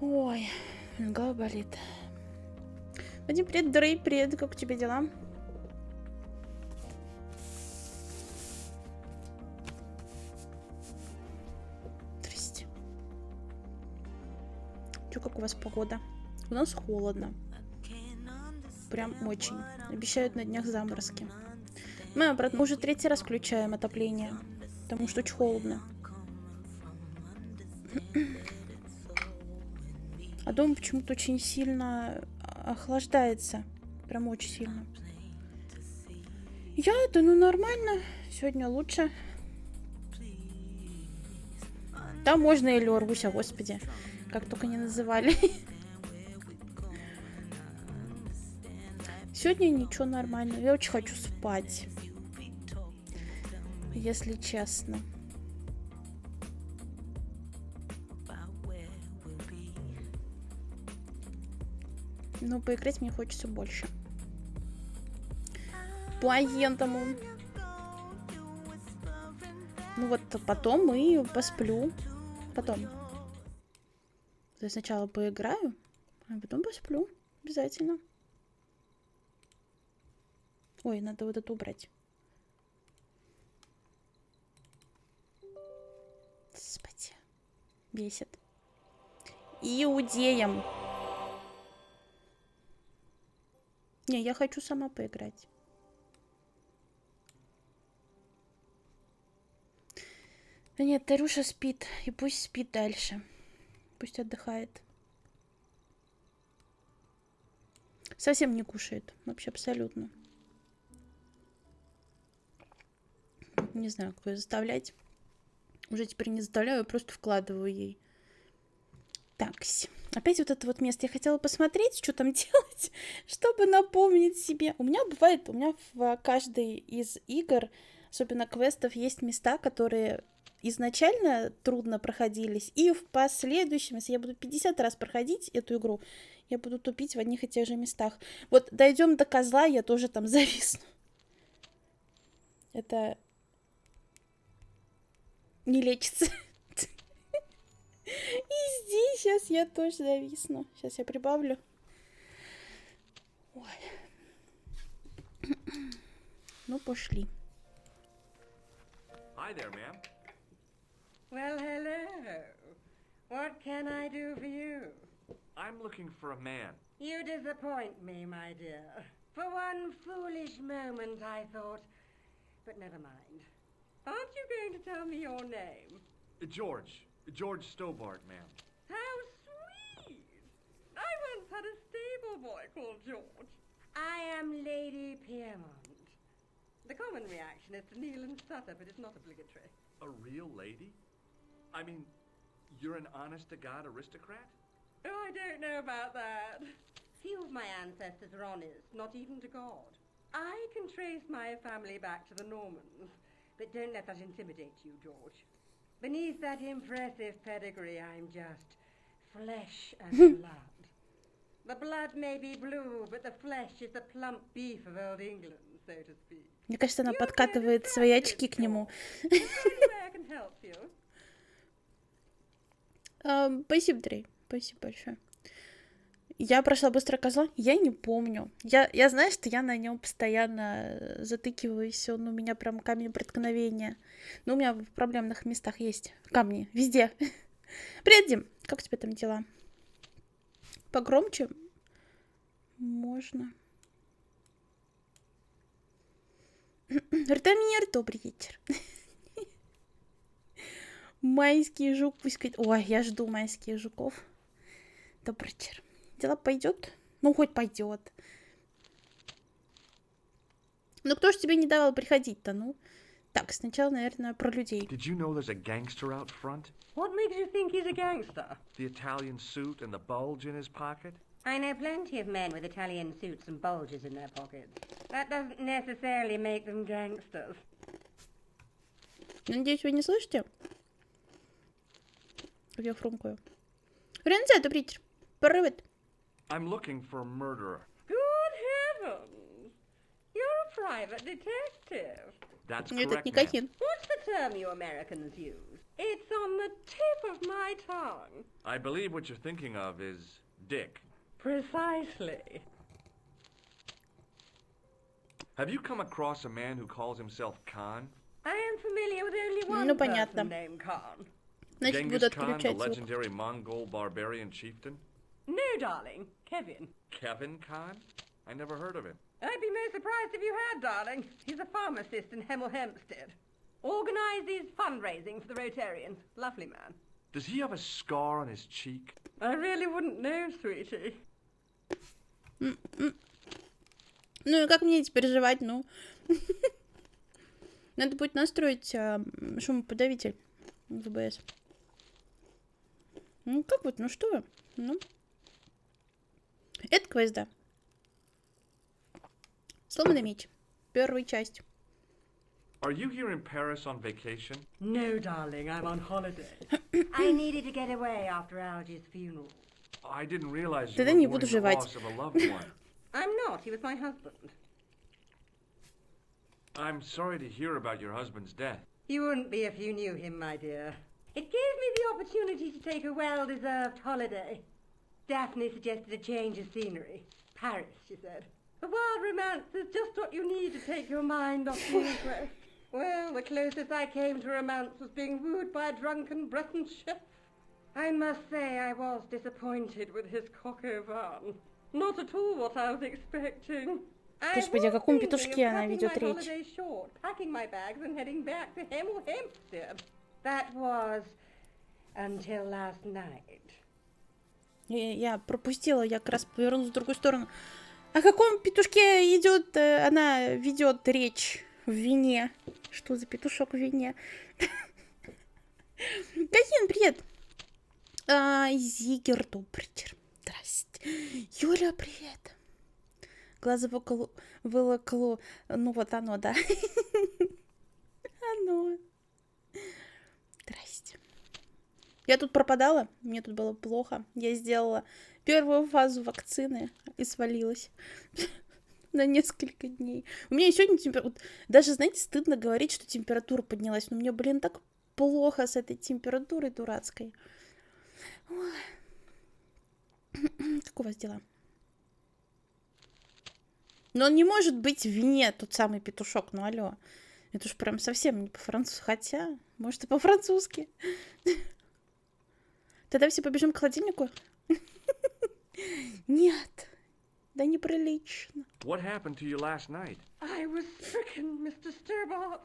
Ой, голова болит. Вадим, привет, Дрей, привет, как у тебя дела? Здрасте. Чё, как у вас погода? У нас холодно. Прям очень. Обещают на днях заморозки. Мы обратно уже 3-й раз включаем отопление, потому что очень холодно. А дом почему-то очень сильно охлаждается. Прям очень сильно. Да ну нормально. Сегодня лучше. Да можно и Лёргуся, господи. Как только не называли. Сегодня ничего нормально. Я очень хочу спать. Если честно. Но поиграть мне хочется больше. Поэтому. Ну вот потом и посплю. Потом. Я сначала поиграю, а потом посплю. Обязательно. Ой, надо вот это убрать. Господи. Бесит. Иудеям. Не, я хочу сама поиграть. Да нет, Тарюша спит. И пусть спит дальше. Пусть отдыхает. Совсем не кушает. Вообще абсолютно. Не знаю, как ее заставлять. Уже теперь не заставляю, просто вкладываю ей. Так, опять вот это вот место. Я хотела посмотреть, что там делать, чтобы напомнить себе. У меня в каждой из игр, особенно квестов, есть места, которые изначально трудно проходились, и в последующем, если я буду 50 раз проходить эту игру, я буду тупить в одних и тех же местах. Вот дойдем до козла, я тоже там зависну. Это не лечится. И здесь сейчас я тоже зависну. Сейчас я прибавлю. Ой. Ну, пошли. Hi there, ma'am. Well, hello. What can I do for you? I'm looking for a man. You disappoint me, my dear. For one foolish moment I thought... But never mind. Aren't you going to tell me your name? George Stobart, ma'am. How sweet! I once had a stable boy called George. I am Lady Piermont. The common reaction is to kneel and stutter, but it's not obligatory. A real lady? I mean, you're an honest-to-God aristocrat? Oh, I don't know about that. Few of my ancestors are honest, not even to God. I can trace my family back to the Normans, but don't let that intimidate you, George. Beneath that impressive pedigree, I'm just flesh and blood. The blood may be blue, but the flesh is the plump beef of old England, so to speak. Мне кажется, она подкатывает свои очки к нему. Спасибо, Дрей. Спасибо большое. Я прошла быстро козла? Я не помню. Я знаю, что я на нем постоянно затыкиваюсь. Он у меня прям камень преткновения. Но у меня в проблемных местах есть камни. Везде. Привет, Дим. Как у тебя там дела? Погромче? Можно. Ртамир, добрый вечер. Майский жук, пусть... Ой, я жду майских жуков. Добрый вечер. Дела пойдет? Ну, хоть пойдет. Ну, кто ж тебе не давал приходить-то, ну? Так, сначала, наверное, про людей. Did you know there's a gangster out front? What makes you think he's a gangster? The Italian suit and the bulge in his pocket? I know plenty of men with Italian suits and bulges in their pockets. That doesn't necessarily make them gangsters. Надеюсь, вы не слышите? Я хрумкаю. Рензе, добрый вечер. Привет. I'm looking for a murderer. Good heavens! You're a private detective. That's Этот correct, ma'am. Никакин. What's the term you Americans use? It's on the tip of my tongue. I believe what you're thinking of is dick. Precisely. Have you come across a man who calls himself Khan? I am familiar with only one Ну, понятно. person named Khan. Значит, буду Genghis Khan, the отключать звук. legendary Mongol barbarian chieftain? No, darling. Kevin. Kevin Khan? I never heard of him. I'd be most surprised if you had, darling. He's a pharmacist in Hemel Hempstead. Organizes fundraising for the Rotarians. Lovely man. Does he have a scar on his cheek? I really wouldn't know, sweetie. Ну и как мне теперь жевать, ну? Надо будет настроить шумоподавитель в ВБС. Ну как вот, ну что? Ну. Это квест, да. Сломанный меч. Первая часть. Are you here in Paris on vacation? No, darling, I'm on holiday. I needed to get away after Algy's funeral. I didn't realize you Тогда were не буду mourning the жевать. loss of a loved one. I'm not. He was my husband. I'm sorry to hear about your husband's death. You wouldn't be if you knew him, my dear. It gave me the opportunity to take a well-deserved holiday. Daphne suggested a change of scenery. Paris, she said. A wild romance is just what you need to take your mind off the inquest. Well, the closest I came to romance was being wooed by a drunken Breton chef. I must say I was disappointed with his coq au vin. Not at all what I was expecting. Господи, о каком петушке она ведет речь? Packing my bags and heading back to Hemel Hempstead. That was until last night. Я пропустила, я как раз повернулась в другую сторону. О каком петушке идет, она ведет речь в вине? Что за петушок в вине? Кахин, привет! Зигер, добрый вечер. Здрасте. Юля, привет. Глаза вылокло. Ну вот оно, да. Оно. Здрасте. Я тут пропадала, мне тут было плохо. Я сделала первую фазу вакцины и свалилась на несколько дней. У меня сегодня температура... Даже, знаете, стыдно говорить, что температура поднялась. Но мне, блин, так плохо с этой температурой дурацкой. Ой. Как у вас дела? Но он не может быть в вине, тот самый петушок. Ну, алло. Это уж прям совсем не по-французски. Хотя, может, и по-французски. Тогда все побежим к холодильнику? Нет. Да неприлично. What happened to you last night? I was stricken, Mr. Sturbart.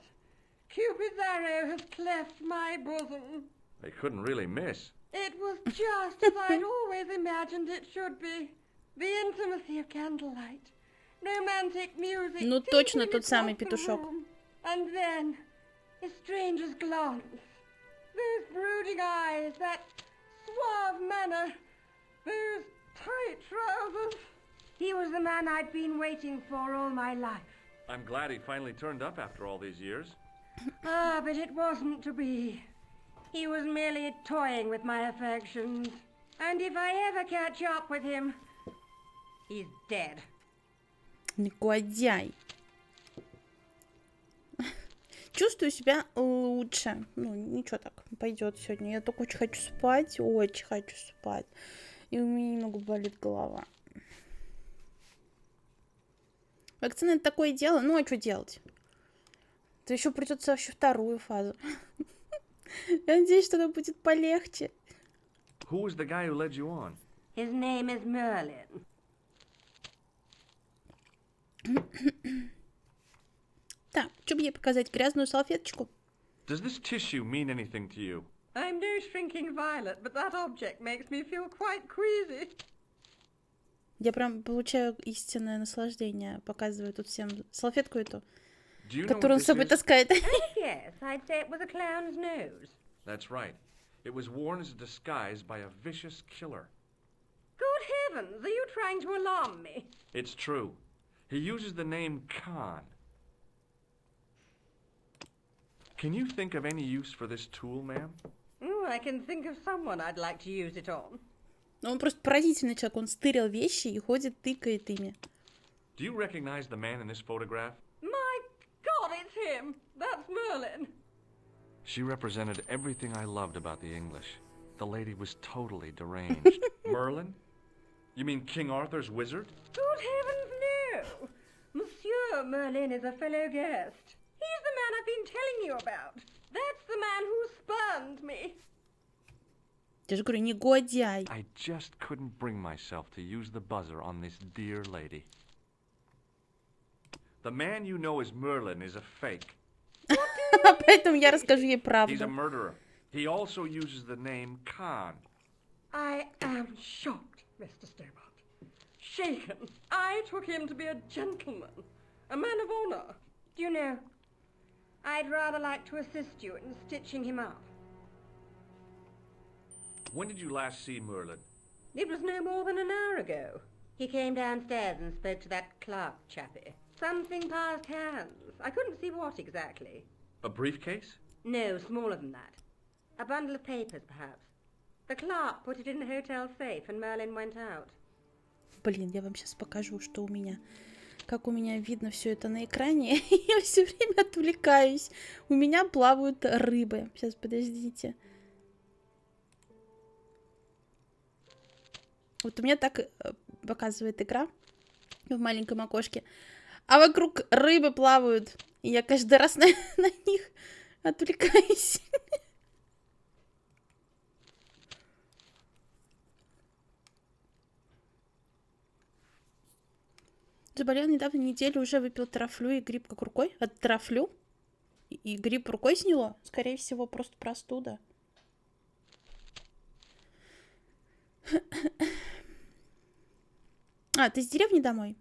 Cupid's arrow has cleft my bosom. They couldn't really miss. It was just as I'd always imagined it should be. The intimacy of candlelight. Romantic music. Ну, точно tinkling тот самый across the петушок. room. And then, a stranger's glance. Those brooding eyes, that suave manner, those tight trousers. He was the man I'd been waiting for all my life. I'm glad he finally turned up after all these years. Ah, but it wasn't to be. He was merely toying with my affections. And if I ever catch up with him, he's dead. Негодяй. Чувствую себя лучше. Ну, ничего так, пойдет сегодня. Я только очень хочу спать, очень хочу спать. И у меня немного болит голова. Вакцина — это такое дело. Ну, а что делать? То еще придется вообще вторую фазу. Я надеюсь, что она будет полегче. Who was the guy who led you on? His name is Merlin. Так, что бы ей показать? Грязную салфеточку? Does this tissue mean anything to you? I'm no shrinking violet, but that object makes me feel quite queasy. Я прям получаю истинное наслаждение. Показываю тут всем салфетку эту, Do you know которую он what с собой this is? таскает. Yes, I'd say it was a clown's nose. That's right. It was worn as a disguise by a vicious killer. Good heavens, are you trying to alarm me? It's true. He uses the name Khan. Can you think of any use for this tool, ma'am? I can think of someone I'd like to use it on. Он просто поразительный человек. Он стырил вещи и ходит, тыкает ими. Do you recognize the man in this photograph? him. That's Merlin. She represented everything I loved about the English. The lady was totally deranged. Merlin? You mean King Arthur's wizard? Good heavens, no! Monsieur Merlin is a fellow guest. He's the man I've been telling you about. That's the man who spurned me. Я же говорю, негодяй. I just couldn't bring myself to use the buzzer on this dear lady. The man you know as Merlin is a fake. Поэтому я расскажу ей He's a правду. murderer. He also uses the name Khan. I am shocked, Mr. Stobart. Shaken. I took him to be a gentleman, a man of honor. Do you know, I'd rather like to assist you in stitching him up. When did you last see Merlin? It was no more than an hour ago. He came downstairs and spoke to that clerk chappie. Something passed hands. I couldn't see what exactly. A briefcase? No, smaller than that. A bundle of papers, perhaps. The clerk put it in the hotel safe and Merlin went out. Блин, я вам сейчас покажу, что у меня. Как у меня видно все это на экране. Я все время отвлекаюсь. У меня плавают рыбы. Сейчас, подождите. Вот у меня так показывает игра в маленьком окошке. А вокруг рыбы плавают. И я каждый раз на них отвлекаюсь. Заболел недавно неделю, уже выпил трафлю и грипп как рукой. От трафлю? И грипп рукой сняло? Скорее всего, просто простуда. А, ты с деревни домой?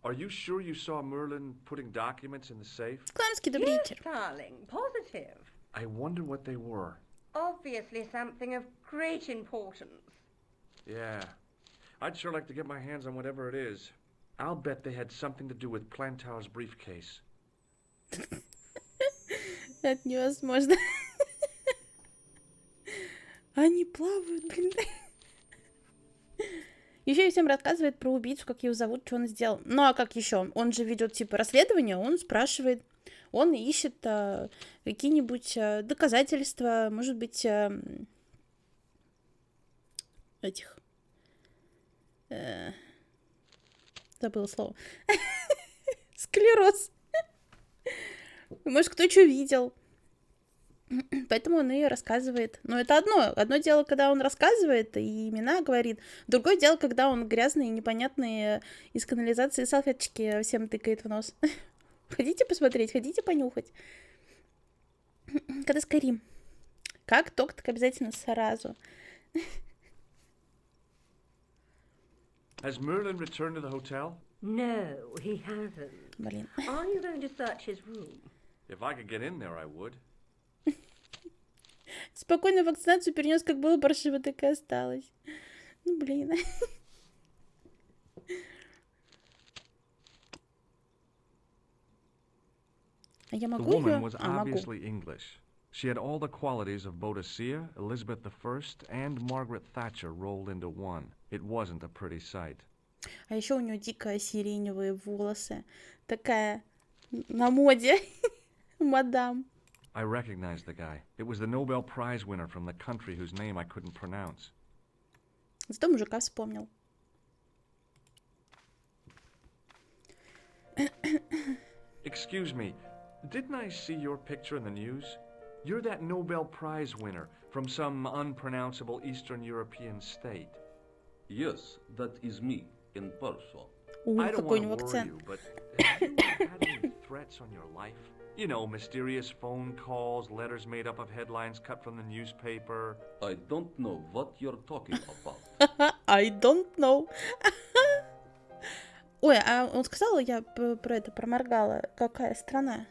Are you sure you saw Merlin putting documents in the safe? Кланский, добрый Yes, вечер. darling, positive. I wonder what they were. Obviously something of great importance. Yeah. I'd sure like to get my hands on whatever it is. I'll bet they had something to do with Plantar's briefcase. Это невозможно. Они плавают, блин. Еще и всем рассказывает про убийцу, как его зовут, что он сделал. Ну а как еще? Он же ведет типа расследование, он спрашивает, он ищет какие-нибудь доказательства, может быть, этих... забыла слово. Склероз. Может, кто что видел. Поэтому он и рассказывает. Но это одно дело, когда он рассказывает и имена говорит. Другое дело, когда он грязные, непонятные из канализации салфеточки всем тыкает в нос. Хотите посмотреть, хотите понюхать? Когда скорим. Как только, так обязательно сразу. Has Merlin returned to the hotel? No, he hasn't. Блин. Are you going to search his room? If I could get in there, I would. Спокойно вакцинацию перенес, как было паршиво, так и осталось. Ну, блин. А я The могу woman ее? was А, могу. obviously English. She had all the qualities of Boadicea, Elizabeth I, and Margaret Thatcher rolled into one. It wasn't a pretty sight. А еще у нее дико сиреневые волосы. Такая на моде. Мадам. I recognized the guy. It was the Nobel Prize winner from the country whose name I couldn't pronounce. Зато мужика вспомнил. Excuse me, didn't I see your picture in the news? You're that Nobel Prize winner from some unpronounceable Eastern European state. Yes, that is me in person. I don't Какой у want to него worry акцент. you, but have you had any threats on your life? You know, mysterious phone calls, letters made up of headlines cut from the newspaper. I don't know what you're talking about. I don't know. Ой, а он сказал, я про это проморгала, какая страна?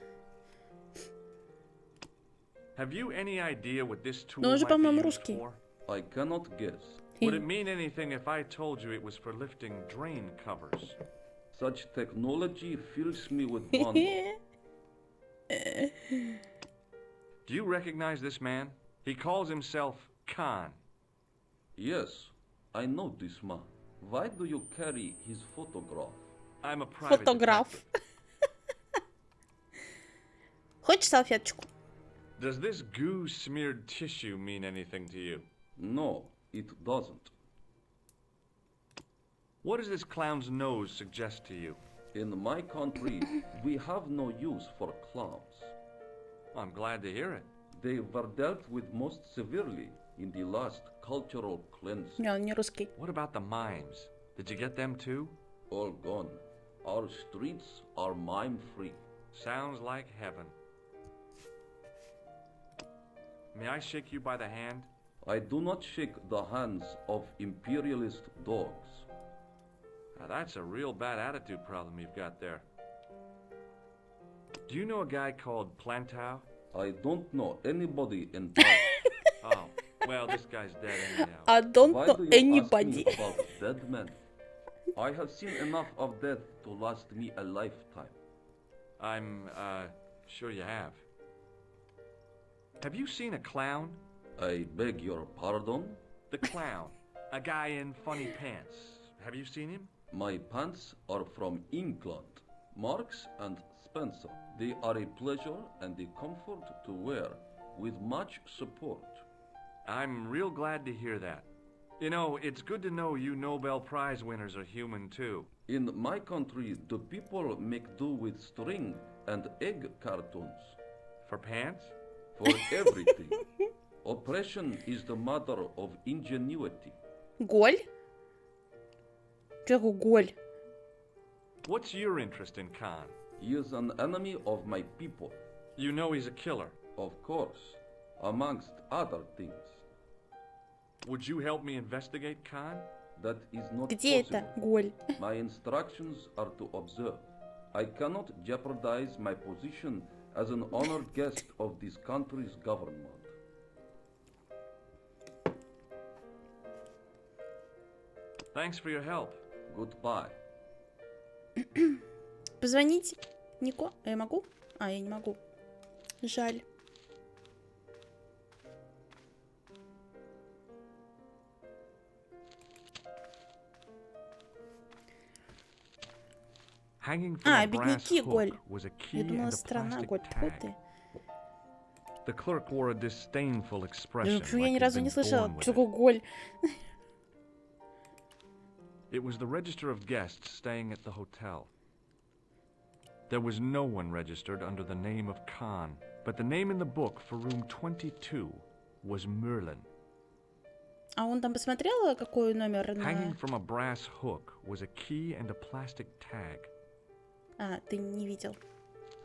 Have you any idea what this tool Ну, он же, might be по-моему, used русский. for? I cannot guess. Would it mean anything if I told you it was for lifting drain covers? Such technology fills me with wonder. Do you recognize this man? He calls himself Khan. Yes, I know this man. Why do you carry his photograph? I'm a private Фотограф. detective. Хочешь салфеточку? Does this goo-smeared tissue mean anything to you? No, it doesn't. What does this clown's nose suggest to you? In my country, we have no use for clowns. I'm glad to hear it. They were dealt with most severely in the last cultural cleanse. Не, он не русский. What about the mimes? Did you get them too? All gone. Our streets are mime-free. Sounds like heaven. May I shake you by the hand? I do not shake the hands of imperialist dogs. Now that's a real bad attitude problem you've got there. Do you know a guy called Plantow? I don't know anybody in town. Oh, well, this guy's dead anyhow. I don't Why know do you anybody. ask me about dead men? I have seen enough of death to last me a lifetime. I'm, sure you have. Have you seen a clown? I beg your pardon? The clown. A guy in funny pants. Have you seen him? My pants are from England, Marks and Spencer. They are a pleasure and a comfort to wear, with much support. I'm real glad to hear that. You know, it's good to know you Nobel Prize winners are human too. In my country, the people make do with string and egg cartoons. For pants? For everything. Oppression is the mother of ingenuity. Голь? Чё такое голь? What's your interest in Khan? He is an enemy of my people, You know he's a killer. of course, amongst other things. Would you help me investigate Khan? That is not Где possible. это голь? My instructions are to observe. I cannot jeopardize my position as an honored guest of this country's government. Thanks for your help. Goodbye. Позвонить Нико? Я могу? А, я не могу. Жаль. Hanging from a brass бедняки, Голь. hook was a key Я and думала, a страна plastic голь. Тьфу tag. ты. The clerk wore a disdainful Да expression, почему я like ни he'd разу been не слышала, born with что it. такое голь? It was the register of guests staying at the hotel. There was no one registered under the name of Khan, but the name in the book for room 22 was Merlin. А он там посмотрел, какой номер Hanging на... from a brass hook was a key and a plastic tag. А, ты не видел.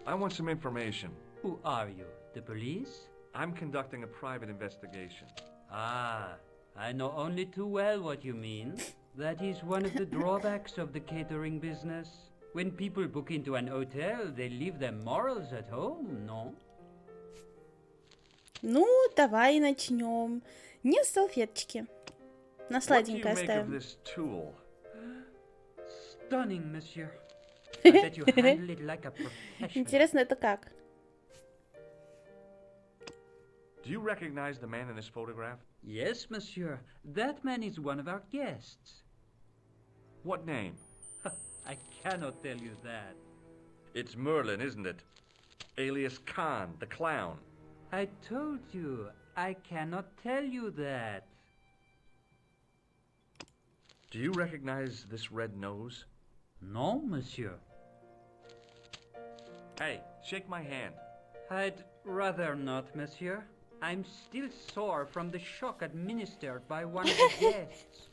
I want some information. Who are you? The police? I'm conducting a private investigation. Ah, I know only too well what you mean. That is one of the drawbacks of the catering business. When people book into an hotel, they leave their morals at home, no? Ну, давай начнем. Не с салфеточки. На What do you сладенькое make of оставим. this tool? Stunning, monsieur. I bet you handle it like a professional. Интересно, это как? Do you recognize the man in this photograph? Yes, monsieur. That man is one of our guests. What name? I cannot tell you that. It's Merlin, isn't it? Alias Khan, the clown. I told you, I cannot tell you that. Do you recognize this red nose? No, monsieur. Hey, shake my hand. I'd rather not, monsieur. I'm still sore from the shock administered by one of the guests.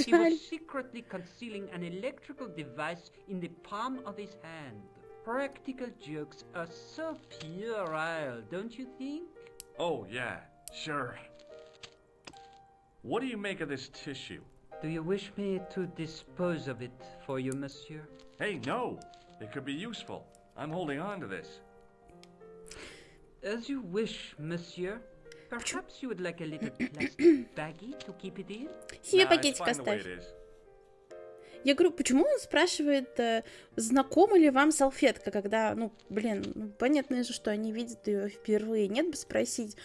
He Жаль. was secretly concealing an electrical device in the palm of his hand. Practical jokes are so puerile, don't you think? Oh, yeah, sure. What do you make of this tissue? Do you wish me to dispose of it for you, monsieur? Hey, no! It could be useful. I'm holding on to this. As you wish, monsieur. Perhaps you would like a little plastic baggie to keep it in? Себе Nah, it's пакетик fine the way оставь. it is. Я говорю, почему он спрашивает, знакома ли вам салфетка, когда, ну, блин, ну, понятно же, что они видят ее впервые. Нет бы спросить,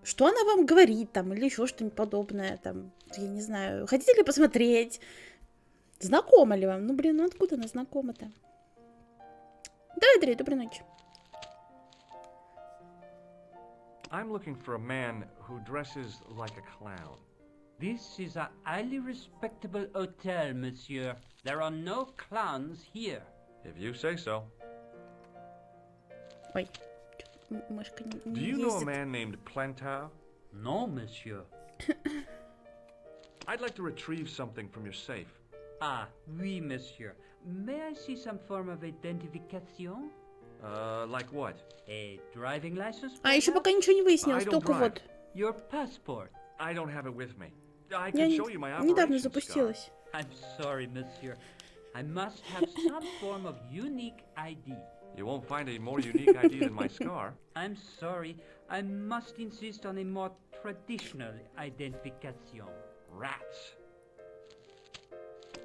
что она вам говорит, там, или еще что-нибудь подобное, там, я не знаю, хотите ли посмотреть? Знакома ли вам? Ну, блин, ну откуда она знакома-то? Давай, Андрей, доброй ночи. I'm looking for a man who dresses like a clown. This is a highly respectable hotel, monsieur. There are no clowns here. If you say so. Ой, мышка не Do you know a ездит. man named Plantar? No, monsieur. I'd like to retrieve something from your safe. Ah, oui, monsieur. May I see some form of identification? Like what? A driving license? А еще пока perhaps? ничего не выяснилось, I don't только drive. вот. Your passport? I don't have it with me. I Я can show you my недавно operation scar. запустилась. I'm sorry, monsieur. I must have some form of unique ID. You won't find a more unique ID than my scar. I'm sorry. I must insist on a more traditional identification. Rats.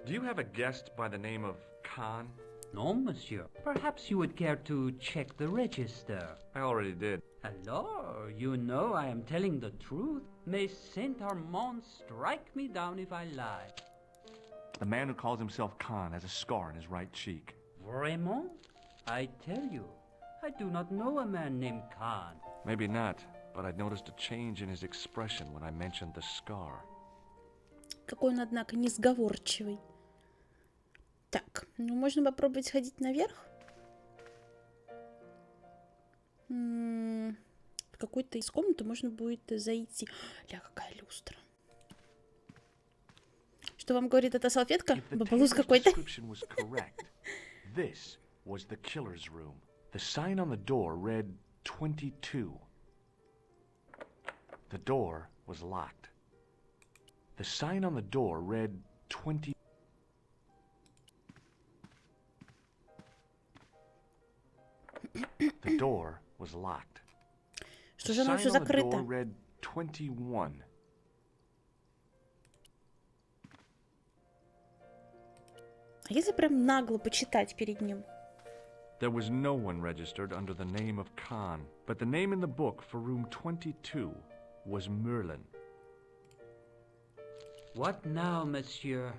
Do you have a guest by the name of Khan? No, monsieur. Perhaps you would care to check the register. I already did. Alors, you know I am telling the truth. May Saint Armand strike me down if I lie. The man who calls himself Khan has a scar on his right cheek. Vraiment? I tell you, I do not know a man named Khan. Maybe not, but I noticed a change in his expression when I mentioned the scar. Какой он, однако, несговорчивый. Так, ну можно попробовать сходить наверх. В какую-то из комнаты можно будет зайти. Ля, какая люстра. Что вам говорит эта салфетка? If the Бабалуз tailor's какой-то. description was correct, this was the killer's room. The sign on the door read 22. The door was locked. The sign on the door read 20. The door was locked. Что The же оно sign все on the door закрыто? read 21. А если прям нагло почитать перед ним? There was no one registered under the name of Khan, but the name in the book for room 22 was Merlin. What now, monsieur?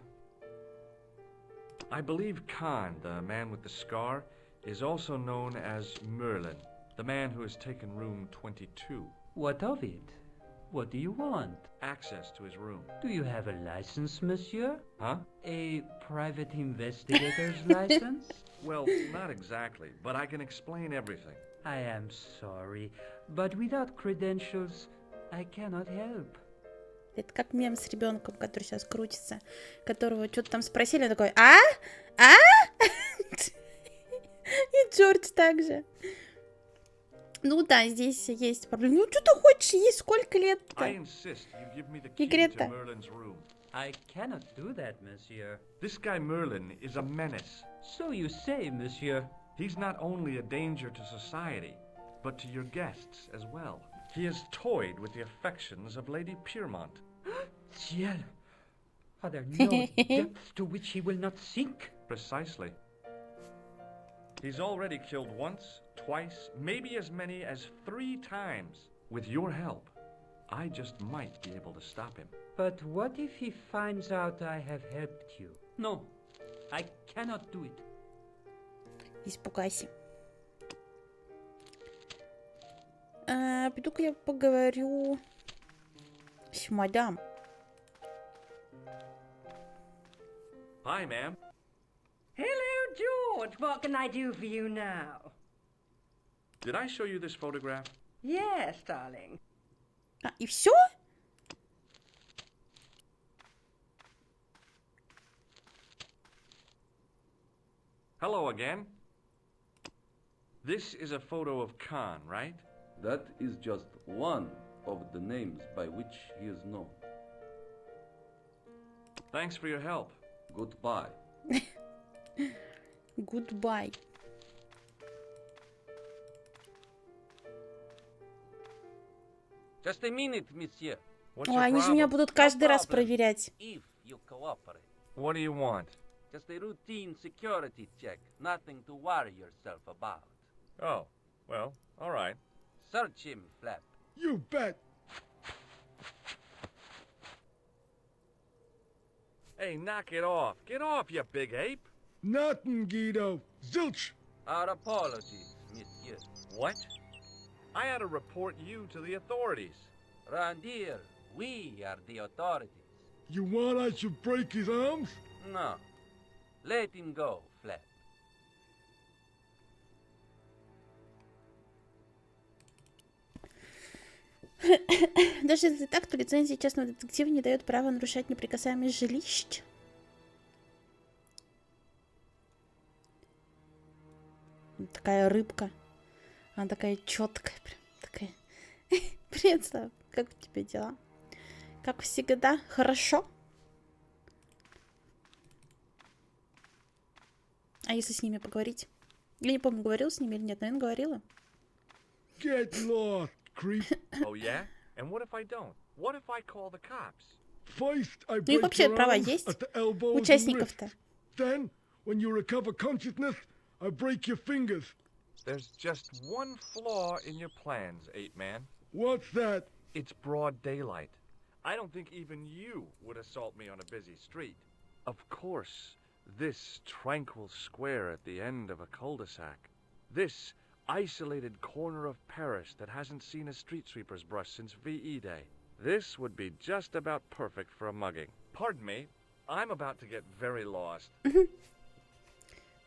I believe Khan, the man with the scar, is also known as Merlin, the man who has taken room 22. What of it? What do you want? Access to his room. Do you have a license, monsieur? Huh? A private investigator's license? Well, not exactly, but I can explain everything. I am sorry, but without credentials, I cannot help. Это как мем с ребенком, который сейчас крутится, которого что-то там спросили, он такой, а? А? И Джордж также. Ну да, здесь есть проблема. Ну что ты хочешь, ей сколько I лет-то? insist you give me the key Игрета. to Merlin's room. I cannot do that, monsieur. This guy Merlin is a menace. So you say, monsieur. He's not only a danger to society, but to your guests as well. He has toyed with the affections of Lady Piermont. Ciel! Are there no depths to which he will not sink? Precisely. He's already killed once, twice, maybe as many as 3 times. With your help, I just might be able to stop him. But what if he finds out I have helped you? No, I cannot do it. Испугайся. Пойду-ка я поговорю с мадам. Hi, ma'am. Hello, George. What can I do for you now? Did I show you this photograph? Yes, darling. А, и все? Hello again. This is a photo of Khan, right? That is just one of the names by which he is known. Thanks for your help. Goodbye. Goodbye. Just a minute, monsieur. What's Ой, your они же меня problem? будут каждый раз problem. проверять. If you cooperate. What do you want? Just a routine security check. Nothing to worry yourself about. Oh, well, all right. Search him, Flap. You bet. Hey, knock it off. Get off, you big ape. Nothing, Guido. Zilch. Our apologies, monsieur. What? I had to report you to the authorities. Randir, we are the authorities. You want I should break his arms? No. Let him go, Flap. Даже если так, то лицензия частного детектива не дает права нарушать неприкасаемость жилищ. Такая рыбка. Она такая четкая. Прям такая. Привет, Слава. Как у тебя дела? Как всегда, хорошо? А если с ними поговорить? Я не помню, говорила с ними или нет, наверное, говорила. Get lost, creep. Oh, yeah? And what if I don't? What if I call the cops? First, I Ну, их break вообще your права arms есть? at the elbows and Участников-то. wrists. Then, when you recover consciousness, I break your fingers. There's just one flaw in your plans, Ape Man. What's that? It's broad daylight. I don't think even you would assault me on a busy street. Of course, this tranquil square at the end of a cul-de-sac. This isolated corner of Paris that hasn't seen a street sweeper's brush since VE Day. This would be just about perfect for a mugging. Pardon me, I'm about to get very lost.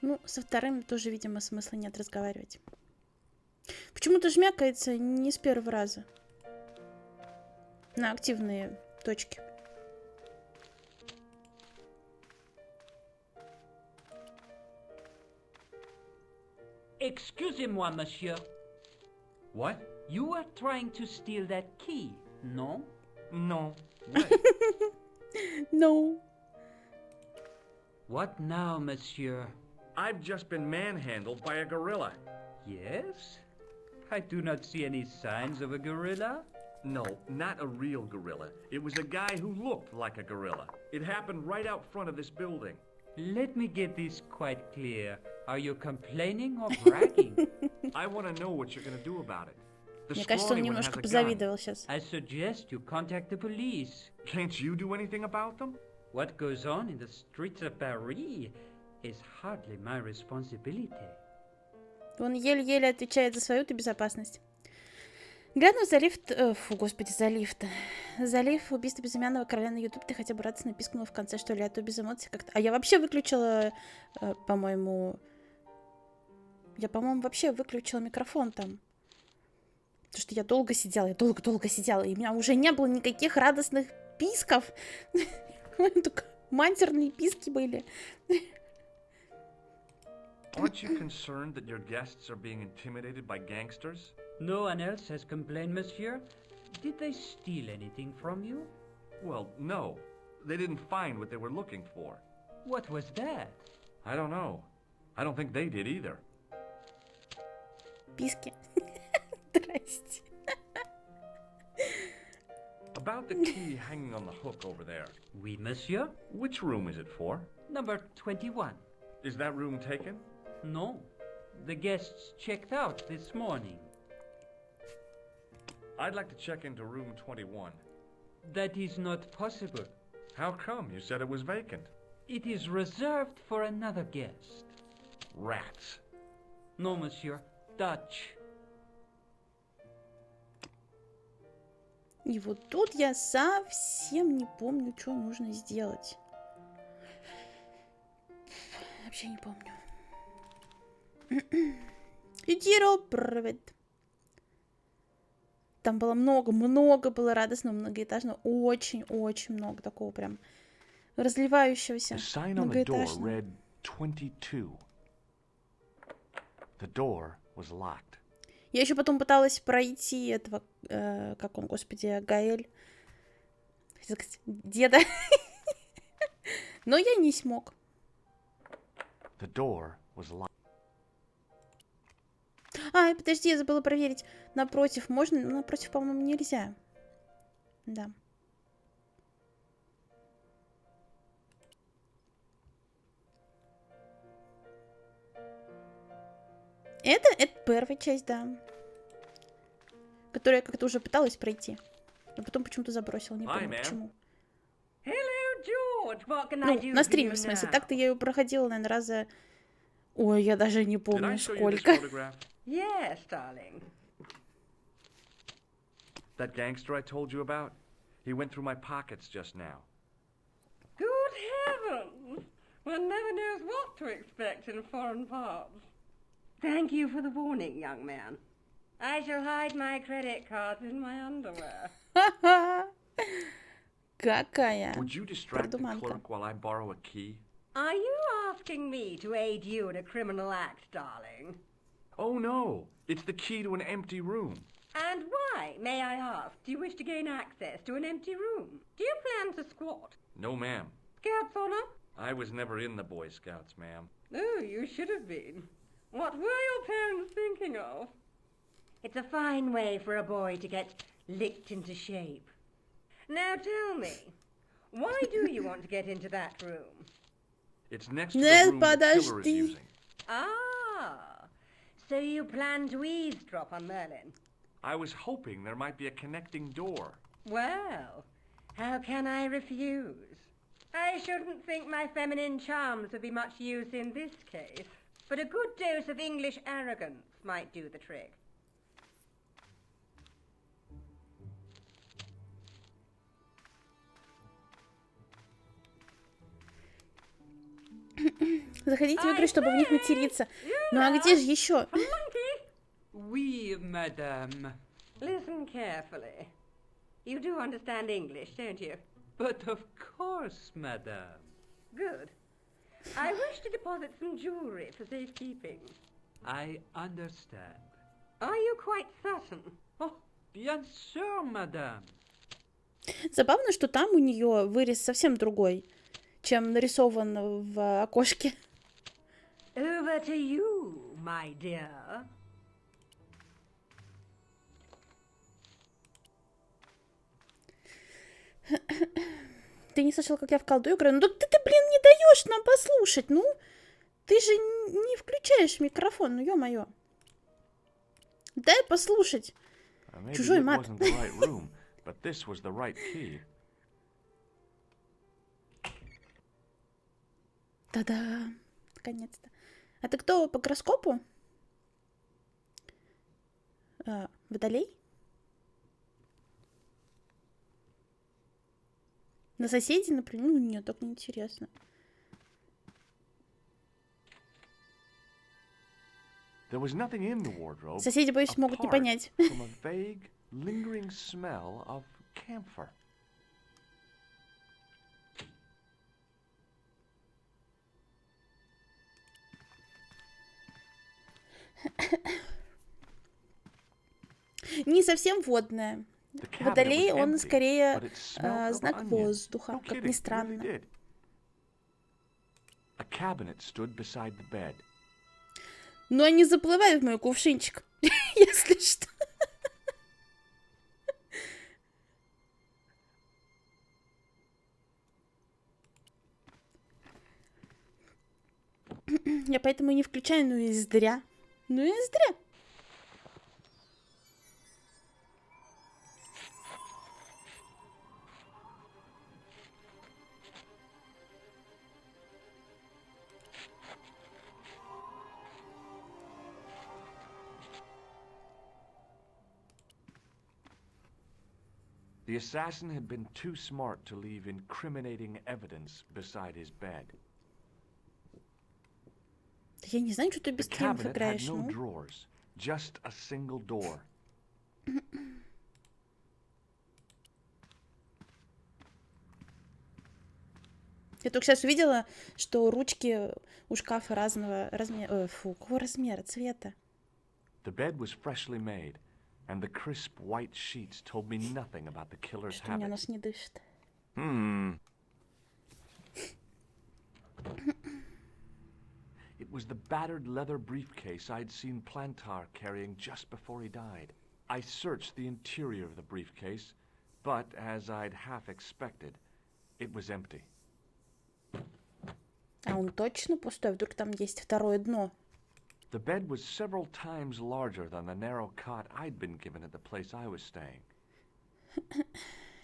Ну, со вторым тоже, видимо, смысла нет разговаривать. Почему-то жмякается не с первого раза. На активные точки. Excusez-moi, monsieur. What? You are trying to steal that key, no? No. What? No. What now, monsieur? I've just been manhandled by a gorilla. Yes? I do not see any signs of a gorilla. No, not a real gorilla. It was a guy who looked like a gorilla. It happened right out front of this building. Let me get this quite clear. Are you complaining or bragging? I want to know what you're going to do about it. The Мне кажется, он scrawny one has немножко a gun. позавидовал сейчас. I suggest you contact the police. Can't you do anything about them? What goes on in the streets of Paris is hardly my responsibility. Он еле-еле отвечает за свою-то безопасность. Глянув за лифт... фу, господи, за лифт. Залив убийство безымянного короля на YouTube, ты хотя бы радостно пискнула в конце, что ли, а то без эмоций как-то... А я вообще выключила, по-моему... Я, по-моему, вообще выключила микрофон там. Потому что я долго сидела, долго сидела, и у меня уже не было никаких радостных писков. Только матерные писки были. Aren't you concerned that your guests are being intimidated by gangsters? No one else has complained, monsieur? Did they steal anything from you? Well, no. They didn't find what they were looking for. What was that? I don't know. I don't think they did either. Писки. Здрасте. About the key hanging on the hook over there. Oui, monsieur. Which room is it for? Number 21. Is that room taken? No. The guests checked out this morning. I'd like to check into room 21. That is not possible. How come? You said it was vacant. It is reserved for another guest. Rats. No, monsieur. Dutch. И вот тут я совсем не помню, что нужно сделать. Вообще не помню. Привет. Там было много было радостного, многоэтажного. Очень много такого прям разливающегося. The sign on the door Многоэтажного. read 22. The door was locked. Я еще потом пыталась пройти этого, как он, господи, Гаэль. Хотела сказать, деда. Но я не смог. The door was locked. А, подожди, я забыла проверить. Напротив можно? Напротив, по-моему, нельзя. Да. Это первая часть, да. Которую я как-то уже пыталась пройти. Но потом почему-то забросила, не помню man. почему. Hello, George, what can I Ну, do на for стриме, you в смысле. now? Так-то я ее проходила, наверное, раза... Ой, я даже не Did I помню, show you this сколько. photograph? Yes, darling. That gangster I told you about? He went through my pockets just now. Good heavens! One never knows what to expect in foreign parts. Thank you for the warning, young man. I shall hide my credit cards in my underwear. Какая Would you distract the продуманка. clerk while I borrow a key? Are you asking me to aid you in a criminal act, darling? Oh no! It's the key to an empty room. And why, may I ask, do you wish to gain access to an empty room? Do you plan to squat? No, ma'am. Scouts honor? I was never in the Boy Scouts, ma'am. Oh, you should have been. What were your parents thinking of? It's a fine way for a boy to get licked into shape. Now tell me, why do you want to get into that room? It's next to the Нет, room the killer is подожди. using. Ah, so you plan to eavesdrop on Merlin? I was hoping there might be a connecting door. Well, how can I refuse? I shouldn't think my feminine charms would be much use in this case, but a good dose of English arrogance might do the trick. Заходите в игры, чтобы в них материться. Ну а где же еще? Monkey! Oui, madame. Listen carefully. You do understand English, don't you? But of course, madame. Good. I wish to deposit some jewelry for safekeeping. I understand. Are you quite certain? Oh, bien sûr, madame. Забавно, что там у нее вырез совсем другой, чем нарисован в окошке. Over to you, my dear. Ты не слышал, как я в колду играю? Ну ты, блин, не даешь нам послушать, ну. Ты же не включаешь микрофон, ну ё-моё. Дай послушать. Maybe Чужой it мат. wasn't the right room, but this was the right key. Та-да, наконец-то. А ты кто по гороскопу? Водолей? На соседей, например? Ну, нет, так неинтересно. There was nothing in the wardrobe Соседи, боюсь, могут не apart понять. from a vague, lingering smell of camphor. Не совсем водная. The cabinet Водолей, was он empty, скорее but it smelled of знак onion. воздуха, No как kidding, ни it really странно. did. A cabinet stood beside the bed. Но не заплывай в мой кувшинчик, если что. Я поэтому и не включаю, ну и зря. Ну и зря. The assassin had been too smart to leave incriminating evidence beside his bed. Я не знаю, что ты The без стримов cabinet had играешь, no ну. drawers, just a single door. Я только сейчас увидела, что ручки у шкафа разного размера. Фу, какого размера, цвета? The bed was freshly made, and the crisp white sheets told me nothing about the killer's Что у меня habits. нос не дышит. It was the battered leather briefcase I'd seen Plantar carrying just before he died. I searched the interior of the briefcase, but as I'd half expected, it was empty. А он точно пустой? Вдруг там есть второе дно? The bed was several times larger than the narrow cot I'd been given at the place I was staying.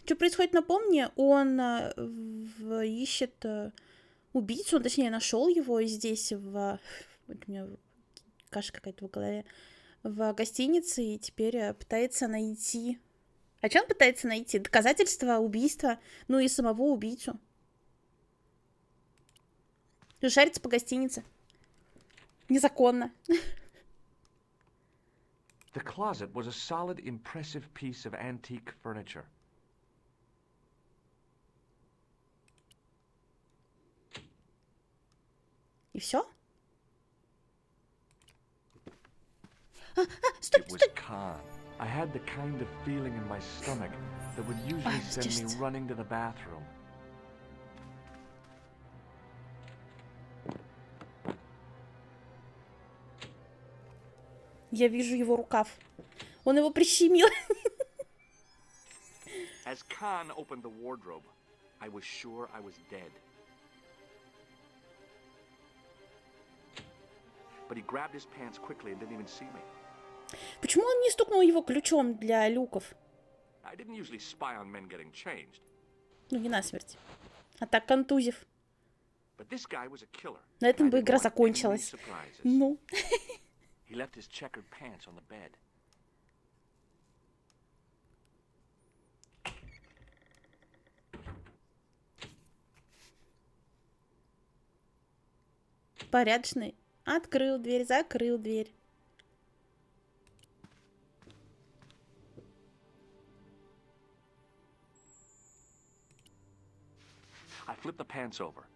Что происходит, напомни, он ищет убийцу, он, точнее, нашел его здесь, вот у меня каша какая-то в голове, в гостинице, и теперь пытается найти... А что он пытается найти? Доказательства убийства, ну и самого убийцу. Шарится по гостинице. Незаконно. The closet was a solid, impressive piece of antique furniture. И все? It was Khan. I had the kind of feeling in my stomach that would usually send me running to the bathroom. Я вижу его рукав. Он его прищемил. As Khan opened the wardrobe, I was sure I was dead. But he grabbed his pants quickly and didn't even see me. Почему он не стукнул его ключом для люков? I didn't usually spy on men getting changed. Ну, не насмерть. А так контузив. But this guy was a killer. На этом and I бы didn't игра want any закончилась. surprises. Ну. He left his checkered pants on the bed. Порядочный. Открыл дверь, закрыл дверь. I flipped the pants over.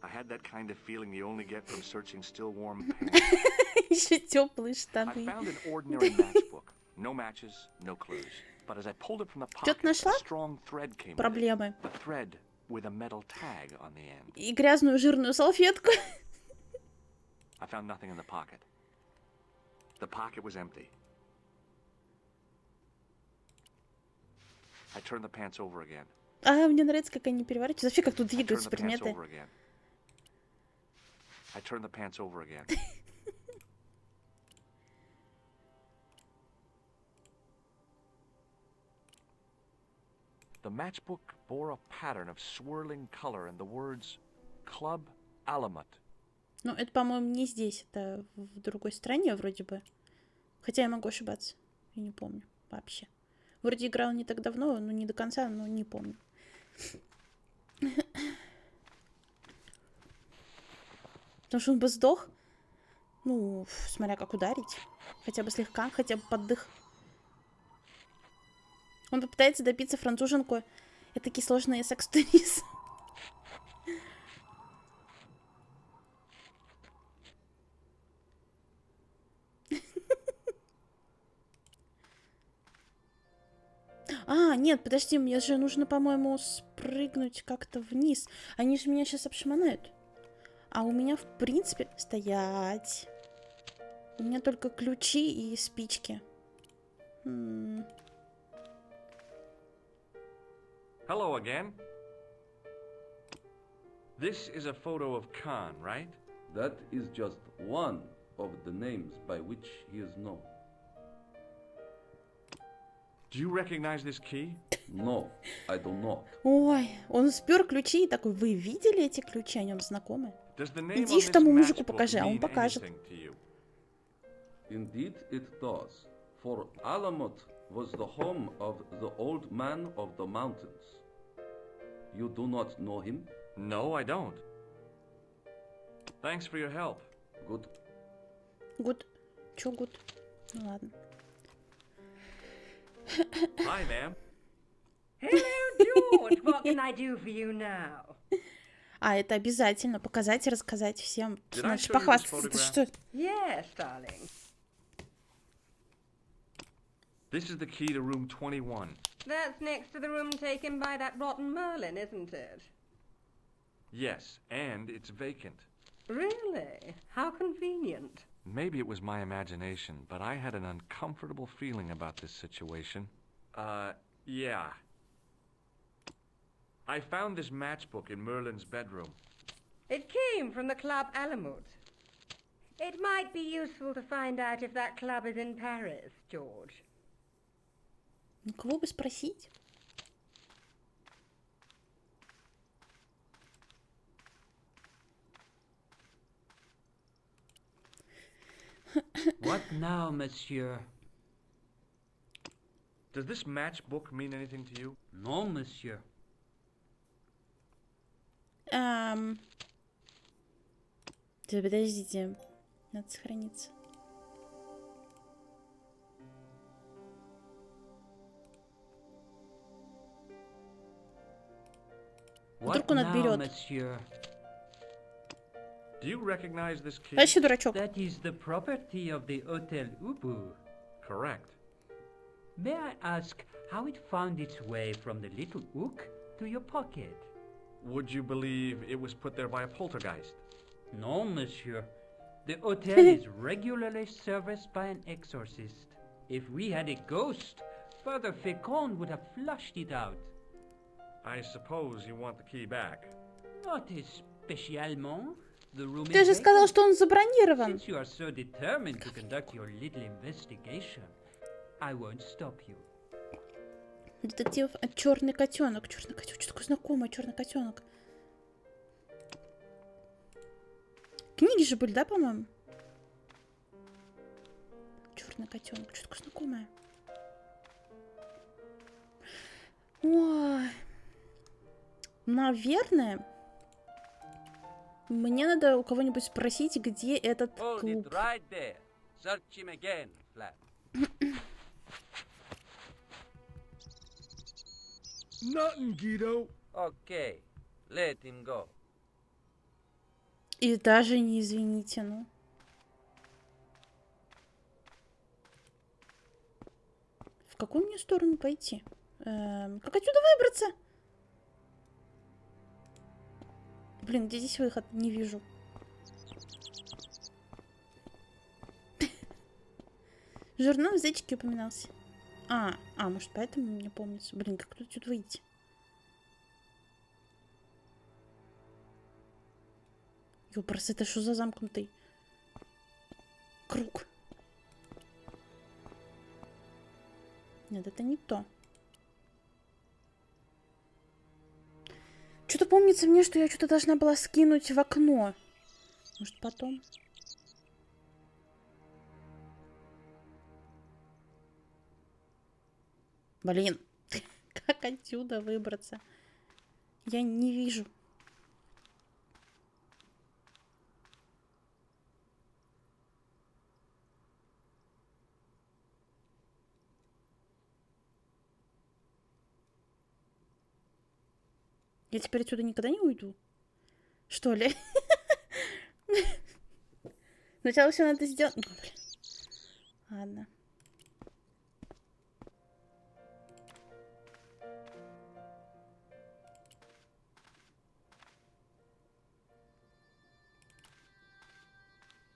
I had that kind of feeling you only get from searching still warm pants. Еще теплые I штаны. found an ordinary matchbook. No matches, no clues. But as I pulled it from the pocket, a нашла? strong thread came with it. Проблемы. A thread with a metal tag on the end. И грязную жирную салфетку. I found nothing in the pocket. The pocket was empty. I turned the pants over again. А, мне нравится, как они переворачиваются. Вообще, как тут I turned двигаются the pants предметы. over again. I turned the pants over again. The matchbook bore a pattern of swirling color and the words Club Alamut. Ну, это, по-моему, не здесь. Это в другой стране вроде бы. Хотя я могу ошибаться. Я не помню вообще. Вроде играла не так давно, но не до конца, но не помню. Потому что он бы сдох. Ну, смотря как ударить. Хотя бы слегка, хотя бы под дых. Он попытается добиться француженку. Это такие сложные секс-туриз. А, нет, подожди, мне же нужно, по-моему, спрыгнуть как-то вниз. Они же меня сейчас обшмонают. А у меня, в принципе, стоять. У меня только ключи и спички. Hello again. This is a photo of Khan, right? That is just one of the names by which he is known. Do you recognize this key? No, I do not. Ой, он спер ключи и такой, вы видели эти ключи, о нем знакомы? Does the name Иди on ж this тому мужику matchbook покажи, а он mean покажет. anything to you? Indeed it does, for Alamut was the home of the old man of the mountains. You do not know him? No, I don't. Thanks for your help. Good. Гуд. Чё гуд? Ну ладно. Hi, ma'am. Hello, George. What can I do for you now? А, это обязательно показать и рассказать всем. Did I Значит, show you this похвастаться. Это photograph? что? Yes, darling. This is the key to room 21. That's next to the room taken by that rotten Merlin, isn't it? Yes, and it's vacant. Really? How convenient. Maybe it was my imagination, but I had an uncomfortable feeling about this situation. Yeah. I found this matchbook in Merlin's bedroom. It came from the Club Alamut. It might be useful to find out if that club is in Paris, George. Ну, кого бы спросить? What now, monsieur? Does this matchbook mean anything to you? No, monsieur. Да, подождите. Надо сохраниться. Вдруг он отберет. Do you recognize this kid? Вообще дурачок. That is the property of the Hotel Ubu. Correct. May I ask how it found its way from the little hook to your pocket? Would you believe it was put there by a poltergeist? No, monsieur. The hotel is regularly serviced by an exorcist. If we had a ghost, Father Fécond would have flushed it out. I suppose you want the key back. Not especiellement. The room Ты is же сказал, vacant. что он забронирован. Since you are so determined to conduct your little investigation, I won't stop you. Детектив Черный котенок. Черный котенок. Что такое знакомое? Черный котенок. Книги же были, да, по-моему? Черный котенок. Что такое знакомое? Ой. Наверное, мне надо у кого-нибудь спросить, где этот Hold клуб. it right there. Search him again, Flat. Nothing, Guido. Okay, let him go. И даже не извините, ну. В какую мне сторону пойти? Как отсюда выбраться? Блин, где здесь выход? Не вижу. Журнал в зайчике упоминался. Может, поэтому мне помнится. Блин, как тут отсюда выйти? Ёпрст, это что за замкнутый круг? Нет, это не то. Что-то помнится мне, что я что-то должна была скинуть в окно. Может, потом? Блин, как отсюда выбраться? Я не вижу. Я теперь отсюда никогда не уйду? Что ли? Сначала все надо сделать. Ладно.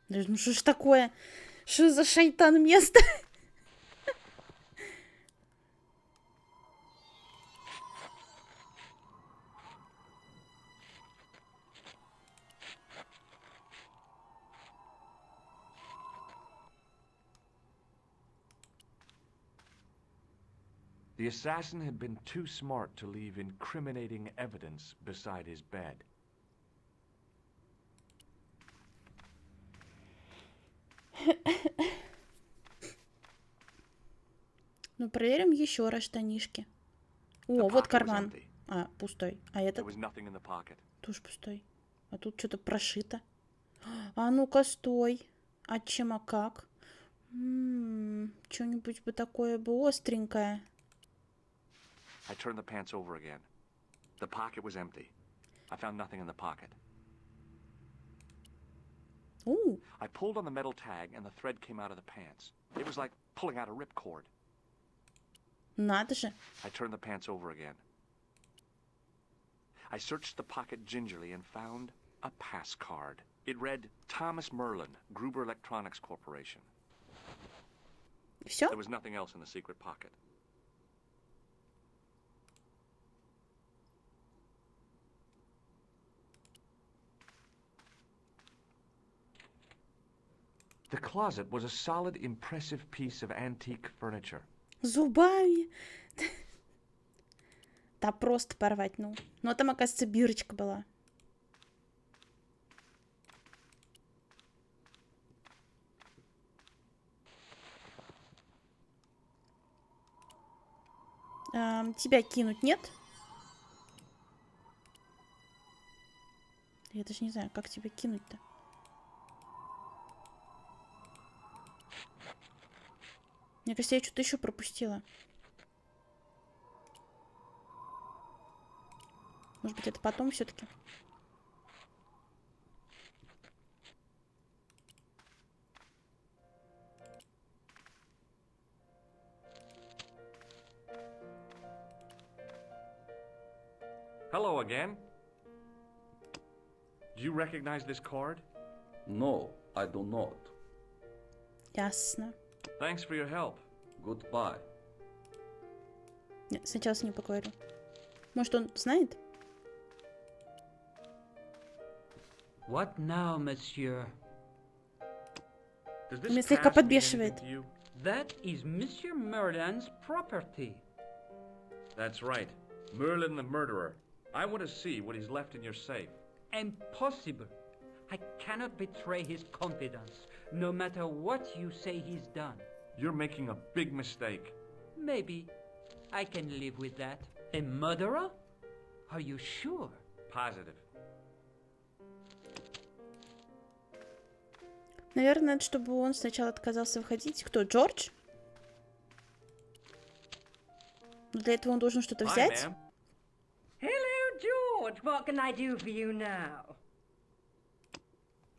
Ну что ж такое? Что за шайтан место? The assassin had been too smart to leave incriminating evidence beside his bed. Ну, проверим еще раз штанишки. О, вот карман. Пустой. А этот? Тоже пустой. А тут что-то прошито. А ну-ка, стой. А чем, а как? Что-нибудь бы такое бы остренькое. I turned the pants over again. The pocket was empty. I found nothing in the pocket. Ooh. I pulled on the metal tag and the thread came out of the pants. It was like pulling out a ripcord. Надо же. I turned the pants over again. I searched the pocket gingerly and found a pass card. It read Thomas Merlin, Gruber Electronics Corporation. Все? There was nothing else in the secret pocket. The closet was a solid, impressive piece of antique furniture. Зубами. Да просто порвать, ну. Ну, а там, оказывается, бирочка была. Тебя кинуть нет? Я даже не знаю, как тебя кинуть-то. Мне кажется, я что-то еще пропустила. Может быть, это потом все-таки. Hello again. Do you recognize this card? No, I do not. Ясно. Thanks for your help. Goodbye. Нет, сначала с ним поговорю. Может, он знает? What now, monsieur? Does this Меня слегка pass mean подбешивает. anything to you? That is Monsieur Merlin's property. That's right. Merlin the murderer. I want to see what he's left in your safe. Impossible. I cannot betray his confidence, no matter what you say he's done. You're making a big mistake. Maybe. I can live with that. A murderer? Are you sure? Positive. Наверное, надо, чтобы он сначала отказался выходить. Кто, Джордж? Но для этого он должен что-то Hi, взять. ma'am. Hello, George. What can I do for you now?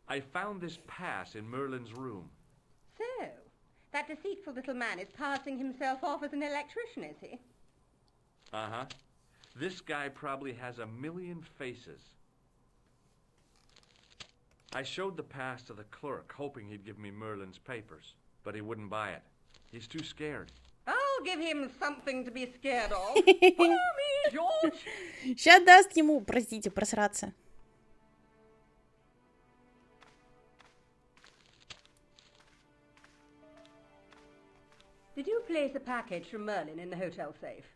I found this pass in Merlin's room. So, that deceitful little man is passing himself off as an electrician, is he? Uh-huh. This guy probably has a million faces. I showed the pass to the clerk, hoping he'd give me Merlin's papers, but he wouldn't buy it. He's too scared. I'll give him something to be scared of. Follow me, George. Сейчас даст ему, простите, просраться. Did you place a package from Merlin in the hotel safe?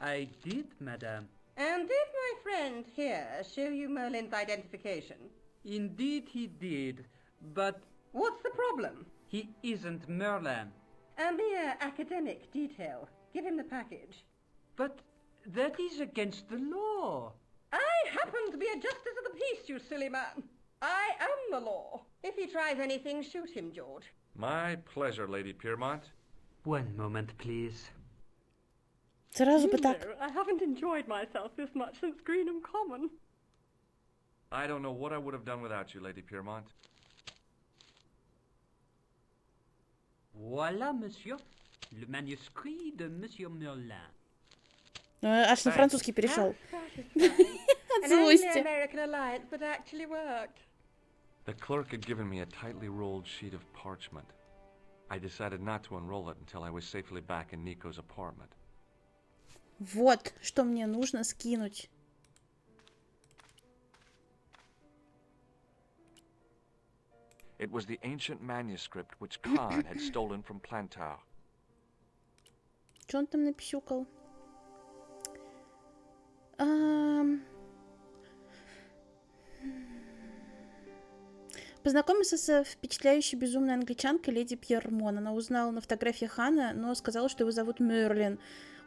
I did, madame. And did my friend here show you Merlin's identification? Indeed he did, but What's the problem? he isn't Merlin. A mere academic detail. Give him the package. But that is against the law. I happen to be a justice of the peace, you silly man. I am the law. If he tries anything, shoot him, George. My pleasure, Lady Piermont. One moment, please. Сразу бы так. I haven't enjoyed myself this much since Greenham Common. I don't know what I would have done without you, Lady Piermont. Voilà, monsieur. Le manuscrit de Monsieur Merlin. Аж на французский перешел. От An злости. Anglo-American alliance that actually worked. The clerk had given me a tightly rolled sheet of parchment. I decided not to unroll it until I was safely back in Nico's apartment. Вот, что мне нужно скинуть. It was the ancient manuscript which Khan had stolen from Plantar. Что он там написюкал? Познакомился со впечатляющей безумной англичанкой леди Пьермон. Она узнала на фотографии Хана, но сказала, что его зовут Мерлин.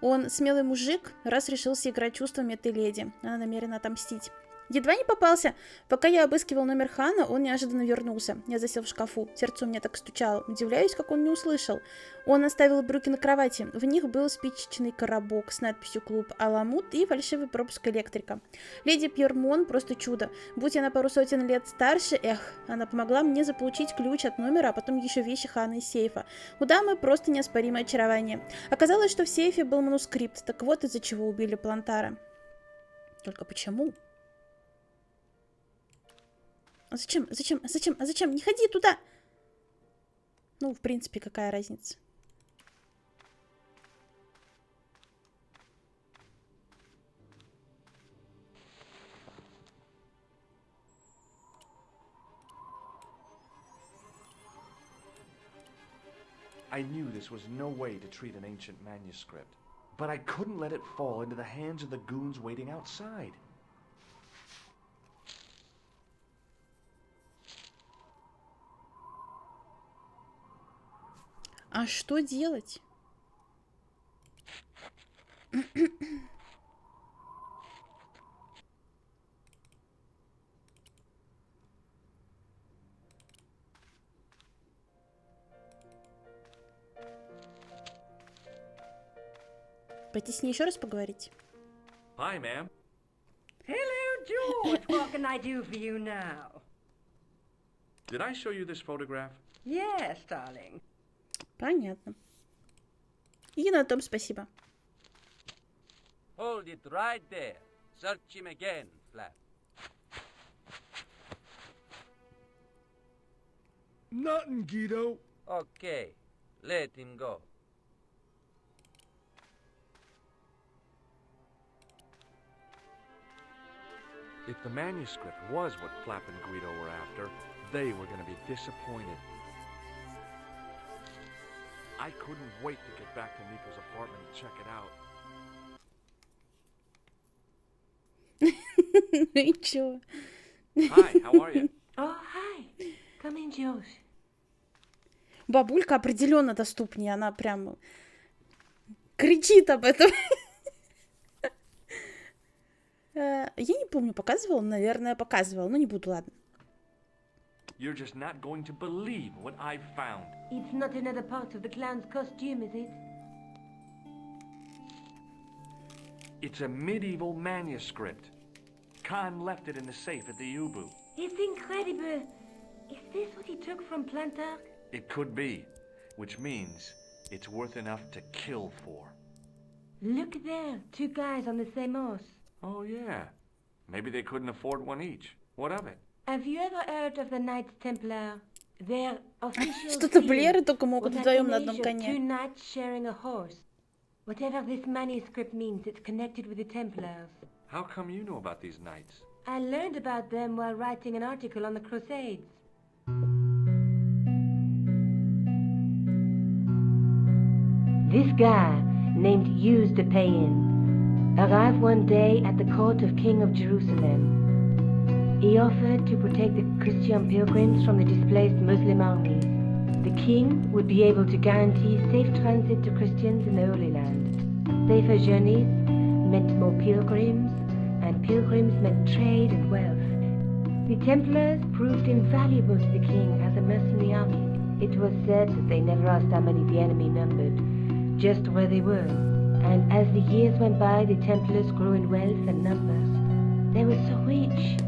Он смелый мужик, раз решился играть чувствами этой леди. Она намерена отомстить. Едва не попался. Пока я обыскивал номер Хана, он неожиданно вернулся. Я засел в шкафу. Сердце у меня так стучало. Удивляюсь, как он не услышал. Он оставил брюки на кровати. В них был спичечный коробок с надписью «Клуб Аламут» и фальшивый пропуск электрика. Леди Пьермон просто чудо. Будь она пару сотен лет старше, она помогла мне заполучить ключ от номера, а потом еще вещи Хана из сейфа. У дамы просто неоспоримое очарование. Оказалось, что в сейфе был манускрипт. Так вот из-за чего убили Плантара. Только почему? Зачем? Не ходи туда! Ну, в принципе, какая разница? I knew this was no way to treat an ancient manuscript, but I couldn't let it fall into the hands of the goons waiting outside. А что делать? Пойти с ней еще раз поговорить? Hi, ma'am. Hello, George. What can I do for you now? Did I show you this photograph? Yes, darling. Понятно. И на том спасибо. Hold it right there. Search him again, Flap. Nothing, Guido. Okay, let him go. If the manuscript was what Flap and Guido were after, they were going to be disappointed. I couldn't wait to get back to Nico's apartment and check it out. И чё? Hi, how are you? Oh, hi. Come in, George. Бабулька определенно доступнее, она прям кричит об этом. Я не помню, показывал, наверное, показывал, но не буду, ладно. You're just not going to believe what I've found. It's not another part of the clown's costume, is it? It's a medieval manuscript. Khan left it in the safe at the U-boot. It's incredible. Is this what he took from Plantark? It could be, which means it's worth enough to kill for. Look there, two guys on the same horse. Oh, yeah. Maybe they couldn't afford one each. What of it? Have you ever heard of the Knights Templar? Their official Что theme тамплиеры только могут was вдвоем an на одном image of two коне. knights sharing a horse. Whatever this manuscript means, it's connected with the Templars. How come you know about these knights? I learned about them while writing an article on the Crusades. This guy, named Hughes de Payen, arrived one day at the court of King of Jerusalem. He offered to protect the Christian pilgrims from the displaced Muslim armies. The king would be able to guarantee safe transit to Christians in the Holy Land. Safer journeys meant more pilgrims, and pilgrims meant trade and wealth. The Templars proved invaluable to the king as a mercenary army. It was said that they never asked how many the enemy numbered, just where they were. And as the years went by, the Templars grew in wealth and numbers. They were so rich,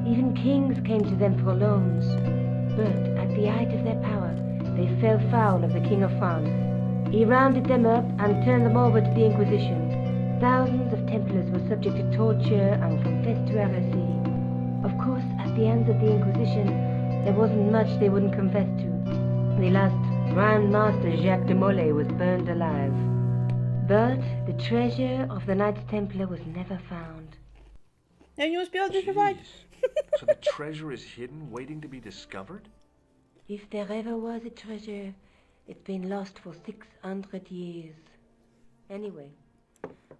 even kings came to them for loans. But at the height of their power, they fell foul of the King of France. He rounded them up and turned them over to the Inquisition. Thousands of Templars were subject to torture and confessed to heresy. Of course, at the hands of the Inquisition, there wasn't much they wouldn't confess to. The last Grand Master Jacques de Molay was burned alive. But the treasure of the Knights Templar was never found. Я не успела доживать. Jeez. So the treasure is hidden, waiting to be discovered? If there ever was a treasure, it's been lost for 600 years. Anyway,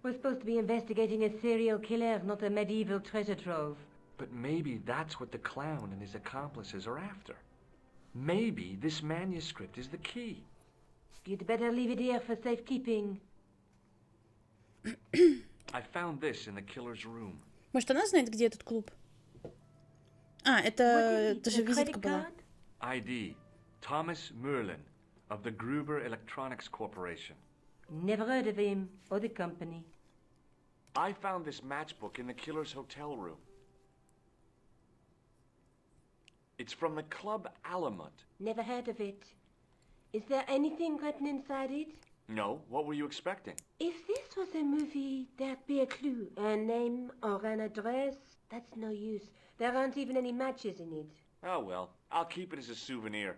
we're supposed to be investigating a serial killer, not a medieval treasure trove. But maybe that's what the clown and his accomplices are after. Maybe this manuscript is the key. You'd better leave it here for safekeeping. I found this in the killer's room. Может, она знает, где этот клуб? А, это же A визитка credit была. card? ID, Thomas Merlin of the Gruber Electronics Corporation. Never heard of him or the company. I found this matchbook in the killer's hotel room. It's from the Club Alamut. Never heard of it. Is there anything written inside it? No, what were you expecting? If this was a movie, there'd be a clue. A name or an address? That's no use. There aren't even any matches in it. Oh well, I'll keep it as a souvenir.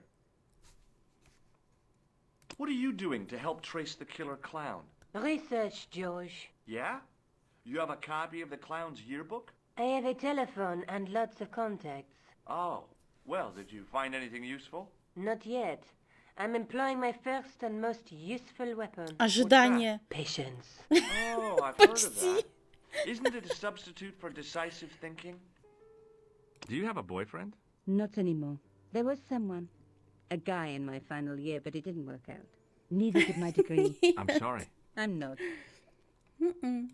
What are you doing to help trace the killer clown? Research, George. Yeah? You have a copy of the clown's yearbook? I have a telephone and lots of contacts. Oh, well, did you find anything useful? Not yet. I'm employing my first and most useful weapon. Ожидание. Patience. Oh, I've heard of Почти. that. Isn't it a substitute for decisive thinking? Do you have a boyfriend? Not anymore. There was someone. A guy in my final year, but it didn't work out. Neither did my degree. I'm sorry. I'm not.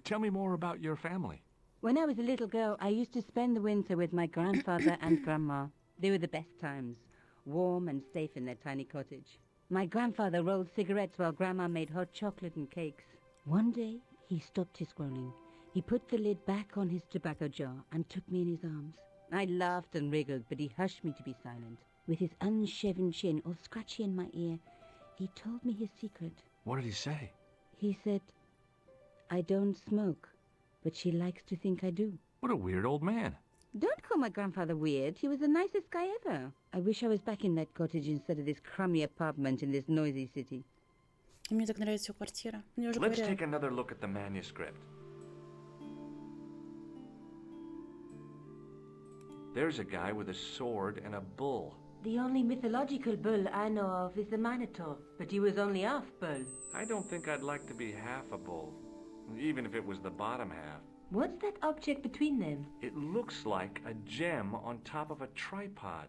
Tell me more about your family. When I was a little girl, I used to spend the winter with my grandfather and grandma. They were the best times, warm and safe in their tiny cottage. My grandfather rolled cigarettes while grandma made hot chocolate and cakes. One day, he stopped his scrolling. He put the lid back on his tobacco jar and took me in his arms. I laughed and wriggled, but he hushed me to be silent. With his unshaven chin all scratchy in my ear, he told me his secret. What did he say? He said, I don't smoke, but she likes to think I do. What a weird old man. Don't call my grandfather weird. He was the nicest guy ever. I wish I was back in that cottage instead of this crummy apartment in this noisy city. Мне так нравится его квартира. Мне уже Let's говорили. take another look at the manuscript. There's a guy with a sword and a bull. The only mythological bull I know of is the Minotaur, but he was only half bull. I don't think I'd like to be half a bull, even if it was the bottom half. What's that object between them? It looks like a gem on top of a tripod.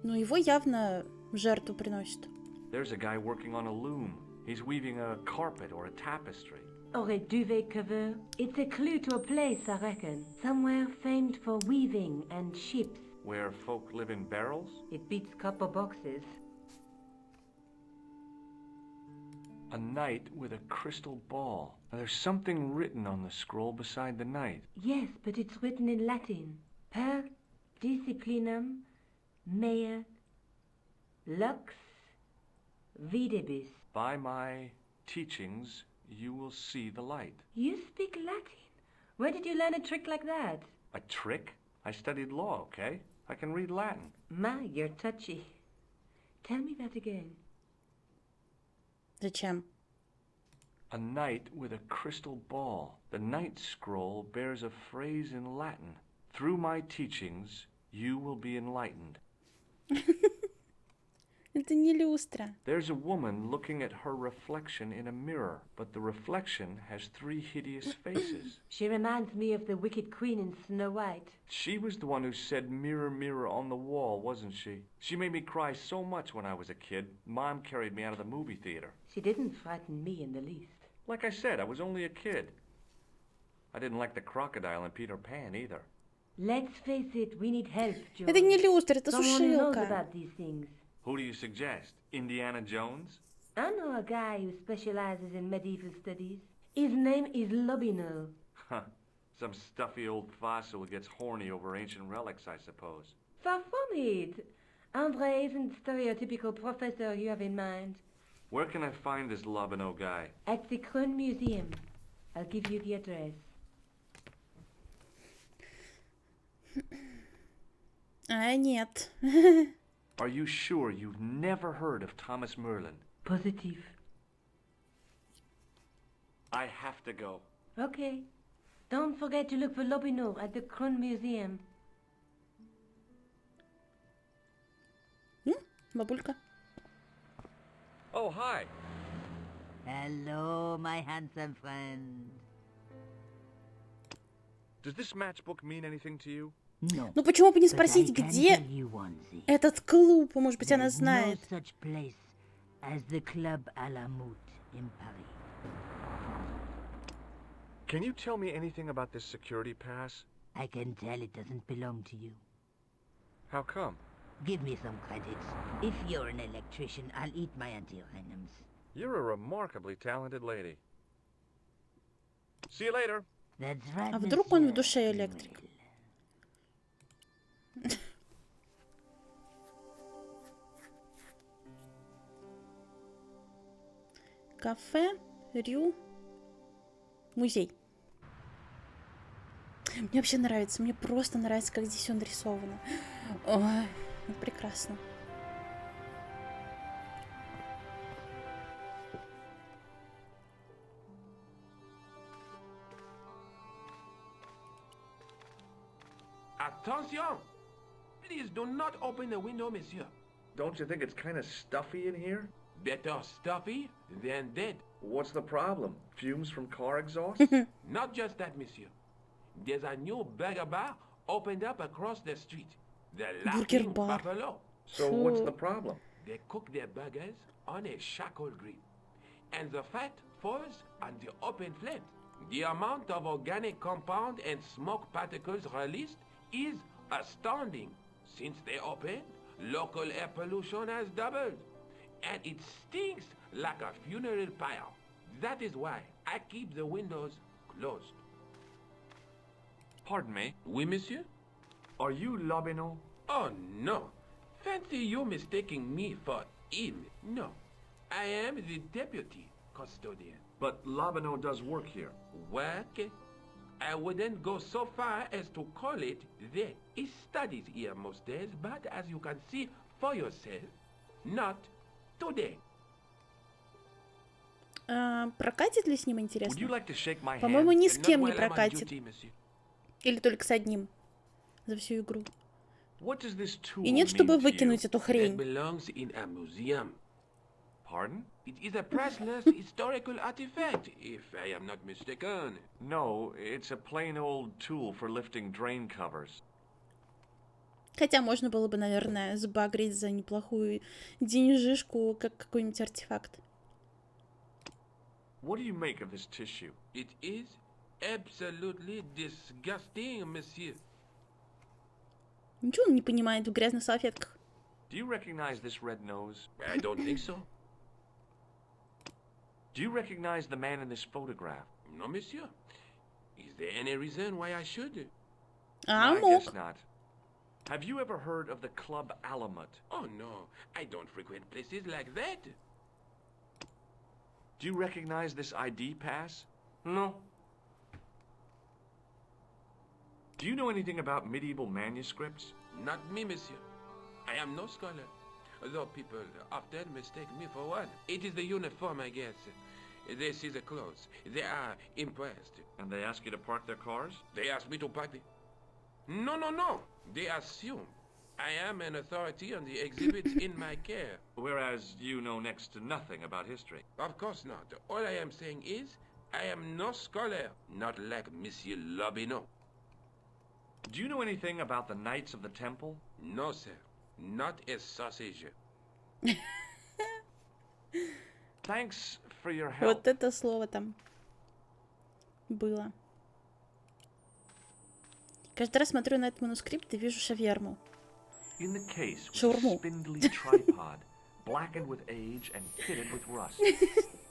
Ну, его явно в жертву приносят. There's a guy working on a loom. He's weaving a carpet or a tapestry. Or a duvet cover? It's a clue to a place, I reckon. Somewhere famed for weaving and ships. Where folk live in barrels? It beats copper boxes. A knight with a crystal ball. Now, there's something written on the scroll beside the knight. Yes, but it's written in Latin. Per disciplinam mea lux videbis. By my teachings, you will see the light. You speak Latin? Where did you learn a trick like that? A trick? I studied law, okay? I can read Latin. My, you're touchy. Tell me that again. Зачем? A knight with a crystal ball. The knight scroll bears a phrase in Latin. Through my teachings, you will be enlightened. Это не люстра. There's a woman looking at her reflection in a mirror, but the reflection has 3 hideous faces. She reminds me of the wicked queen in Snow White. She was the one who said, mirror, mirror on the wall, wasn't she? She made me cry so much when I was a kid. Mom carried me out of the movie theater. She didn't frighten me in the least. Like I said, I was only a kid. I didn't like the crocodile in Peter Pan either. Let's face it, we need help, George. Это не люстра, это Someone who knows сушилка. about these things. Who do you suggest? Indiana Jones? I know a guy who specializes in medieval studies. His name is Lobino. Huh. Some stuffy old fossil who gets horny over ancient relics, I suppose. Far from it. Andre isn't the stereotypical professor you have in mind. Where can I find this Lobino guy? At the Kroon Museum. I'll give you the address. А, нет. Are you sure you've never heard of Thomas Merlin? Positive. I have to go. Okay. Don't forget to look for Lobino at the Kroon Museum. Бабулька. Oh, hi. Hello, my handsome friend. Does this matchbook mean anything to you? No. Ну почему бы не спросить, где этот клуб? Может быть, она знает. No such place as the Club à la Moute in Paris. Can you tell me anything about this security pass? I can tell it doesn't belong to you. How come? Give me some credits. If you're an electrician, I'll eat my antirhythms. You're a remarkably talented lady. See you later. That's right, А вдруг он в monsieur. душе электрик? Кафе, Рю, музей. Мне вообще нравится, мне просто нравится, как здесь все нарисовано. Ой, ну, прекрасно. Attention! Please do not open the window, monsieur. Don't you think it's kind of stuffy in here? Better stuffy than dead. What's the problem? Fumes from car exhaust? Not just that, monsieur. There's a new burger bar opened up across the street. The Burger Laughing bar. Buffalo. So what's the problem? They cook their burgers on a charcoal grill, and the fat falls on the open flame. The amount of organic compound and smoke particles released is astounding. Since they opened, local air pollution has doubled, and it stinks like a funeral pyre. That is why I keep the windows closed. Pardon me. Oui, monsieur? Are you Lobino? Oh, no. Fancy you mistaking me for him. No. I am the deputy custodian. But Lobino does work here. Work? I wouldn't go so far as to call it that. He studies here most days, but as you can see for yourself, not today. Прокатит ли с ним, Would you интересно? like to shake my hand? По-моему, ни с Not кем не while I'm on прокатит. duty, monsieur. Или только с одним за всю игру. What does this tool И нет, mean чтобы to you? выкинуть эту That хрень. belongs in a museum. Pardon? It is a priceless historical artifact, if I am not mistaken. No, it's a plain old tool for lifting drain covers. Хотя можно было бы, наверное, забагрить за неплохую денежишку, как какой-нибудь артефакт. What do you make of this tissue? It is absolutely disgusting, monsieur. Ничего он не понимает в грязных салфетках. Do you recognize this red nose? I don't think so. Do you recognize the man in this photograph? No, monsieur. Is there any reason why I should? А, I мог. guess not. Have you ever heard of the Club Alamut? Oh, no. I don't frequent places like that. Do you recognize this ID pass? No. Do you know anything about medieval manuscripts? Not me, monsieur. I am no scholar. Though people often mistake me for one. It is the uniform, I guess. They see the clothes. They are impressed. And they ask you to park their cars? They ask me to park the... No. They assume I am an authority on the exhibits in my care. Whereas you know next to nothing about history. Of course not. All I am saying is, I am no scholar, not like Monsieur Lobino. Do you know anything about the Knights of the Temple? No, sir. Not a sausage. Thanks for your help. Вот это слово там было. Каждый раз смотрю на этот манускрипт и вижу шаверму. In the case was a Шаурму. spindly tripod, blackened with age and pitted with rust.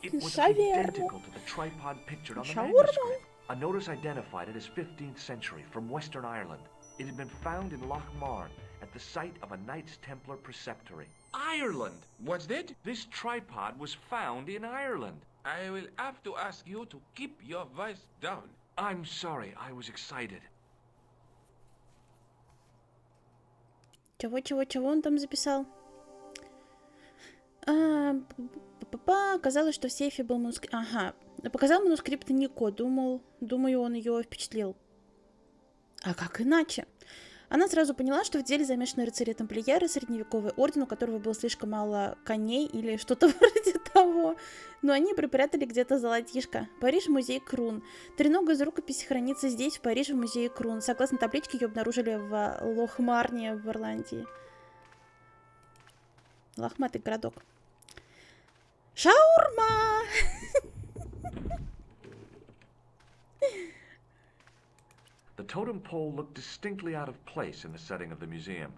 It was Шаверму. identical to the tripod pictured on the Шаурму. manuscript. A notice identified it as 15th century from Western Ireland. It had been found in Loch Marn at the site of a Knights Templar preceptory. Ireland! What's that? This tripod was found in Ireland. I will have to ask you to keep your voice down. I'm sorry, I was excited. Чего он там записал? Оказалось, что в сейфе был манускрипт. Ага. Показал манускрипт Нико. Думаю, он ее впечатлил. А как иначе? Она сразу поняла, что в деле замешаны рыцари-тамплиеры, средневековый орден, у которого было слишком мало коней или что-то вроде того. Но они припрятали где-то золотишко. Париж, музей Крун. Тренога из рукописи хранится здесь, в Париже, в музее Крун. Согласно табличке, ее обнаружили в Лохмарне в Ирландии. Лохматый городок. Шаурма! The totem pole looked distinctly out of place in the setting of the museum.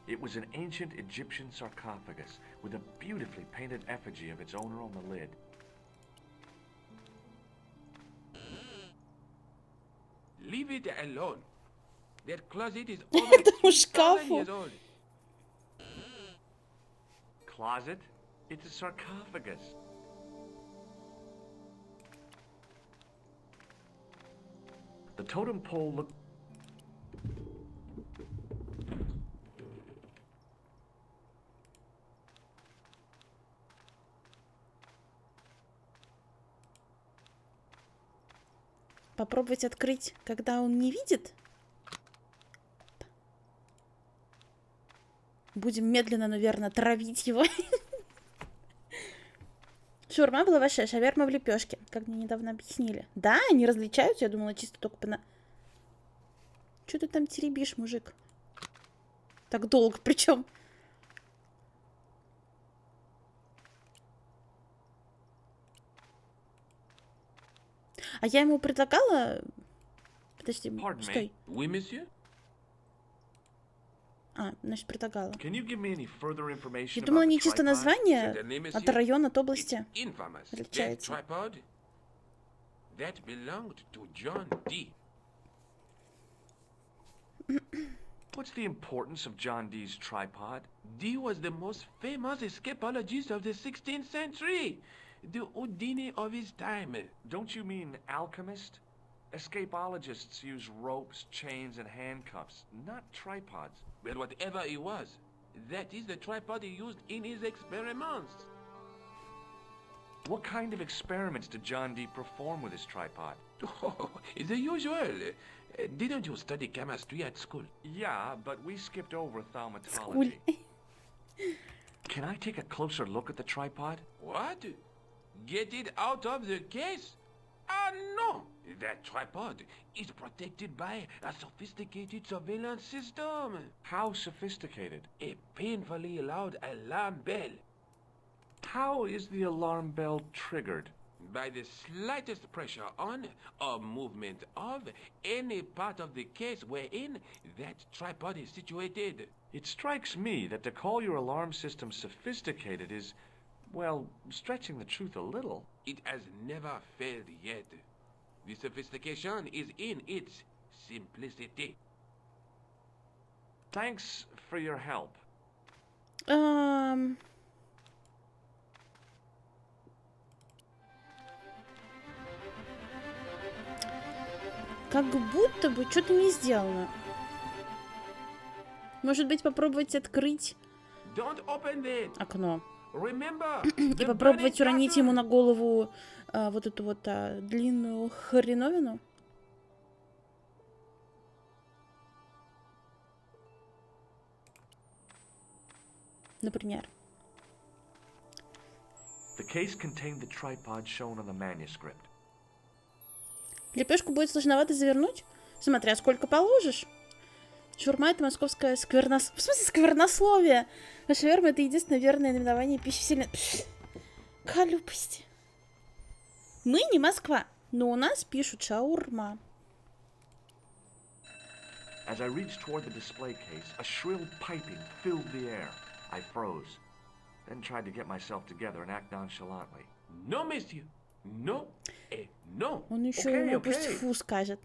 It was an ancient Egyptian sarcophagus with a beautifully painted effigy of its owner on the lid. Leave it alone. That closet is over Этому 2,000 шкафу. years old. Closet? It's a sarcophagus. The totem pole looked... Попробовать открыть, когда он не видит? Будем медленно, наверное, травить его. Шаурма была ваша, шаверма в лепешке, как мне недавно объяснили. Да, они различаются, я думала, чисто только по... Что ты там теребишь, мужик? Так долго, причем. А я ему предлагала... Подожди, стой. Oui, monsieur? А, значит, предлагала. Can you give me any further information Я думала, about the не чисто tripod? название, Certainly, monsieur. от района, от области. It's infamous. That Отличается. tripod, that belonged to John D. What's the importance of John Dee's tripod? D was the most famous escapologist of the 16th century. The Houdini of his time. Don't you mean alchemist? Escapologists use ropes, chains, and handcuffs, not tripods. But whatever he was, that is the tripod he used in his experiments. What kind of experiments did John Dee perform with his tripod? Oh, the usual. Didn't you study chemistry at school? Yeah, but we skipped over thaumatology. Can I take a closer look at the tripod? What? Get it out of the case? Ah, no! That tripod is protected by a sophisticated surveillance system. How sophisticated? A painfully loud alarm bell. How is the alarm bell triggered? By the slightest pressure on or movement of any part of the case wherein that tripod is situated. It strikes me that to call your alarm system sophisticated is, well, stretching the truth a little. It has never failed yet. The sophistication is in its simplicity. Thanks for your help. Как будто бы что-то не сделано. Может быть, попробовать открыть Don't open it. окно. Remember, И the попробовать burning уронить castle. ему на голову вот эту вот длинную хреновину. Например. The case contained the tripod shown on the manuscript. Лепешку будет сложновато завернуть, смотря сколько положишь. Шаурма — это московское В смысле сквернословие? А шаверма — это единственное верное наименование пищи вселенной. Глупости. Мы не Москва, но у нас пишут шаурма. As I reached toward the display case, a shrill piping filled the air. I froze, then tried to get myself together and act nonchalantly. No, monsieur. No. No. Он еще Окей, ему пусть окей. фу скажет.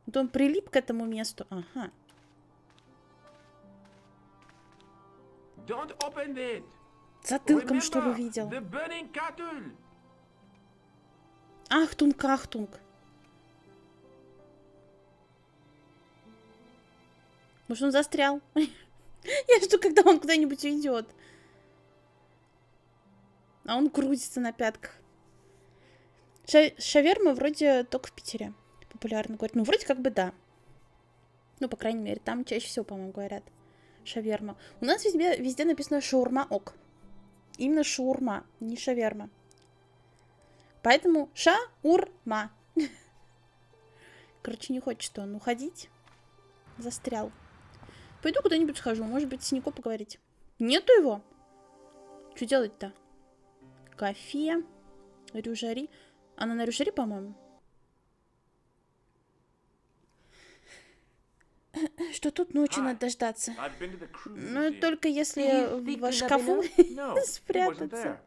Вот он прилип к этому месту. Ага. Don't open it. Затылком, что ли, Remember, увидел? the burning cattle. Ахтунг, ахтунг. Может, он застрял? Я жду, когда он куда-нибудь уйдет. А он крутится на пятках. Шаверма вроде только в Питере популярно говорят. Ну, вроде как бы да. Ну, по крайней мере, там чаще всего, по-моему, говорят шаверма. У нас везде написано шаурма ок. Именно шаурма, не шаверма. Поэтому шаурма. Короче, не хочет он уходить. Застрял. Пойду куда-нибудь схожу. Может быть, с Нико поговорить. Нету его? Что делать-то? Кофе. Рюжари. Она на рюжари, по-моему. Что тут ночью надо дождаться. I've been to the cruise Ну, museum. только если в шкафу No, he wasn't спрятаться. there.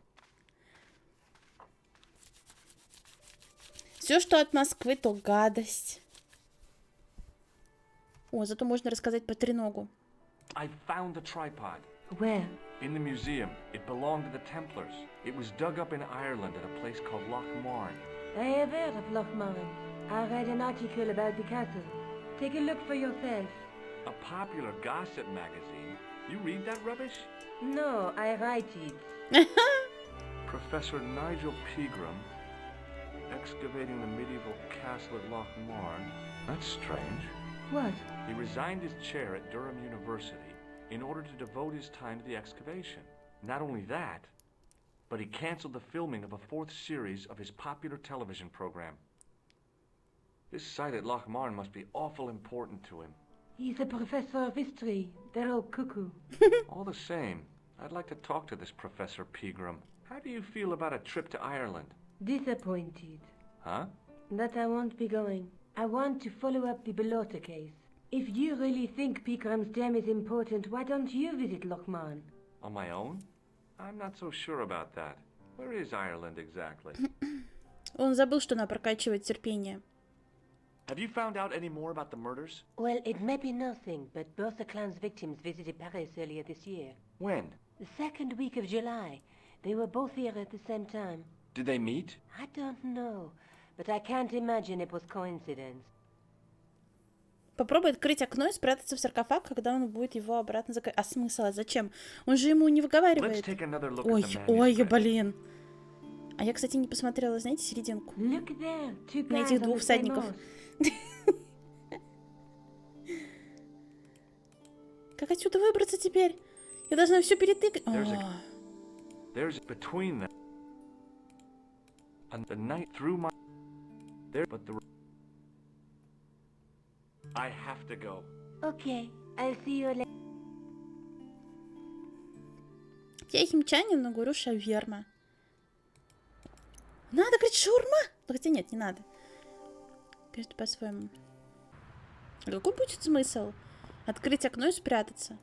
Все, что от Москвы, то гадость. О, зато можно рассказать по треногу. I found the tripod. Where? In the museum. It belonged to the Templars. It was dug up in Ireland at a place called Loch Marn. I have heard of Lochmarn. I read an article about the castle. Take a look for yourself. A popular gossip magazine. You read that rubbish? No, I write it. Professor Nigel Pegram. excavating the medieval castle at Loch Marne. That's strange. What? He resigned his chair at Durham University in order to devote his time to the excavation. Not only that, but he canceled the filming of a 4th series of his popular television program. This site at Loch Marne must be awful important to him. He's a professor of history. They're all cuckoo. All the same, I'd like to talk to this Professor Pegram. How do you feel about a trip to Ireland? Disappointed. Huh? That I won't be going. I want to follow up the Bellotta case. If you really think Picram's gem is important, why don't you visit Loch Marne? On my own? I'm not so sure about that. Where is Ireland exactly? Он забыл, что надо прокачивать терпение. Have you found out any more about the murders? Well, it may be nothing, but both the clan's victims visited Paris earlier this year. When? The 2nd week of July. They were both here at the same time. Did they meet? I don't know, but I can't imagine it was coincidence. Попробуй открыть окно и спрятаться в саркофаг, когда он будет его обратно закрыть. А смысл? А зачем? Он же ему не выговаривает. Ой, блин. А я, кстати, не посмотрела, знаете, серединку. На этих двух всадников. Как отсюда выбраться теперь? Я должна все перетыкать. There's between them. And the night through my there, but the I have to go. Okay, I'll see you later. Я химчанин, но говорю шаверма. Надо говорить шаурма? Хотя нет, не надо. Кажется, по-своему. А какой будет смысл? Открыть окно и спрятаться.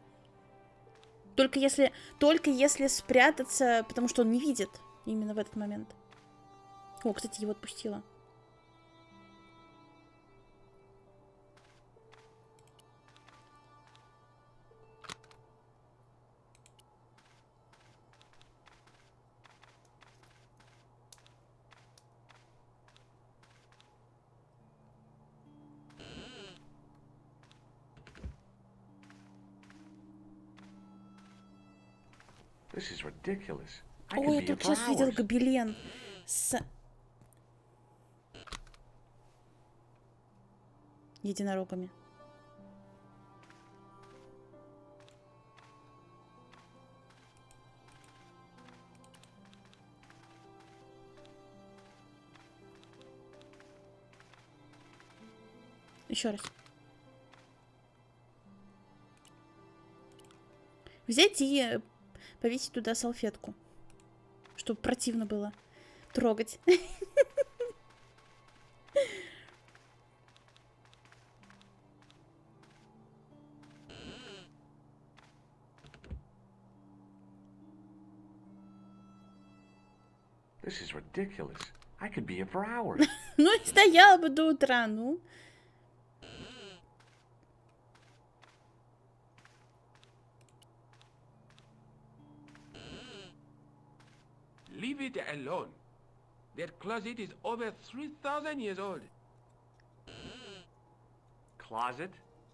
Только если спрятаться, потому что он не видит именно в этот момент. О, кстати, его отпустила. This is ridiculous. Ой, я только сейчас видел гобелен с единорогами. Еще раз. Взять и повесить туда салфетку, чтобы противно было трогать. This is ridiculous. I could be here for hours. Ну и стояла бы до утра, ну. Leave it alone. That closet is over 3,000 years old. Closet?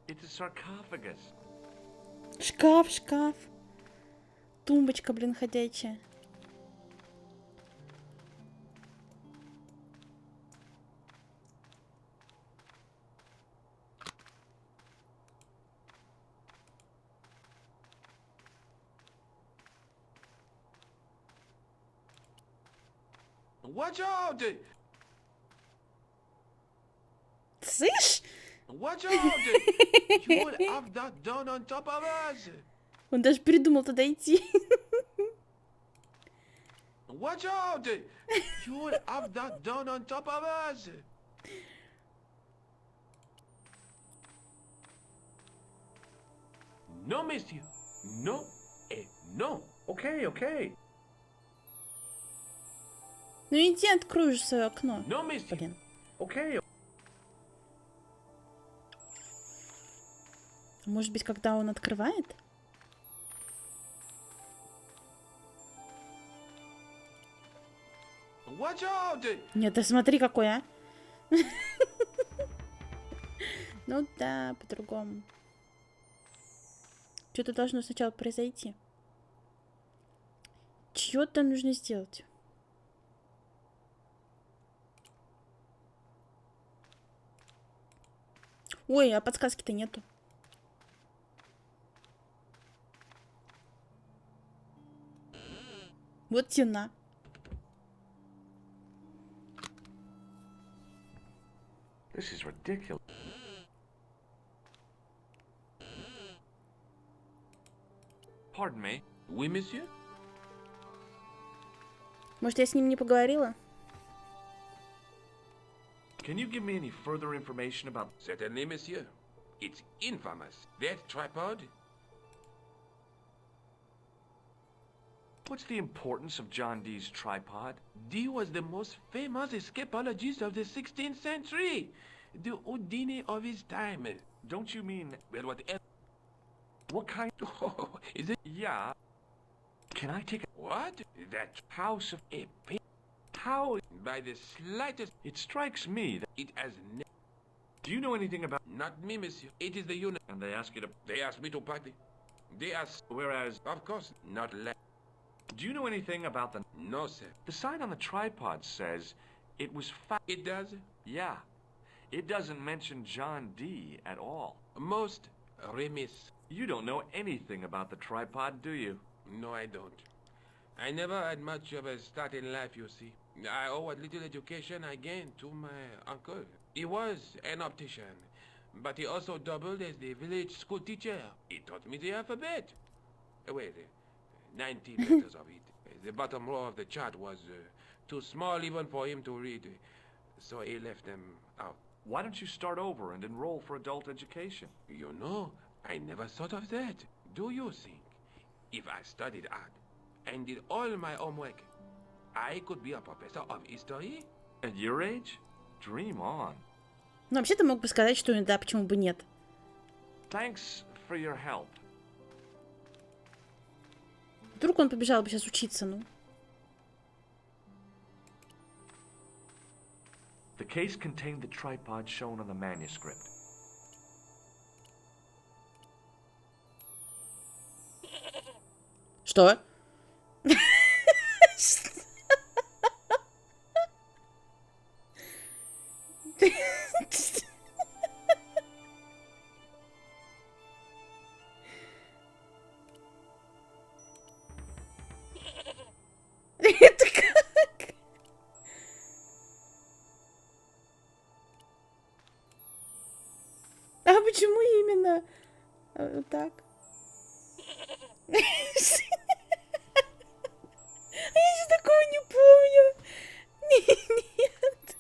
It's a sarcophagus. Шкаф. Тумбочка, блин, ходячая. Watch out! Слышь? Watch out! You will have that done on top of us! Он даже придумал туда идти. Watch out! You will have that done on top of us! No, monsieur. No, et no. Okay. Ну иди, открой же свое окно. No, monsieur. Блин. Okay. Может быть, когда он открывает? Watch out! Нет, да смотри какой, а. Ну да, по-другому. Что-то должно сначала произойти. Чего-то нужно сделать. Ой, а подсказки-то нету. Вот тена. This is ridiculous. Pardon me. Oui, monsieur? Может, я с ним не поговорила? Can you give me any further information about... Certainly, monsieur. It's infamous. That tripod? What's the importance of John Dee's tripod? Dee was the most famous escapologist of the 16th century. The Houdini of his time. Don't you mean... Well, whatever. What kind... Oh, is it? Yeah. Can I take a... What? That House of... a pin? How... By the slightest... It strikes me that... It has Do you know anything about... Not me, monsieur. It is the unit. And they ask you to... They asked me to party. They asked... Whereas... Of course, not less. Do you know anything about the... No, sir. The sign on the tripod says... It was It does? Yeah. It doesn't mention John Dee at all. Most remiss. You don't know anything about the tripod, do you? No, I don't. I never had much of a start in life, you see. I owe what little education I gained to my uncle. He was an optician, but he also doubled as the village school teacher. He taught me the alphabet. Wait, 90 letters of it. The bottom row of the chart was too small even for him to read, so he left them out. Why don't you start over and enroll for adult education? You know, I never thought of that. Do you think if I studied art and did all my homework, I could be a professor of history? At your age? Dream on. Ну, вообще-то мог бы сказать, что да, почему бы нет. Thanks for your help. Вдруг он побежал бы сейчас учиться, ну. The case contained the tripod shown on the manuscript. Что? Это как? А почему именно так? Я еще такого не помню. Нет.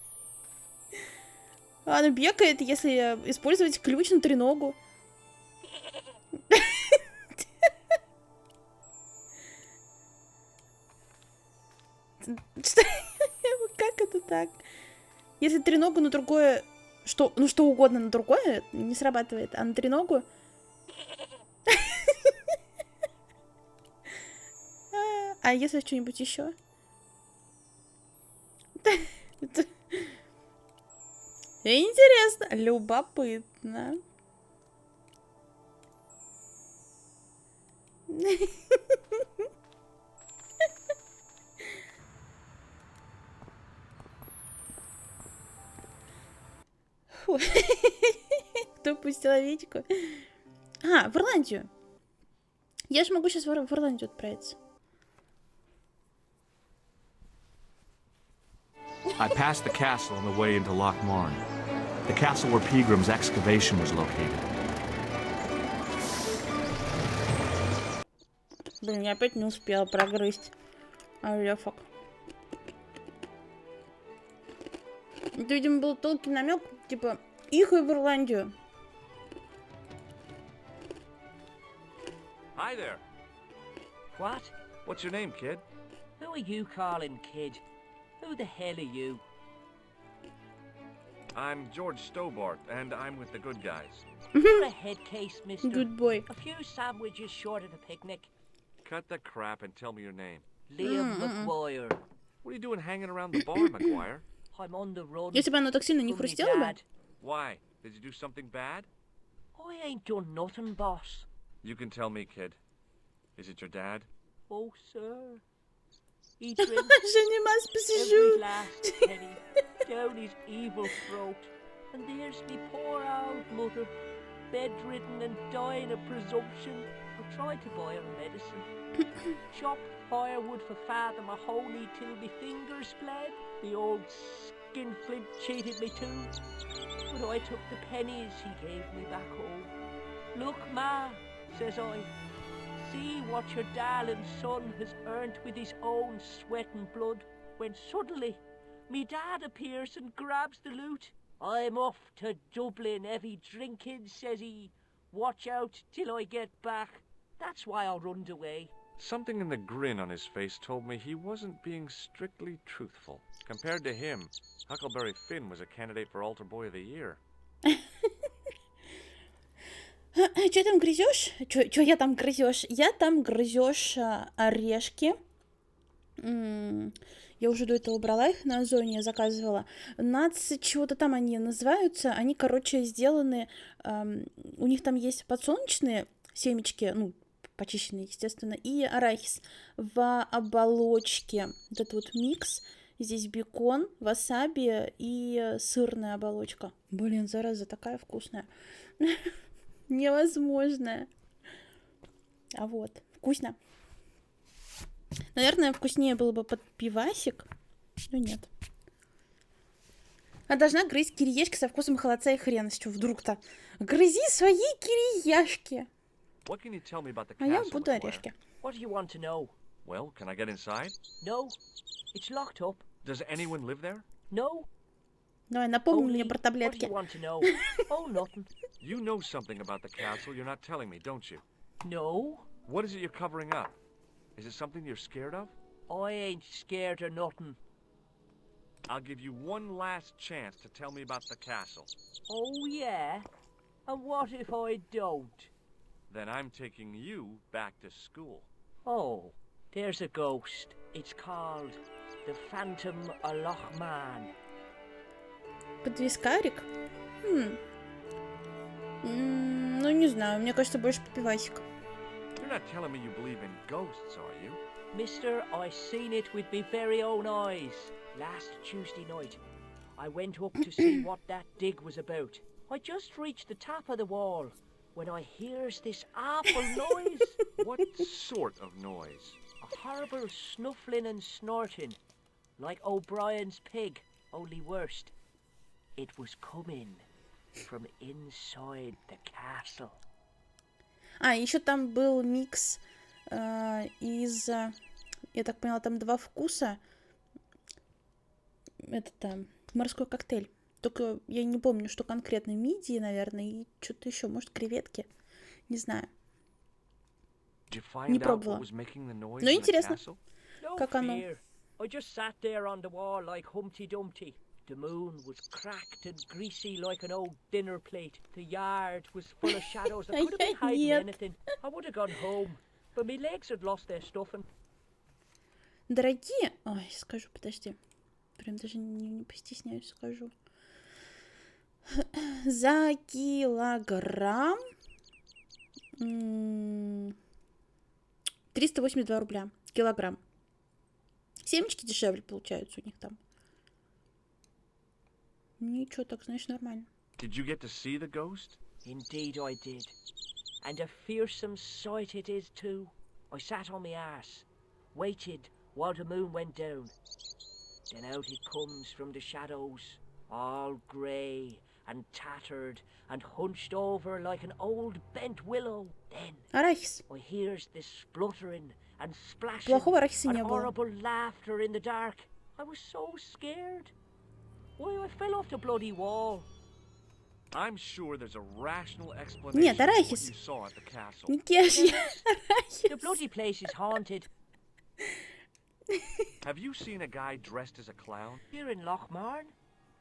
Она бегает, если использовать ключ на треногу. Что? Как это так? Если треногу на другое... Что? Ну, что угодно на другое не срабатывает, а на треногу... А если что-нибудь еще? Интересно, любопытно. Фу. Кто пустил овечку? А, в Ирландию. Я же могу сейчас в Ирландию отправиться. I passed the castle on the way into Loch Marne. The castle where Peagram's excavation was located. Блин, я опять не успела прогрызть орехок. Это, видимо, был толкий намек, типа, их и в Ирландию. Hi there. What? What's your name, kid? Who are you calling kid? Who the hell are you? I'm George Stobart, and I'm with the good guys. You're a head case, mister. Good boy. A few sandwiches short of a picnic. Cut the crap and tell me your name. Liam McGuire. What are you doing hanging around the bar, McGuire? I'm on the run. Если бы оно так сильно не from me хрустело бы. dad. Why? Did you do something bad? I ain't done nothing, boss. You can tell me, kid. Is it your dad? Oh, sir. He drinks Je ne m'as every посижу. last penny down his evil throat. And there's me poor old mother, bedridden and dying of presumption. I tried to buy her medicine. Chopped firewood for Father Mahoney till me fingers bled. The old skinflint cheated me too. But I took the pennies he gave me back home. Look, Ma, says I, see what your darling son has earned with his own sweat and blood. When suddenly, me dad appears and grabs the loot. I'm off to Dublin, heavy drinking, says he. Watch out till I get back. That's why I runned away. Something in the grin on his face told me he wasn't being strictly truthful. Compared to him, Huckleberry Finn was a candidate for Altar Boy of the Year. Чё там грызёшь? Чё я там грызёшь? Я там грызёшь орешки. Я уже до этого брала их на Озоне, заказывала. Нац, чего-то там они называются. Они, короче, сделаны... у них там есть подсолнечные семечки, ну, почищенные, естественно, и арахис в оболочке. Вот этот вот микс. Здесь бекон, васаби и сырная оболочка. Блин, зараза, такая вкусная. Невозможная. А вот, вкусно. Наверное, вкуснее было бы под пивасик, но нет. А должна грызть кириешки со вкусом холодца и хрена. С чего вдруг-то? Грызи свои кириешки. А я буду орешки. What do you want to know? Well, can I get inside? No, it's locked up. Does anyone live there? No. Давай, напомни Only, мне про таблетки. What do you want to know? Oh, nothing. You know something about the castle you're not telling me, don't you? No. What is it you're covering up? Is it something you're scared of? I ain't scared of nothing. I'll give you one last chance to tell me about the castle. Oh, yeah? And what if I don't? Then I'm taking you back to school. Oh, there's a ghost. It's called the Phantom of Loch Man. Подвискарик? Ну, не знаю, мне кажется, больше по пивасик. You're not telling me you believe in ghosts, are you? Mister, I seen it with me very own eyes. Last Tuesday night, I went up to see what that dig was about. I just reached the top of the wall when I hears this awful noise. What sort of noise? A horrible snuffling and snorting, like O'Brien's pig, only worst. It was coming from inside the castle. А, еще там был микс из... Я так поняла, там два вкуса. Это там морской коктейль. Только я не помню, что конкретно. Мидии, наверное, и что-то еще. Может, креветки. Не знаю. Не пробовала. Но интересно, как оно. I just sat there on the wall like Humpty Dumpty. The moon was cracked and greasy like an old dinner plate. The yard was full of shadows. I could have been hiding anything. I would have gone home, but my legs had lost their stuffing. Дорогие... Ой, скажу, подожди. Прям даже не постесняюсь, скажу. За килограмм 382 рубля. Килограмм. Семечки дешевле получаются у них там. Ничего, так, значит, нормально. Did you get to see the ghost? Indeed I did. And a fearsome sight it is too. I sat on my arse, waited while the moon went down. Then out it comes from the shadows, all grey and tattered and hunched over like an old bent willow. Then Арахис. I hears this spluttering and splashing Плохого арахиса не and было. horrible laughter in the dark. I was so scared. Why, I fell off the bloody wall. I'm sure there's a rational explanation Нет, for what арахис. you saw at the castle. Не кешья. The bloody place is haunted. Have you seen a guy dressed as a clown? Here in Lochmarn,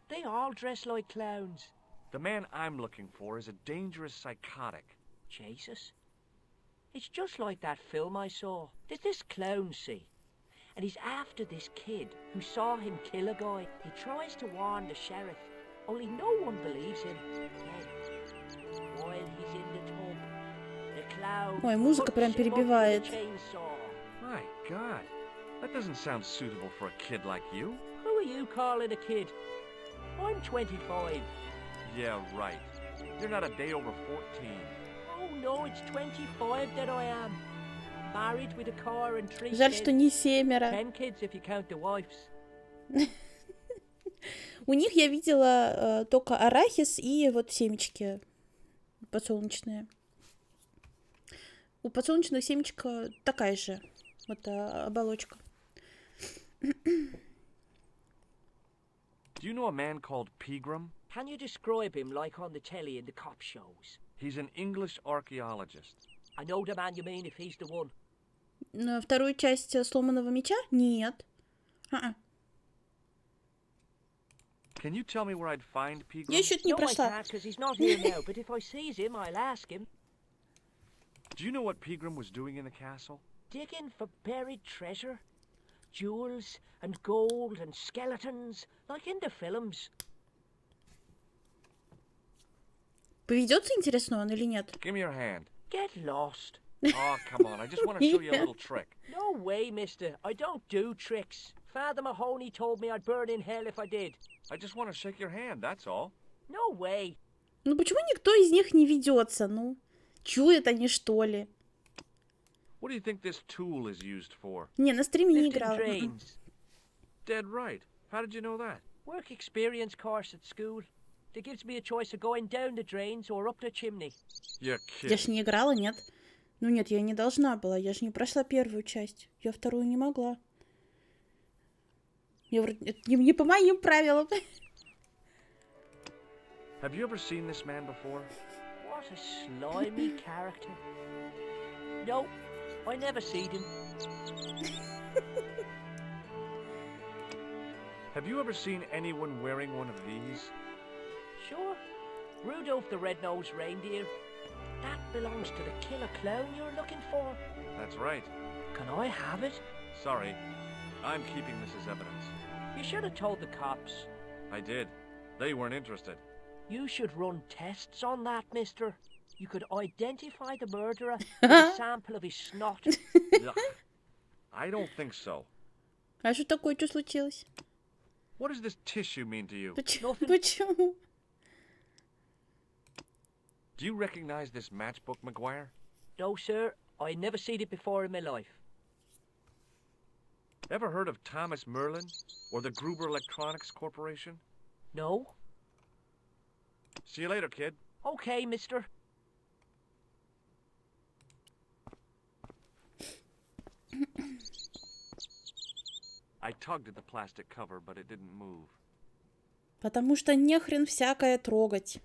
they all dress like clowns. The man I'm looking for is a dangerous psychotic. Jesus. It's just like that film I saw. There's this clown, see? And he's after this kid who saw him kill a guy. He tries to warn the sheriff, only no one believes him. Then, while he's in the tub, the clown Ой, музыка прям cuts him up with a перебивает. chainsaw. My God, that doesn't sound suitable for a kid like you. Who are you calling a kid? I'm 25. Yeah, right. You're not a day over 14. Oh no, it's 25 that I am. Married with a car and 3 Жаль, kids. что не 7. 10 kids if you count the wives. У них я видела только арахис и вот семечки подсолнечные. У подсолнечных семечка такая же вот оболочка. Do you know a man called Pegram? Can you describe him like on the telly in the cop shows? He's an English archaeologist. I know the man you mean if he's the one. Вторую часть сломанного меча? Нет. Can you tell me where I'd find Pegram? Я еще это не No, I прошла. can't, because he's not here now, but if I sees him, I'll ask him. Do you know what Pegram was doing in the castle? Digging for buried treasure? Jewels and gold and skeletons, like in the films. Поведется, интересно, он или нет? Give me your hand. Get lost. Oh, come on. I just want to show you a little trick. No way, mister. I don't do tricks. Father Mahoney told me I'd burn in hell if I did. I just want to shake your hand, that's all. No way. Ну почему никто из них не ведется? Ну, чуют они, что ли? What do you think this tool is used for? Не, на стриме не Lifting играла. drains. Dead right. How did you know that? Work experience course at school. That gives me a choice of going down the drains or up the chimney. You're Я ж kidding. не играла, нет? Ну нет, я не должна была. Я же не прошла первую часть. Я вторую не могла. Я вроде... Это не по моим правилам. Have you ever seen this man before? What a slimy character. No, I never seen him. Have you ever seen anyone wearing one of these? Sure. Rudolph the Red-Nosed Reindeer. That belongs to the killer clown you're looking for. That's right. Can I have it? Sorry. I'm keeping this as evidence. You should have told the cops. I did. They weren't interested. You should run tests on that, mister. You could identify the murderer with a sample of his snot. Ugh. I don't think so. А что такое? Что случилось? What does this tissue mean to you? Почему? Nothing. Почему? Do you recognize this matchbook, McGuire? No, sir. I never seen it before in my life. Ever heard of Thomas Merlin or the Gruber Electronics Corporation? No? See you later, kid. Okay, mister. I tugged at the plastic cover, but it didn't move. Потому что нехрен всякое трогать.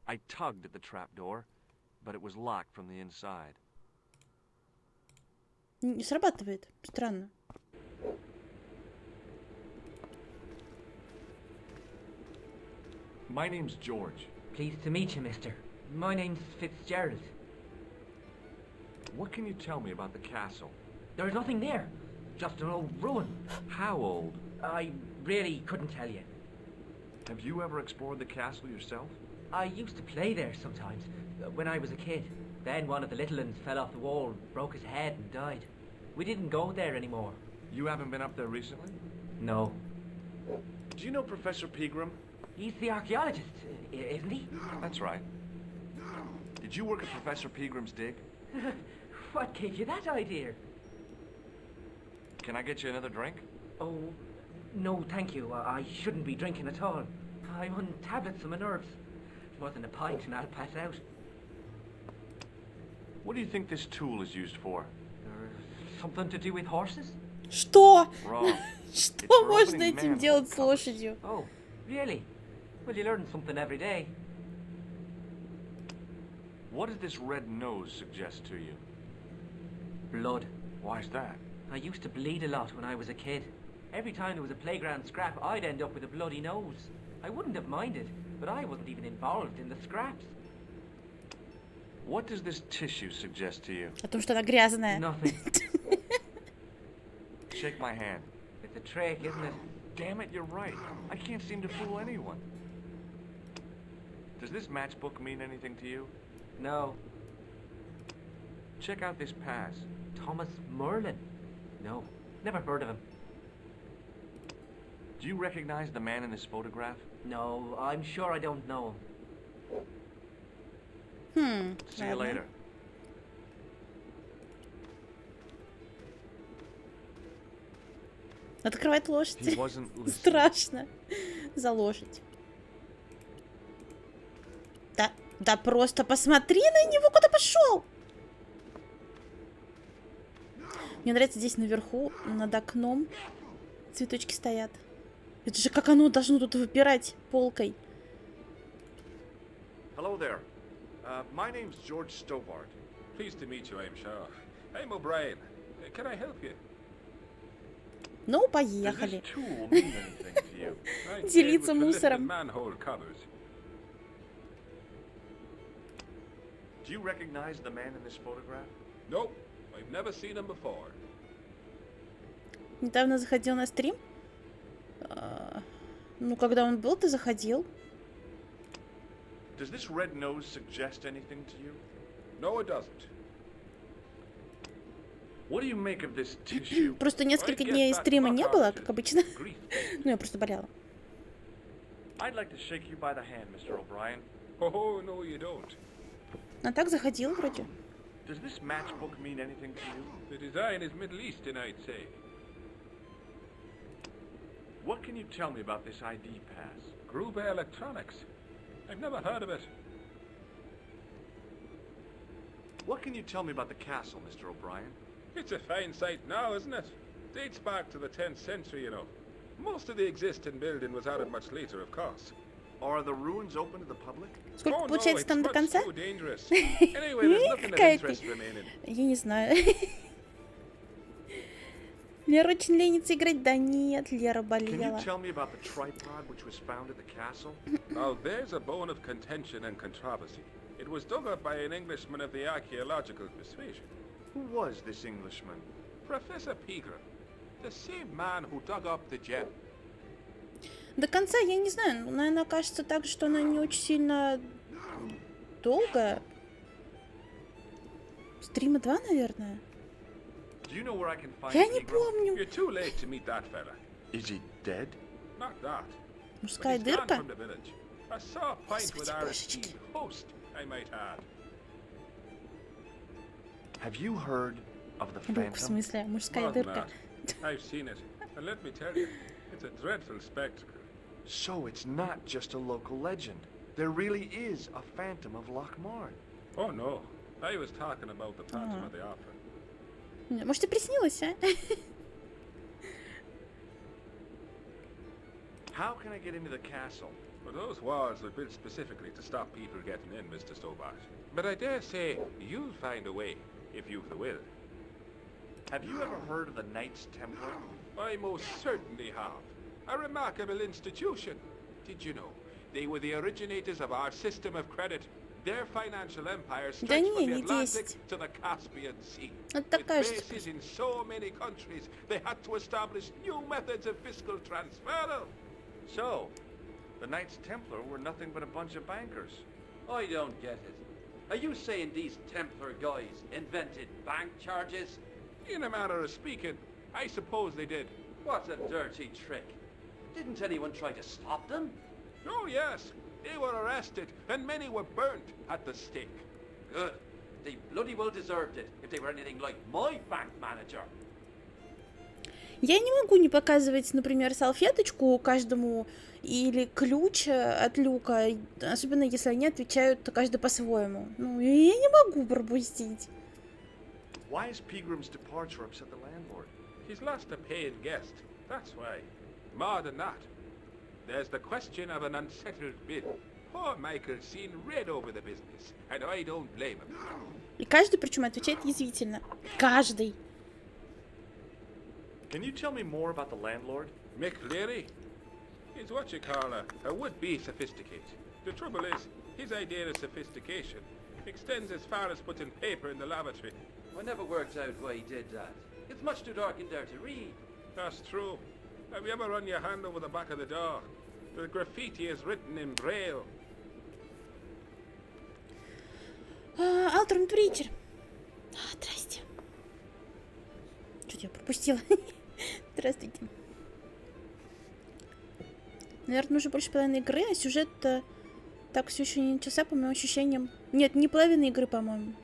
I tugged at the trapdoor, but it was locked from the inside. Не срабатывает. Странно. My name's George. Pleased to meet you, mister. My name's Fitzgerald. What can you tell me about the castle? There's nothing there. Just an old ruin. How old? I really couldn't tell you. Have you ever explored the castle yourself? I used to play there sometimes, when I was a kid. Then one of the little uns fell off the wall, broke his head and died. We didn't go there anymore. You haven't been up there recently? No. Do you know Professor Pegram? He's the archaeologist, isn't he? That's right. Did you work at Professor Pegram's dig? What gave you that idea? Can I get you another drink? Oh, no, thank you. I shouldn't be drinking at all. I'm on tablets for my nerves. More than a pint and I'll pass out. What do you think this tool is used for? Something to do with horses? Что? Wrong. Что можно этим делать с лошадью? Oh, really? Well, you learn something every day. What does this red nose suggest to you? Blood. Why's that? I used to bleed a lot when I was a kid. Every time there was a playground scrap, I'd end up with a bloody nose. I wouldn't have minded, but I wasn't even involved in the scraps. What does this tissue suggest to you? О том, что она грязная. Nothing. Shake my hand. It's a trick, isn't it? Damn it, you're right. I can't seem to fool anyone. Does this matchbook mean anything to you? No. Check out this pass. Thomas Merlin? No. Never heard of him. Do you recognize the man in this photograph? No, I'm sure I don't know him. See you later. Открывать лошадь. He wasn't listening. Страшно. За лошадь. Да просто посмотри на него, куда пошел. Мне нравится здесь наверху, над окном, цветочки стоят. Это же как оно должно тут выпирать полкой. Hello there. My name's George Stobart. Pleased to meet you, I'm sure. I'm O'Brien. Can I help you? Ну, Does поехали. this tool mean anything to you? Делиться мусором. Manhole covers. Do you recognize the man in this photograph? No, I've never seen him before. Недавно заходил на стрим. Ну, когда он был, ты заходил. Does this red nose suggest anything to you? No, it doesn't. What do you make of this tissue? Просто несколько дней стрима не было, как обычно. Ну, я просто болела. I'd like to shake you by the hand, Mr. O'Brien. Oh, no, you don't. А так заходил вроде. Does this matchbook mean anything to you? The design is Middle Eastern, I'd say. What can you tell me about this ID pass? Gruber Electronics. I've never heard of it. What can you tell me about the castle, Mr. O'Brien? It's a fine sight now, isn't it? Dates back to the 10th century, you know. Most of the existing building was added much later, of course. Are the ruins open to the public? Сколько получается там до конца? Какая ты? Я не знаю. Лера очень ленится играть. Да нет, Лера болела. Now there's a bone of contention and controversy. It was dug up by an Englishman of the archaeological persuasion. Who was this Englishman? Professor Pegram, the same man who dug up the gem. До конца я не знаю. Наверное, кажется так, что она не очень сильно долгая. Стрима 2, наверное. Я не помню. You're too late to meet that fella. Is he dead? Not that. Мужская дырка? A saw point with our esteemed host, I might add. Have you heard of the Люк, в Phantom? смысле, мужская дырка. I've seen it, and let me tell you, it's a dreadful spectacle. So it's not just a local legend. There really is a Phantom of Lochmarn. Oh no, I was talking about the Phantom of the Opera. Может, и приснилось, а? How can I get into the castle? Well, those walls were built specifically to stop people getting in, Mr. Stobart. But I dare say you'll find a way, if you've the will. Have you ever heard of the Knights Templar? I most certainly have. A remarkable institution. Did you know? They were the originators of our system of credit. Their financial empire stretched from the Atlantic to the Caspian Sea. With bases in so many countries, they had to establish new methods of fiscal transfer. So, the Knights Templar were nothing but a bunch of bankers. I don't get it. Are you saying these Templar guys invented bank charges? In a manner of speaking, I suppose they did. What a dirty trick. Didn't anyone try to stop them? Oh yes, they were arrested and many were burnt at the stake. Good. They bloody well deserved it if they were anything like my bank manager. Я не могу не показывать, например, салфеточку каждому или ключ от люка, особенно если они отвечают каждый по-своему. Ну, я не могу пропустить. Why is Pegram's departure upset the landlord? He's lost a paying guest, that's why. More than that, there's the question of an unsettled bill. Poor Michael's seen red over the business, and I don't blame him. И каждый, причем, отвечает язвительно. Каждый. Can you tell me more about the landlord? Mick Leary? He's what you call a would-be sophisticated. The trouble is, his idea of sophistication extends as far as putting paper in the lavatory. I never worked out why he did that. It's much too dark in there to read. That's true. Have you ever run your hand over the back of the door? The graffiti is written in braille. Алтер Твичер. Здрасте. Что-то я пропустила. Здравствуйте. Наверное, уже больше половины игры, а сюжет так все еще не начался, по моим ощущениям. Нет, не половина игры, по-моему.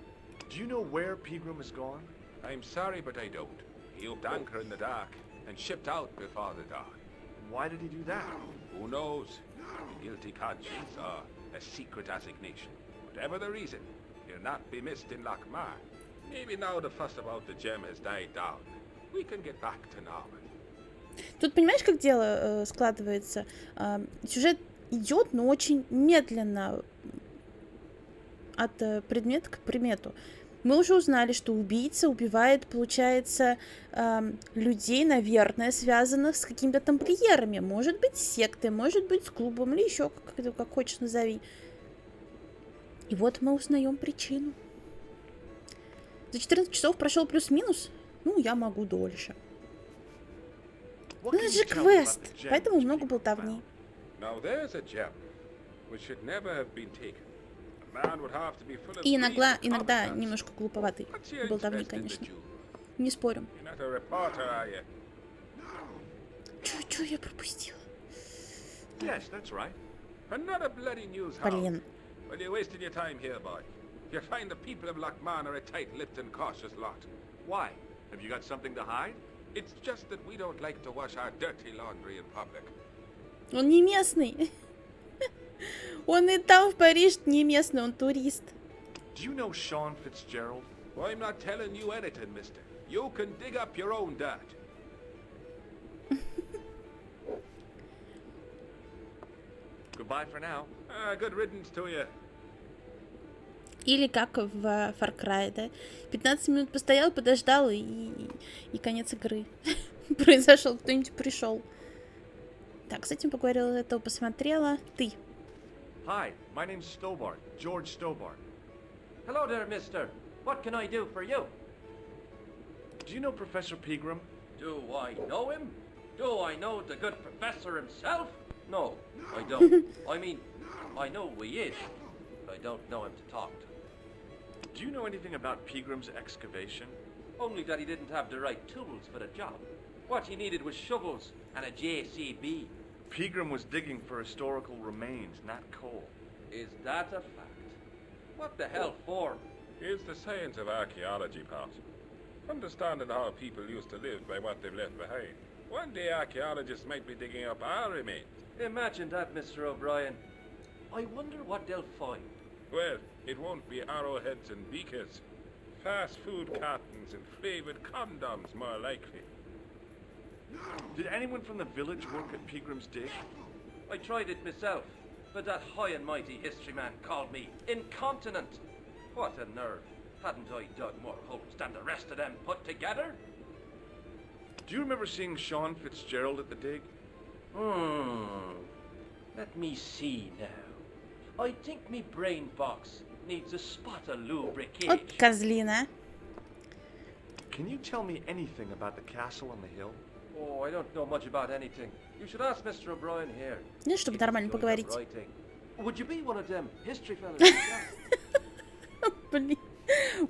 Do you know where Pegram is gone? I'm sorry, but I don't. He upped anchor in the dark and shipped out before the dawn. Why did he do that? Who knows? A guilty conscience or a secret assignation. Whatever the reason, he'll not be missed in Lochmar. Maybe now the fuss about the gem has died down, we can get back to normal. Тут понимаешь, как дело складывается? Сюжет идет, но очень медленно от предмета к предмету. Мы уже узнали, что убийца убивает, получается, людей, наверное, связанных с какими-то тамплиерами. Может быть, с сектой, может быть, с клубом, или еще как хочешь назови. И вот мы узнаем причину. За 14 часов прошел плюс-минус? Ну, я могу дольше. Ну, это же квест, поэтому много болтовни. И иногда немножко глуповатый болтовни, конечно. Не спорю. Чё я пропустила? Блин. You find the people of Lochmar are a tight-lipped and cautious lot. Why? Have you got something to hide? It's just that we don't like to wash our dirty laundry in public. Он не местный. Он и там в Париж не местный, он турист. Do you know Sean Fitzgerald? Well, I'm not telling you anything, mister. You can dig up your own dirt. Goodbye for now. Good riddance to you. Или как в Far Cry, да? 15 минут постоял, подождал, и конец игры. Произошел, кто-нибудь пришел. Так, с этим поговорила, этого посмотрела. Ты. Hi, my name's Stobart, George Stobart. Hello there, mister. What can I do for you? Do you know Professor Pegram? Do I know him? Do I know the good professor himself? No, I don't. I mean, I know who he is. I don't know him to talk to. Do you know anything about Pegram's excavation? Only that he didn't have the right tools for the job. What he needed was shovels and a JCB. Pegram was digging for historical remains, not coal. Is that a fact? What the hell for? It's the science of archaeology, Pops. Understanding how people used to live by what they've left behind. One day archaeologists might be digging up our remains. Imagine that, Mr. O'Brien. I wonder what they'll find. Well, it won't be arrowheads and beakers. Fast food cartons and flavored condoms, more likely. Did anyone from the village work at Pegram's dig? I tried it myself, but that high and mighty history man called me incontinent. What a nerve. Hadn't I dug more holes than the rest of them put together? Do you remember seeing Sean Fitzgerald at the dig? Let me see now. I think me brain box needs a spot of lubrication. Вот козлина. Can you tell me anything about the castle on the hill? Oh, I don't know much about anything. You should ask Mr. O'Brien here. Ну, чтобы нормально поговорить. Would you be one of them history fellas? Блин.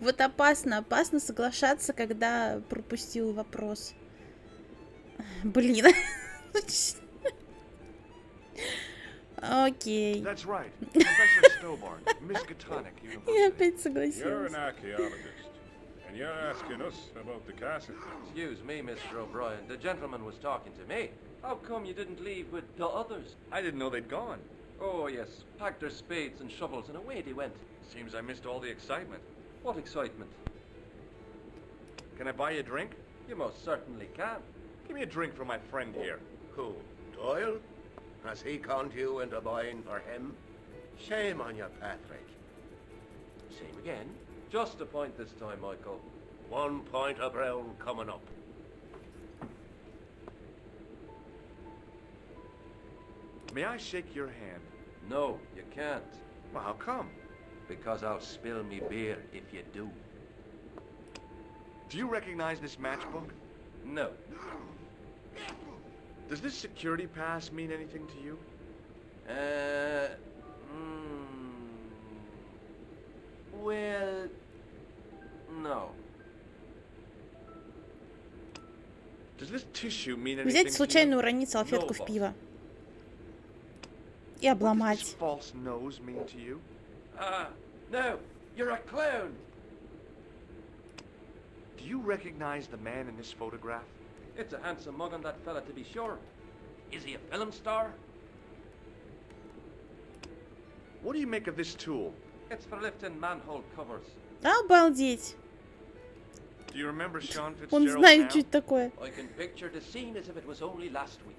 Вот опасно соглашаться, когда пропустил вопрос. Блин. Окей. That's right. Professor Stobart, Miskatonic University. Я опять согласилась. You're an archaeologist, and you're asking us about the castle. Excuse me, Mr. O'Brien. The gentleman was talking to me. How come you didn't leave with the others? I didn't know they'd gone. Oh, yes. Packed their spades and shovels and away they went. Seems I missed all the excitement. What excitement? Can I buy you a drink? You most certainly can. Give me a drink for my friend here. Who? Doyle? Has he conned you into buying for him? Shame on you, Patrick. Same again. Just a point this time, Michael. 1 point of brown coming up. May I shake your hand? No, you can't. Well, how come? Because I'll spill me beer if you do. Do you recognize this matchbook? No. Does this security pass mean anything to you? Well, no. Does this tissue mean anything Взять to you? случайно уронить салфетку в пиво. И обломать. False nose mean to you? No, you're a clown. Do you recognize the man in this photograph? It's a handsome mug on that fella, to be sure. Is he a film star? What do you make of this tool? It's for lifting manhole covers. Обалдеть. Do you remember Sean Fitzgerald Он знает, now? что это такое. I can picture the scene as if it was only last week.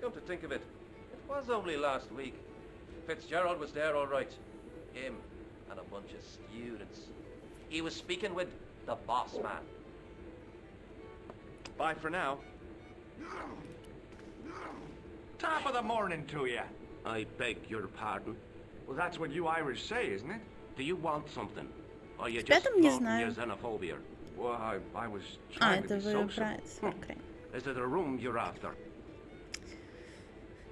Come to think of it, it was only last week. Fitzgerald was there all right. Him and a bunch of students. He was speaking with the boss man. Bye for now. Top of the morning to you. I beg your pardon. Well, that's what you Irish say, isn't it? Do you want something? Or you Тебя just там не flaunting знаю. your xenophobia? Well, I was А, trying to это be вы social. про Украину. Is it a room you're after?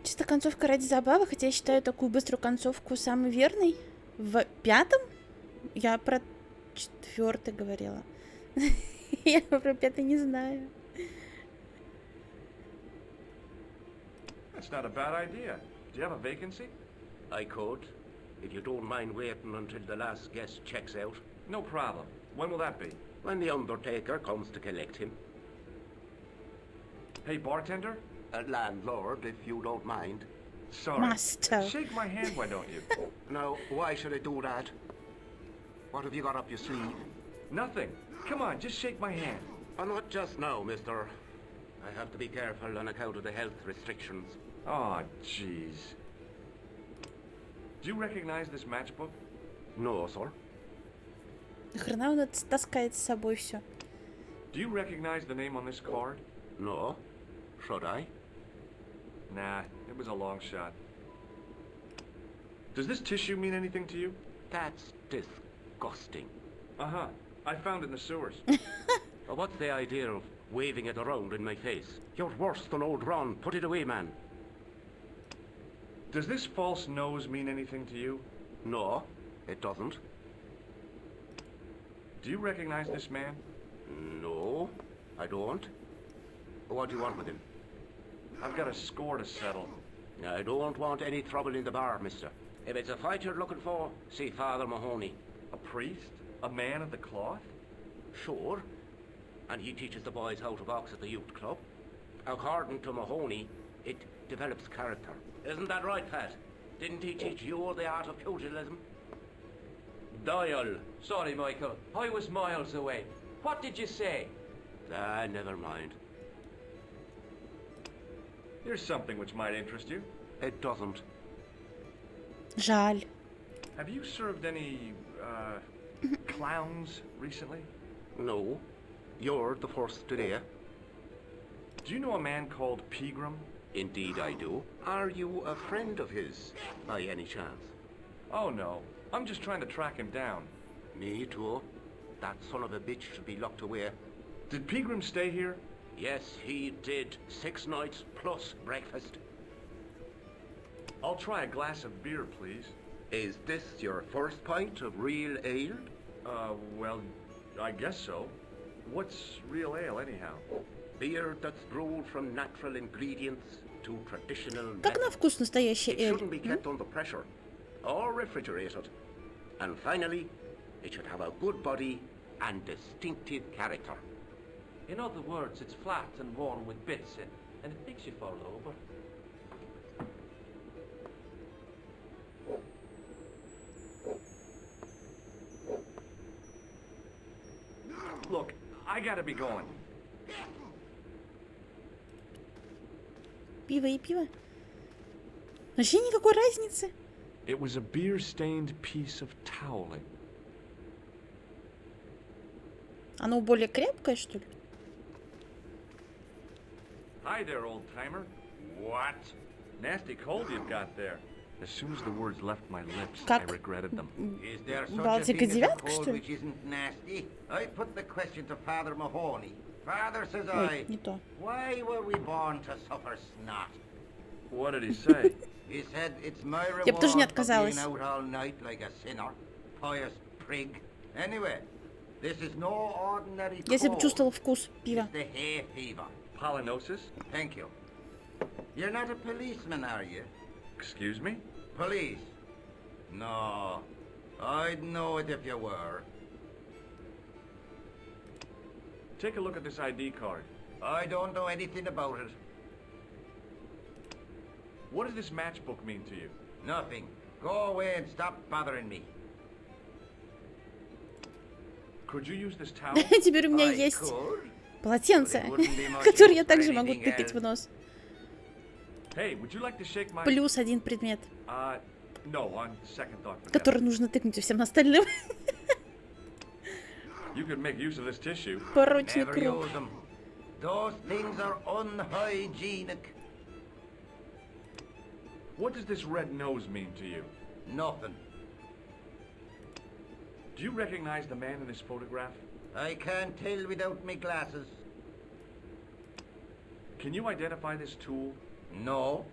Чисто концовка ради забавы, хотя я считаю такую быструю концовку самой верной. В 5-м? Я про 4-й говорила. Я про 5-й не знаю. That's not a bad idea. Do you have a vacancy? I could, if you don't mind waiting until the last guest checks out. No problem. When will that be? When the undertaker comes to collect him. Hey, bartender? Landlord, if you don't mind. Sorry. Master. Shake my hand, why don't you? Now, why should I do that? What have you got up your sleeve? Nothing. Come on, just shake my hand. Oh, not just now, mister. I have to be careful on account of the health restrictions. Oh, jeez. Do you recognize this matchbook? No, sir. Нахрена он это таскает с собой все? Do you recognize the name on this card? No. Should I? Nah, it was a long shot. Does this tissue mean anything to you? That's disgusting. Uh-huh. I found it in the sewers. What's the idea of waving it around in my face? You're worse than old Ron. Put it away, man. Does this false nose mean anything to you? No, it doesn't. Do you recognize this man? No, I don't. What do you want with him? I've got a score to settle. I don't want any trouble in the bar, mister. If it's a fight you're looking for, see Father Mahoney. A priest? A man of the cloth? Sure. And he teaches the boys how to box at the youth club. According to Mahoney, it develops character. Isn't that right, Pat? Didn't he teach you the art of pugilism? Doyle. Sorry, Michael. I was miles away. What did you say? Never mind. Here's something which might interest you. It doesn't. Жаль. Have you served any, clowns recently? No. You're the first today. Do you know a man called Pegram? Indeed I do. Are you a friend of his, by any chance? Oh, no. I'm just trying to track him down. Me too. That son of a bitch should be locked away. Did Pegram stay here? Yes, he did. 6 nights plus breakfast. I'll try a glass of beer, please. Is this your first pint of real ale? Well, I guess so. What's real ale, anyhow? Beer that's brewed from natural ingredients to traditional Как на methods. вкус настоящий It эль? shouldn't be kept under pressure or refrigerated. And finally, it should have a good body and distinctive character. In other words, it's flat and worn with bits in, and it makes you fall over. Look, I gotta be going. Пиво и пиво. Вообще никакой разницы. It was a beer-stained piece of toweling. Оно более крепкое, что ли? Hi there, old-timer. What? Nasty cold you've got there. As soon as the words left my lips, I Как? regretted them. Is there such a Балтика thing as a девятка, cold что ли? which isn't nasty? I put the question to Father Mahoney. Father, says Ой, I, не то. why were we born to suffer snot? What did he say? He said it's my Я бы reward тоже не for being отказалась. out all night like a sinner, pious prig. Anyway, this is no ordinary Если бы cold. чувствовала вкус пива. It's the hay fever. Polynosis? Thank you. You're not a policeman, are you? Excuse me? Police? No. I'd know it if you were. Take a look at this ID card. I don't know anything about it. What does this matchbook mean to you? Nothing. Go away and stop bothering me. Could you use this towel? Теперь у меня есть полотенце, которое я также могу тыкать в нос. Hey, would you like to shake my... Плюс один предмет, No, on second thought. который нужно тыкнуть всем остальным. You could make use of this tissue. Порочный круг. Those things are unhygienic. What does this red nose mean to you? Nothing. Do you recognize the man in this photograph? I can't tell without my glasses. Can you identify this tool? No.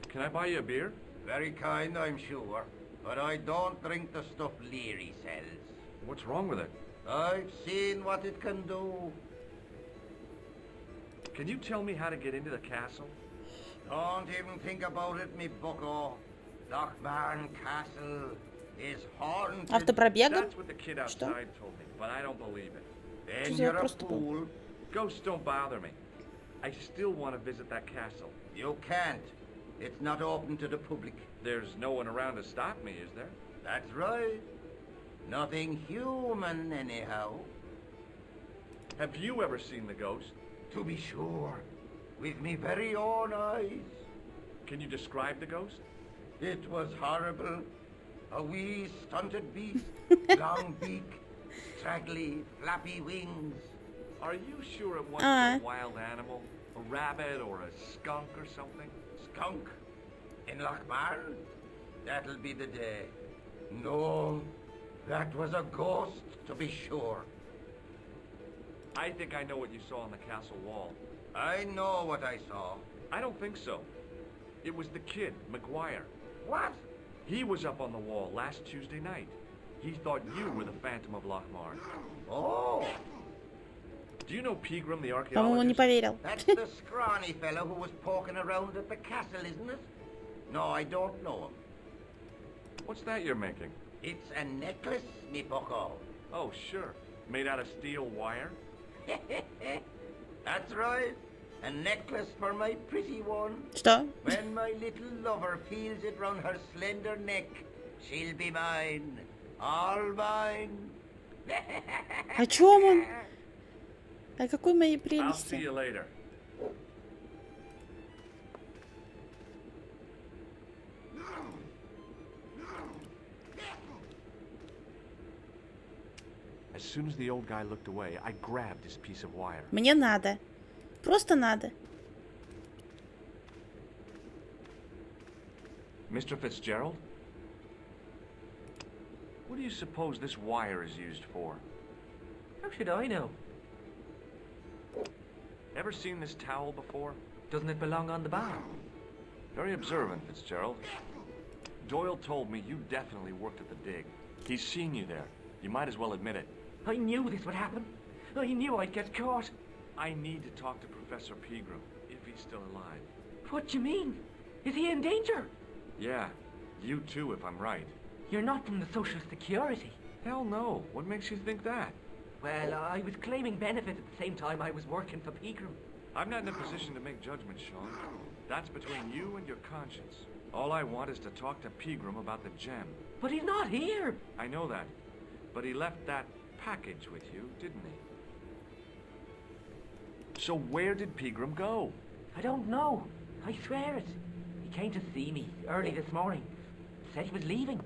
Can I buy you a beer? Very kind, I'm sure. But I don't drink the stuff Leary sells. What's wrong with it? I've seen what it can do. Can you tell me how to get into the castle? Don't even think about it, me bucko. Lochmarn Castle is haunted. Автопробегом? That's what the kid outside told me, but I don't believe it. Then you're a fool. Ghosts don't bother me. I still want to visit that castle. You can't. It's not open to the public. There's no one around to stop me, is there? That's right. Nothing human, anyhow. Have you ever seen the ghost? To be sure. With me very own eyes. Can you describe the ghost? It was horrible. A wee stunted beast, long beak, straggly, flappy wings. Are you sure it wasn't a wild animal? A rabbit or a skunk or something? Skunk? In Lochmarn? That'll be the day. No, that was a ghost, to be sure. I think I know what you saw on the castle wall. I know what I saw. I don't think so. It was the kid, McGuire. What? He was up on the wall last Tuesday night. He thought you were the Phantom of Lochmarn. Oh! Do you know Pegram, the По-моему, он не archaeologist? поверил. That's the scrawny fellow who was poking around at the castle, isn't it? No, I don't know him. What's that you're making? It's a necklace, me bucko. Oh, sure. Made out of steel wire? That's right. A necklace for my pretty one. Что? When my little lover feels it round her slender neck, she'll be mine. All mine. О чем он? О какой моей I'll see прелести? you later. As soon as the old guy looked away, I grabbed his piece of wire. Мне надо. Просто надо. Mr. Fitzgerald? What do you suppose this wire is used for? How should I know? Ever seen this towel before? Doesn't it belong on the bar? Very observant, Fitzgerald. Doyle told me you definitely worked at the dig. He's seen you there. You might as well admit it. I knew this would happen. I knew I'd get caught. I need to talk to Professor Pegram, if he's still alive. What do you mean? Is he in danger? Yeah, you too, if I'm right. You're not from the Social Security. Hell no. What makes you think that? Well, I was claiming benefit at the same time I was working for Pegram. I'm not in a position to make judgments, Sean. That's between you and your conscience. All I want is to talk to Pegram about the gem. But he's not here. I know that. But he left that package with you, didn't he? So where did Pegram go? I don't know. I swear it. He came to see me early this morning. Said he was leaving.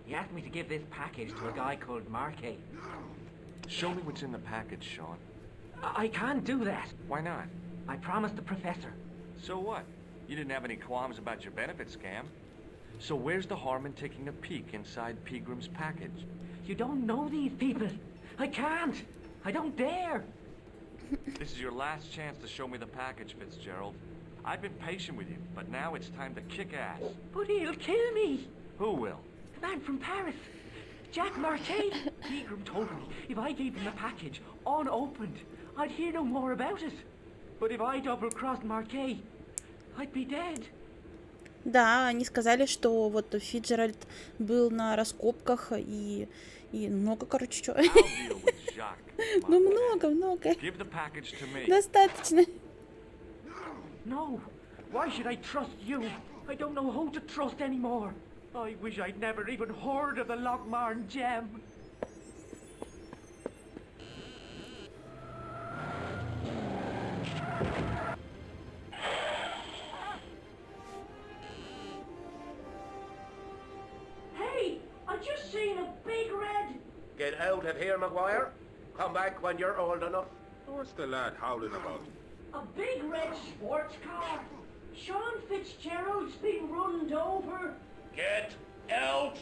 He asked me to give this package to a guy called Marquet. Show me what's in the package, Sean. I can't do that. Why not? I promised the professor. So what? You didn't have any qualms about your benefit scam. So where's the harm in taking a peek inside Pegram's package? You don't know these people. I can't. I don't dare. This is your last chance to show me the package, Fitzgerald. I've been patient with you, but now it's time to kick ass. But he'll kill me. Who will? The man from Paris. Jack Marquet. Pegram told me if I gave him the package unopened, I'd hear no more about it. But if I double-crossed Marquet, I'd be dead. Да, они сказали, что вот Фиджеральд был на раскопках и много, короче, чего. Ну, много. Достаточно. No. Why should I trust you? I don't know who to trust anymore. I wish I'd never even heard of the Lochmarn gem. Hey, I just seen a big red... Get out of here, Maguire. Come back when you're old enough. What's the lad howling about? A big red sports car. Sean Fitzgerald's been runned over. Get out!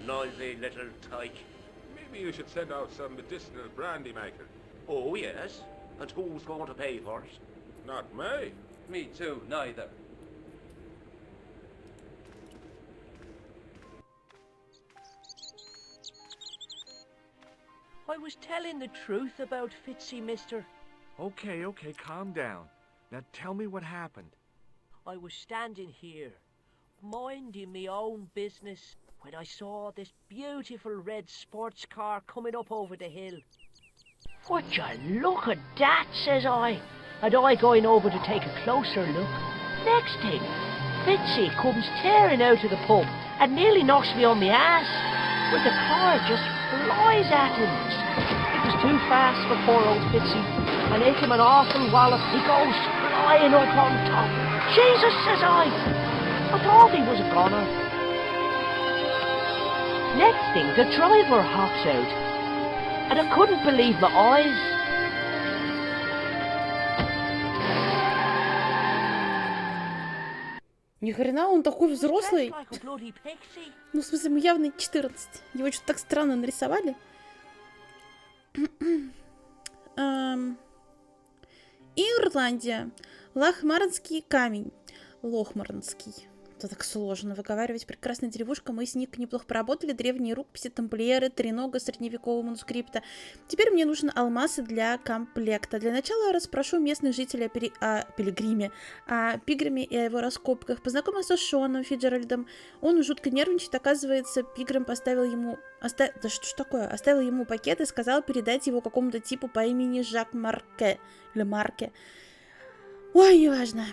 Noisy little tyke. Maybe you should send out some medicinal brandy maker. Oh, yes. And who's going to pay for it? Not me. Me too, neither. I was telling the truth about Fitzy, mister. Okay, calm down. Now tell me what happened. I was standing here, minding me own business, when I saw this beautiful red sports car coming up over the hill. Would you look at that, says I, and I going over to take a closer look. Next thing, Fitzy comes tearing out of the pub and nearly knocks me on my ass, but the car just flies at him. It was too fast for poor old Fitzy, and hit him an awful wallop. He goes flying up on top. Jesus, says I thought he was a goner. Next thing, the driver hops out, and I couldn't believe my eyes. Ни хрена, он такой взрослый. Ну, в смысле, ему явно 14. Его что-то так странно нарисовали. Ирландия. Лохмарнский камень. Лохмарнский. Это так сложно выговаривать. Прекрасная деревушка. Мы с Ник неплохо поработали. Древние рукописи, тамплиеры, тренога средневекового манускрипта. Теперь мне нужен алмазы для комплекта. Для начала я расспрошу местных жителей о Пилигриме, о Пигриме и о его раскопках. Познакомился с Шоном Фиджеральдом. Он жутко нервничает. Оказывается, Пигрим поставил ему... Да что ж такое? Оставил ему пакет и сказал передать его какому-то типу по имени Жак Марке. Или Марке. Ой, неважно.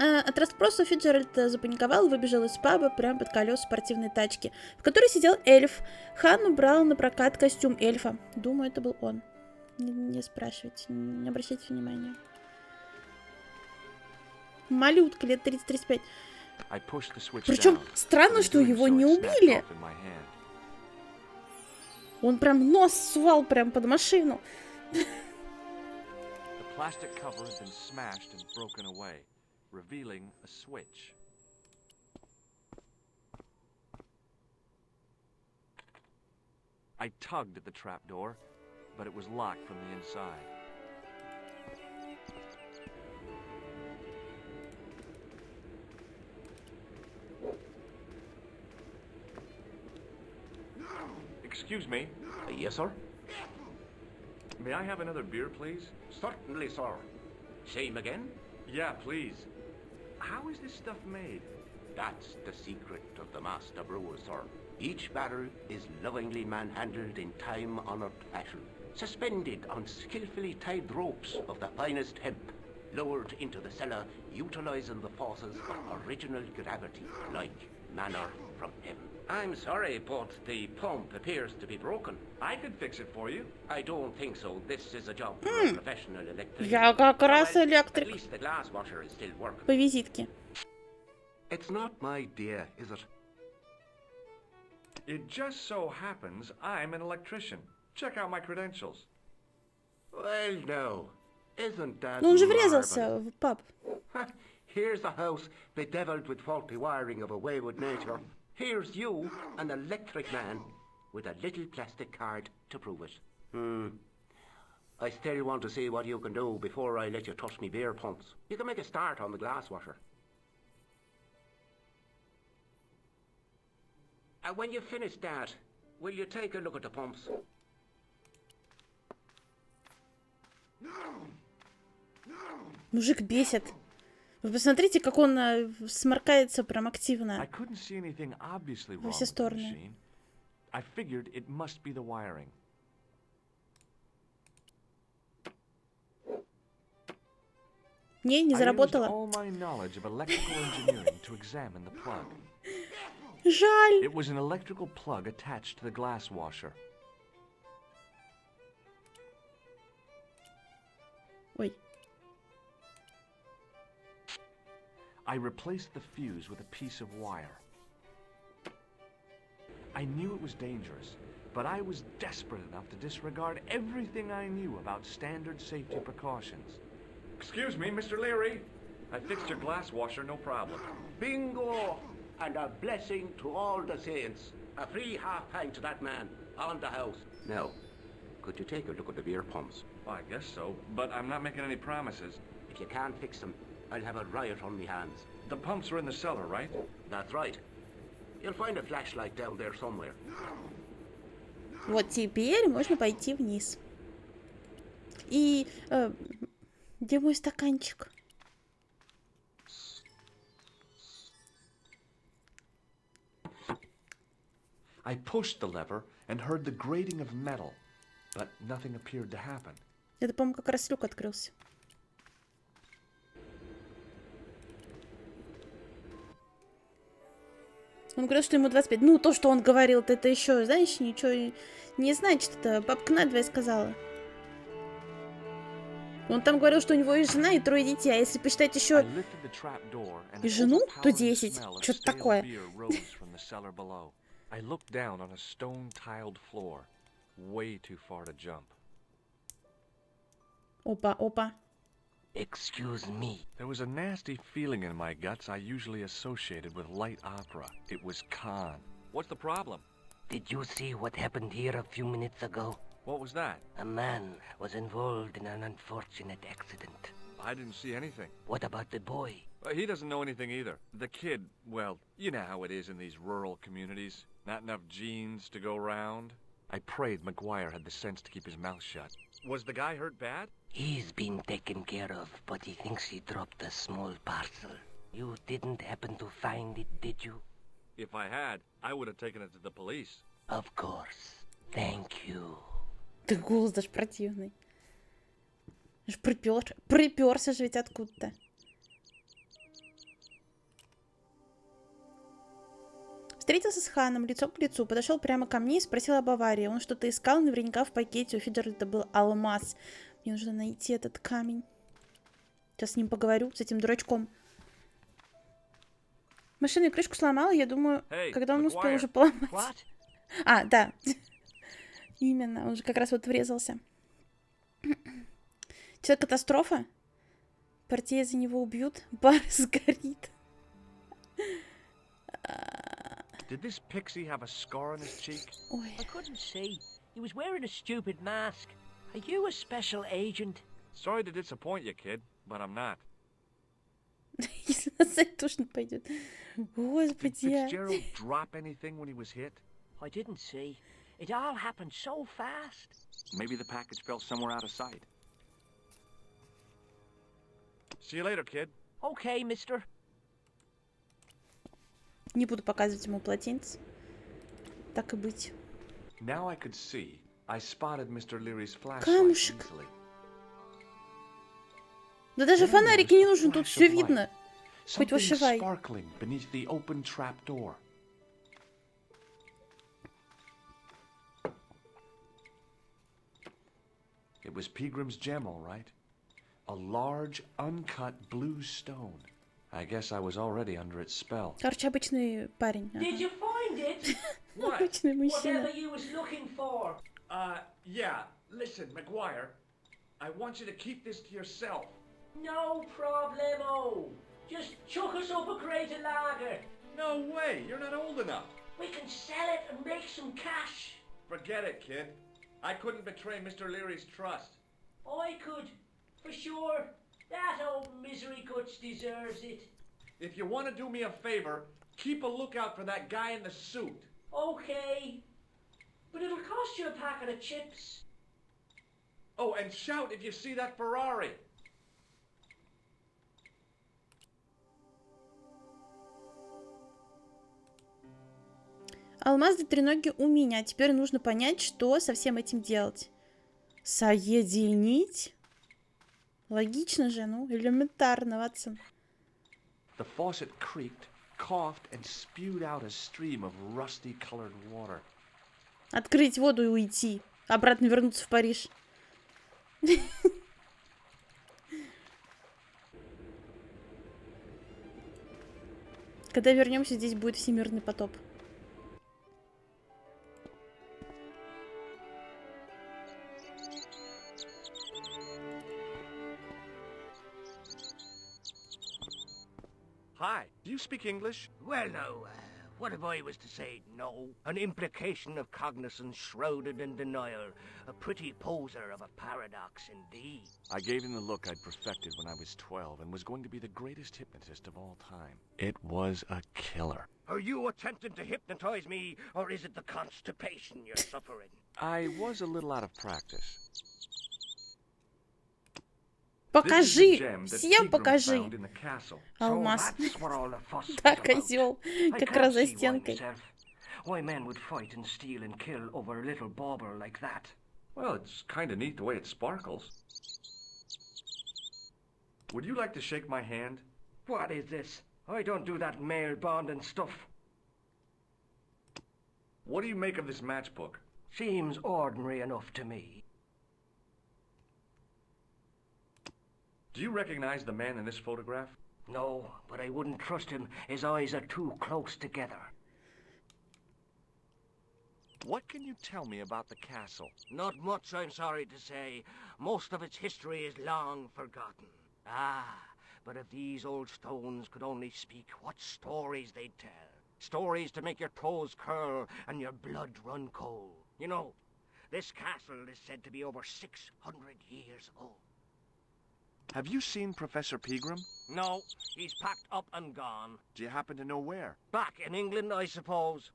От расспроса Фиджеральд запаниковал и выбежал из паба прямо под колеса спортивной тачки, в которой сидел эльф. Хан убрал на прокат костюм эльфа. Думаю, это был он. Не спрашивайте, не обращайте внимания. Малютка, лет 30-35. Причем странно, что его не убили. Он прям нос сувал прям под машину. Revealing a switch. I tugged at the trapdoor, but it was locked from the inside. Excuse me. Yes, sir? May I have another beer, please? Certainly, sir. Same again? Yeah, please. How is this stuff made? That's the secret of the master brewer, sir. Each barrel is lovingly manhandled in time-honored fashion, suspended on skillfully tied ropes of the finest hemp, lowered into the cellar, utilizing the forces of original gravity, like manna from heaven. I'm sorry, but the pump appears to be broken. I could fix it for you. I don't think so. This is a job for a professional electrician. Я как раз электрик. At least the glass washer is still working. По визитке. It's not my dear, is it? It just so happens I'm an electrician. Check out my credentials. Well, no. Isn't that Ну он же врезался в паб. Here's a house bedeviled with faulty wiring of a wayward nature. Here's you, an electric man, with a little plastic card to prove it. I still want to see what you can do before I let you touch me beer pumps. You can make a start on the glass washer. And when you finish that, will you take a look at the pumps? Мужик бесит. Вы посмотрите, как он сморкается прям активно. I couldn't see anything obviously wrong Во все with the стороны. machine. I figured it must be the wiring. Не I used заработало. all my knowledge of electrical engineering to examine the plug. Жаль. It was an electrical plug attached to the glass washer. Ой. I replaced the fuse with a piece of wire. I knew it was dangerous, but I was desperate enough to disregard everything I knew about standard safety precautions. Excuse me, Mr. Leary. I fixed your glass washer, no problem. Bingo! And a blessing to all the saints. A free half-pint to that man on the house. Now, could you take a look at the beer pumps? Well, I guess so, but I'm not making any promises. If you can't fix them, I'll have a riot on me hands. The pumps are in the cellar, right? That's right. You'll find a flashlight down there somewhere. Вот теперь можно пойти вниз. И где мой стаканчик? I pushed the lever and heard the grating of metal, but nothing appeared to happen. Это, по-моему, как раз люк открылся. Он говорил, что ему 25. Ну, то, что он говорил, это еще, знаешь, ничего не значит. Это бабка надвое сказала. Он там говорил, что у него есть жена и 3 детей. А если посчитать еще и жену, то 10. Что-то такое. I looked down on a stone-tiled floor, way too far to jump. Опа, опа. Excuse me. There was a nasty feeling in my guts I usually associated with light opera. It was Khan. What's the problem? Did you see what happened here a few minutes ago? What was that? A man was involved in an unfortunate accident. I didn't see anything. What about the boy? He doesn't know anything either. The kid, well, you know how it is in these rural communities. Not enough genes to go round. I prayed McGuire had the sense to keep his mouth shut. Was the guy hurt bad? He's been taken care of, but he thinks he dropped a small parcel. You didn't happen to find it, did you? If I had, I would have taken it to the police. Of course. Thank you. Ты голос даже противный. Приперся же ведь откуда-то. Встретился с Ханом лицом к лицу, подошел прямо ко мне и спросил об аварии. Он что-то искал, наверняка в пакете. У Фидера это был алмаз. Мне нужно найти этот камень. Сейчас с ним поговорю, с этим дурачком. Машину крышку сломала, я думаю, когда он успел уже поломать. А, да. Именно, он же как раз вот врезался. Что, катастрофа? Партия за него убьют, бар сгорит. Did this pixie have a scar on his cheek? Ой. I couldn't see. He was wearing a stupid mask. Are you a special agent? Sorry to disappoint you, kid, but I'm not. Если на сайт точно пойдет. Господи. Did Fitzgerald drop anything when he was hit? I didn't see. It all happened so fast. Maybe the package fell somewhere out of sight. See you later, kid. Okay, mister. Не буду показывать ему полотенце. Так и быть. Now I could see. I spotted Mr. Leary's flashlight Камушек. easily. Да даже фонарик не нужен, тут все видно. Хоть Something вышивай. sparkling beneath the open trap door. It was Peagram's gem, all right. A large, uncut blue stone. I guess I was already under its spell. Короче, обычный парень. Did you find it? Обычный мужчина. Whatever you was looking for. Yeah. Listen, McGuire. I want you to keep this to yourself. No problemo. Just chuck us up a crate of lager. No way. You're not old enough. We can sell it and make some cash. Forget it, kid. I couldn't betray Mr. Leary's trust. I could, for sure. That old misery guts deserves it. If you want to do me a favor, keep a lookout for that guy in the suit. Okay. But it'll cost you a packet of chips. Oh, and shout if you see that Ferrari. Алмазные треноги у меня. Теперь нужно понять, что со всем этим делать. Соединить? Логично же, ну, элементарно, Ватсон. The faucet creaked, coughed, and spewed out a stream of rusty-colored water. Открыть воду и уйти. Обратно вернуться в Париж. Когда вернемся, здесь будет всемирный потоп. Hi, do you speak English? Well, no. What if I was to say no? An implication of cognizance shrouded in denial. A pretty poser of a paradox indeed. I gave him the look I'd perfected when I was 12 and was going to be the greatest hypnotist of all time. It was a killer. Are you attempting to hypnotize me, or is it the constipation you're suffering? I was a little out of practice. Покажи! Всем покажи! Алмаз. Да, козел. Как раз за стенкой. Why men would fight and steal and kill over a little bauble like that? Well, it's kind of neat the way it sparkles. Would you like to shake my hand? What is this? I don't do that male bonding stuff. What do you make of this matchbook? Seems ordinary enough to me. Do you recognize the man in this photograph? No, but I wouldn't trust him. His eyes are too close together. What can you tell me about the castle? Not much, I'm sorry to say. Most of its history is long forgotten. Ah, but if these old stones could only speak, what stories they'd tell. Stories to make your toes curl and your blood run cold. You know, this castle is said to be over 600 years old. Have you seen Professor Pegram? No, he's packed up and gone. Do you happen to know where? Back in England, I suppose.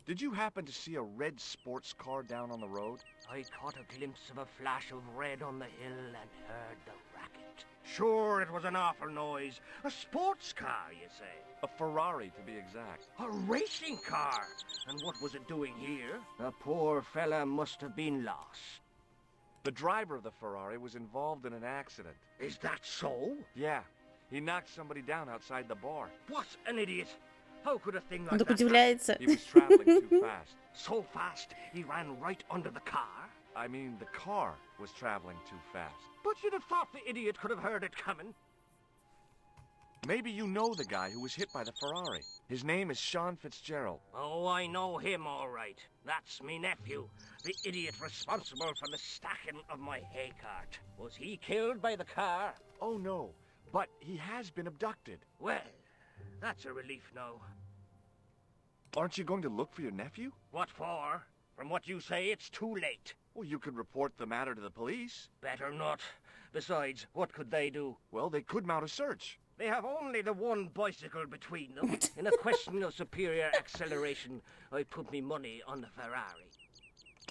Did you happen to see a red sports car down on the road? I caught a glimpse of a flash of red on the hill and heard the racket. Sure, it was an awful noise. A sports car, you say? A Ferrari, to be exact. A racing car? And what was it doing here? The poor fella must have been lost. The driver of the Ferrari was involved in an accident. Is that so? Yeah. He knocked somebody down outside the bar. What an idiot! How could a thing like Он так that удивляется. He was traveling too fast. So fast, he ran right under the car? I mean, the car was traveling too fast. But you'd have thought the idiot could have heard it coming. Maybe you know the guy who was hit by the Ferrari. His name is Sean Fitzgerald. Oh, I know him all right. That's me nephew, the idiot responsible for the stacking of my hay cart. Was he killed by the car? Oh, no. But he has been abducted. Well, that's a relief now. Aren't you going to look for your nephew? What for? From what you say, it's too late. Well, you could report the matter to the police. Better not. Besides, what could they do? Well, they could mount a search. They have only the one bicycle between them. In a question of superior acceleration, I put me money on the Ferrari.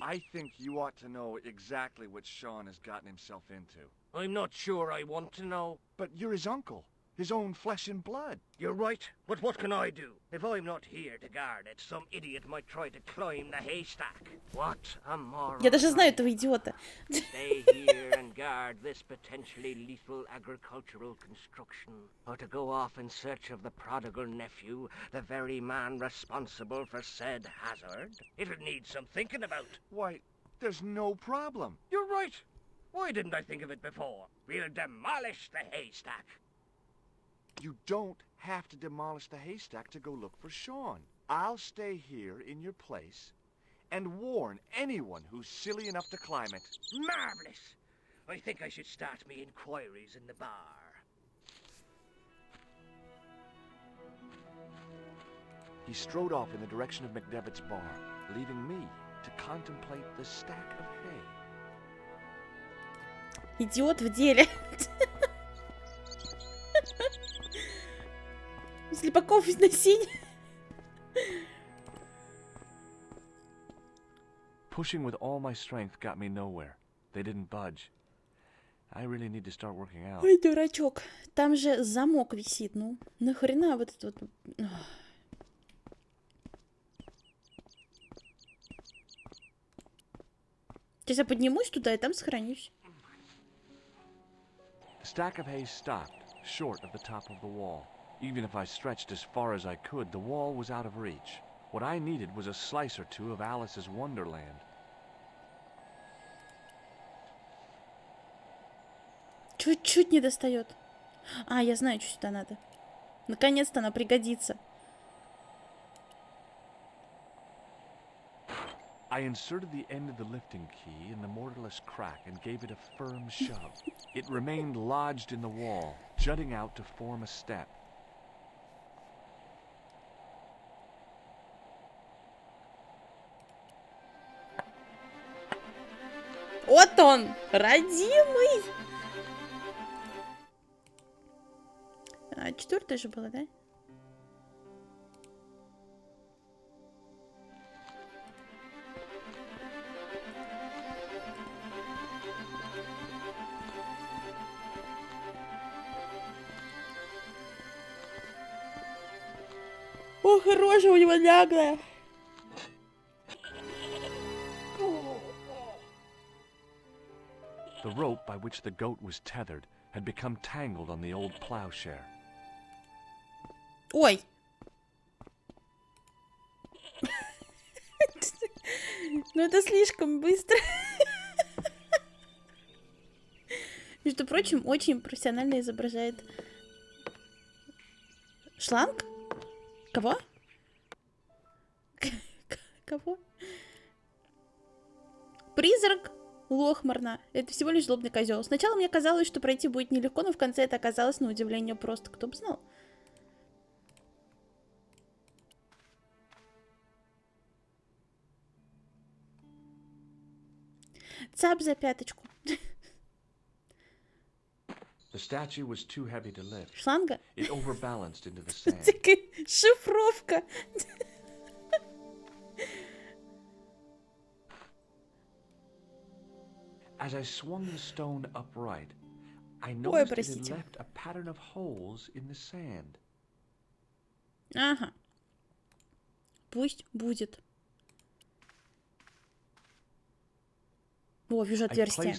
I think you ought to know exactly what Sean has gotten himself into. I'm not sure I want to know. But you're his uncle. His own flesh and blood. You're right, but what can I do? If I'm not here to guard it, some idiot might try to climb the haystack. What a moron. Я даже знаю этого идиота. Stay here and guard this potentially lethal agricultural construction. Or to go off in search of the prodigal nephew, the very man responsible for said hazard. It'll need some thinking about. Why, there's no problem. You're right. Why didn't I think of it before? We'll demolish the haystack. You don't have to demolish the haystack to go look for Sean. I'll stay here in your place and warn anyone who's silly enough to climb it. Marvelous! I think I should start me inquiries in the bar. He strode off in the direction of McDevitt's bar, leaving me to contemplate the stack of hay. Идиот в деле. Слепаков из насилия. Pushing with all my strength got me nowhere. They didn't budge. I really need to start working out. Ой, дурачок. Там же замок висит. Ну, нахрена вот этот вот... Сейчас я поднимусь туда и там сохранюсь. The stack of hay stopped, short of the top of the wall. Even if I stretched as far as I could, the wall was out of reach. What I needed was a slice or two of Alice's Wonderland. Чуть-чуть не достает. А, я знаю, что сюда надо. Наконец-то она пригодится. I inserted the end of the lifting key in the mortarless crack and gave it a firm shove. It remained lodged in the wall, jutting out to form a step. Вот он, родимый! А, 4 же было, да? Ох, рожа у него наглая. The rope by which the goat was tethered had become tangled on the old plowshare. Ой. Ну это слишком быстро. Между прочим, очень профессионально изображает шланг? Кого? Кого? Призрак Лохмарна. Это всего лишь злобный козел. Сначала мне казалось, что пройти будет нелегко, но в конце это оказалось на удивление просто. Кто бы знал. Цап за пяточку. The statue was too heavy to lift. Шланга? It overbalanced into the sand. Такая шифровка. As I swung the stone upright, I noticed it had left a pattern of holes in the sand. Ага. Пусть будет. О, вижу отверстие.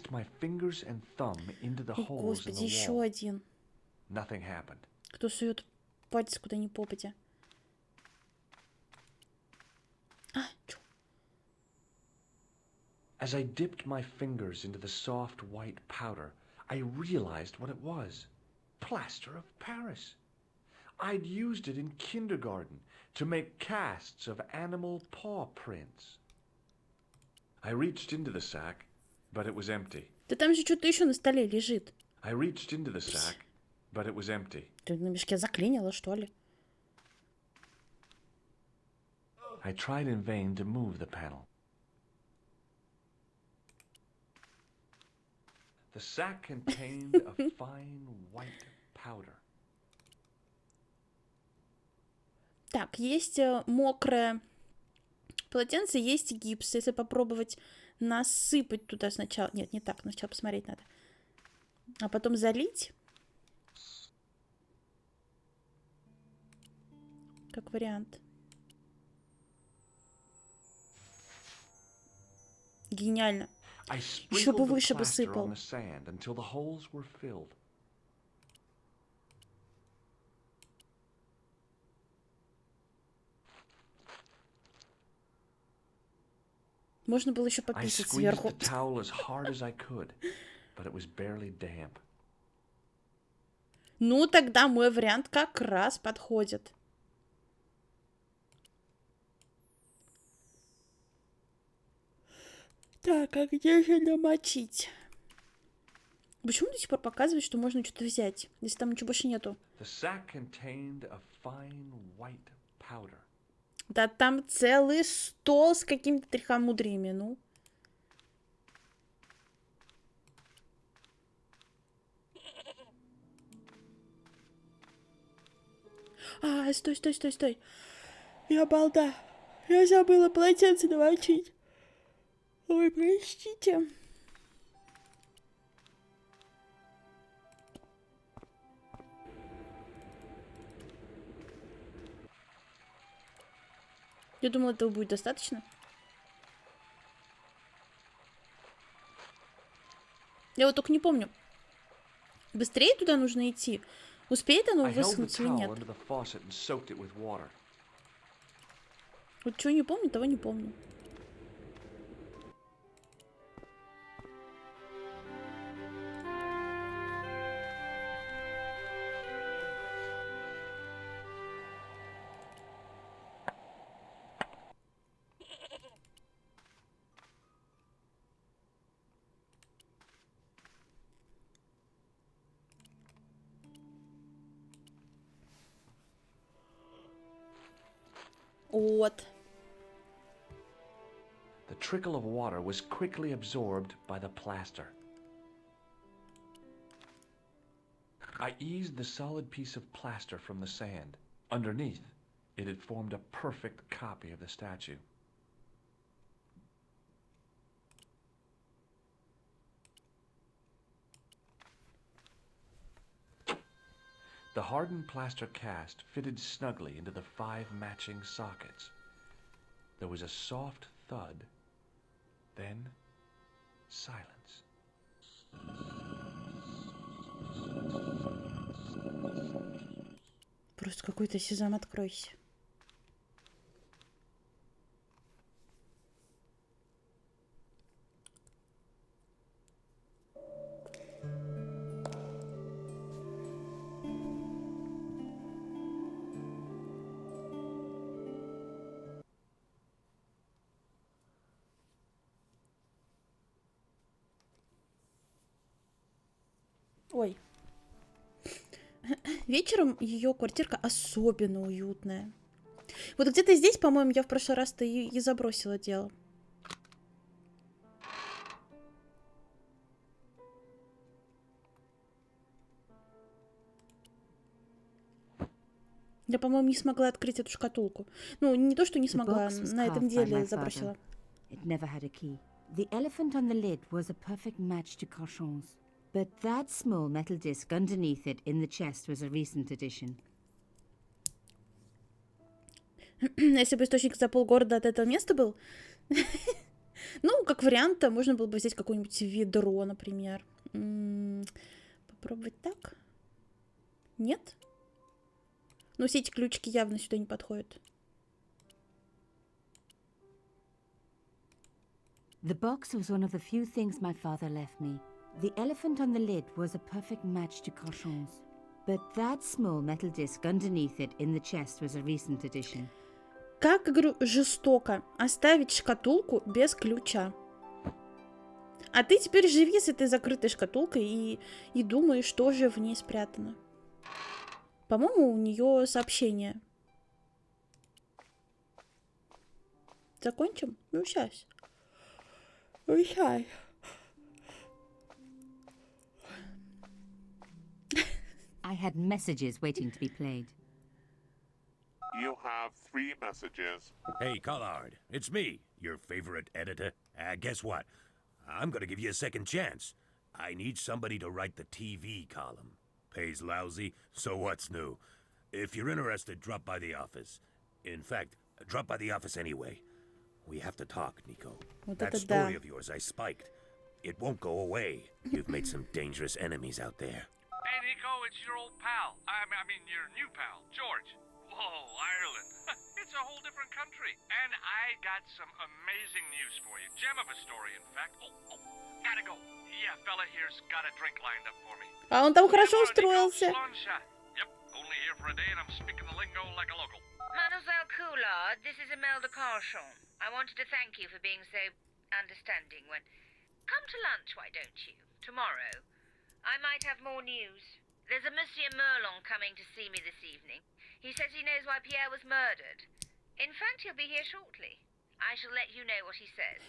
О, Господи, еще один. Кто сует пальцы куда ни попадя. А, чё? As I dipped my fingers into the soft white powder, I realized what it was. Plaster of Paris. I'd used it in kindergarten to make casts of animal paw prints. I reached into the sack, but it was empty. Да там же что-то еще на столе лежит. I reached into the sack, but it was empty. Ты на мешке заклинила, что ли? I tried in vain to move the panel. The sack contained a fine white powder. Так, есть мокрое полотенце, есть гипс. Если попробовать насыпать туда сначала... Нет, не так, сначала посмотреть надо. А потом залить. Как вариант. Гениально. Еще бы выше бы сыпал. Можно было еще пописать сверху. Ну, тогда мой вариант как раз подходит. Так, а где же намочить? Почему до сих пор показывает, что можно что-то взять, если там ничего больше нету? Да там целый стол с какими-то трихомудриями, ну. А, стой. Я балда. Я забыла полотенце намочить. Ой, простите. Я думала, этого будет достаточно. Я вот только не помню, быстрее туда нужно идти? Успеет оно высохнуть или нет? Вот чего не помню, того не помню. Вот. The trickle of water was quickly absorbed by the plaster. I eased the solid piece of plaster from the sand. Underneath, it had formed a perfect copy of the statue. The hardened plaster cast fitted snugly into the 5 matching sockets. There was a soft thud, then silence. Просто какой-то сезам откройся. Ой. Вечером ее квартирка особенно уютная. Вот где-то здесь, по-моему, я в прошлый раз-то и забросила дело. Я, по-моему, не смогла открыть эту шкатулку. Ну, не то, что не смогла, на этом деле забросила. The elephant on the lid was a perfect match to Cochon's. But that small metal disc underneath it in the chest was a recent addition. Если бы источник за полгорода от этого места был, ну, как вариант, можно было бы взять какое-нибудь ведро, например. Попробовать так? Нет? Ну, все эти ключики явно сюда не подходят. The box was one of the few things my father left me. The elephant on the lid was a perfect match to Cochon's. But that small metal disc underneath it in the chest was a recent addition. Как, говорю, жестоко оставить шкатулку без ключа. А ты теперь живи с этой закрытой шкатулкой и думай, что же в ней спрятано. По-моему, у нее сообщение. Закончим? Ну, сейчас. Сейчас. I had messages waiting to be played. You have 3 messages. Hey, Collard, it's me, your favorite editor. Guess what? I'm gonna give you a second chance. I need somebody to write the TV column. Pays lousy, so what's new? If you're interested, drop by the office. In fact, drop by the office anyway. We have to talk, Nico. That story of yours I spiked. It won't go away. You've made some dangerous enemies out there. Hey, Nico, it's your old pal. I mean, your new pal, George. Whoa, Ireland. It's a whole different country. And I got some amazing news for you. Gem of a story, in fact. Oh, gotta go. Yeah, fella here's got a drink lined up for me. А он там хорошо устроился. Yep, only here for a day and I'm speaking the lingo like a local. Mademoiselle Coulard, this is Imelda Carchon. I wanted to thank you for being so understanding when... Come to lunch, why don't you? Tomorrow. I might have more news. There's a Monsieur Merlon coming to see me this evening. He says he knows why Pierre was murdered. In fact, he'll be here shortly. I shall let you know what he says.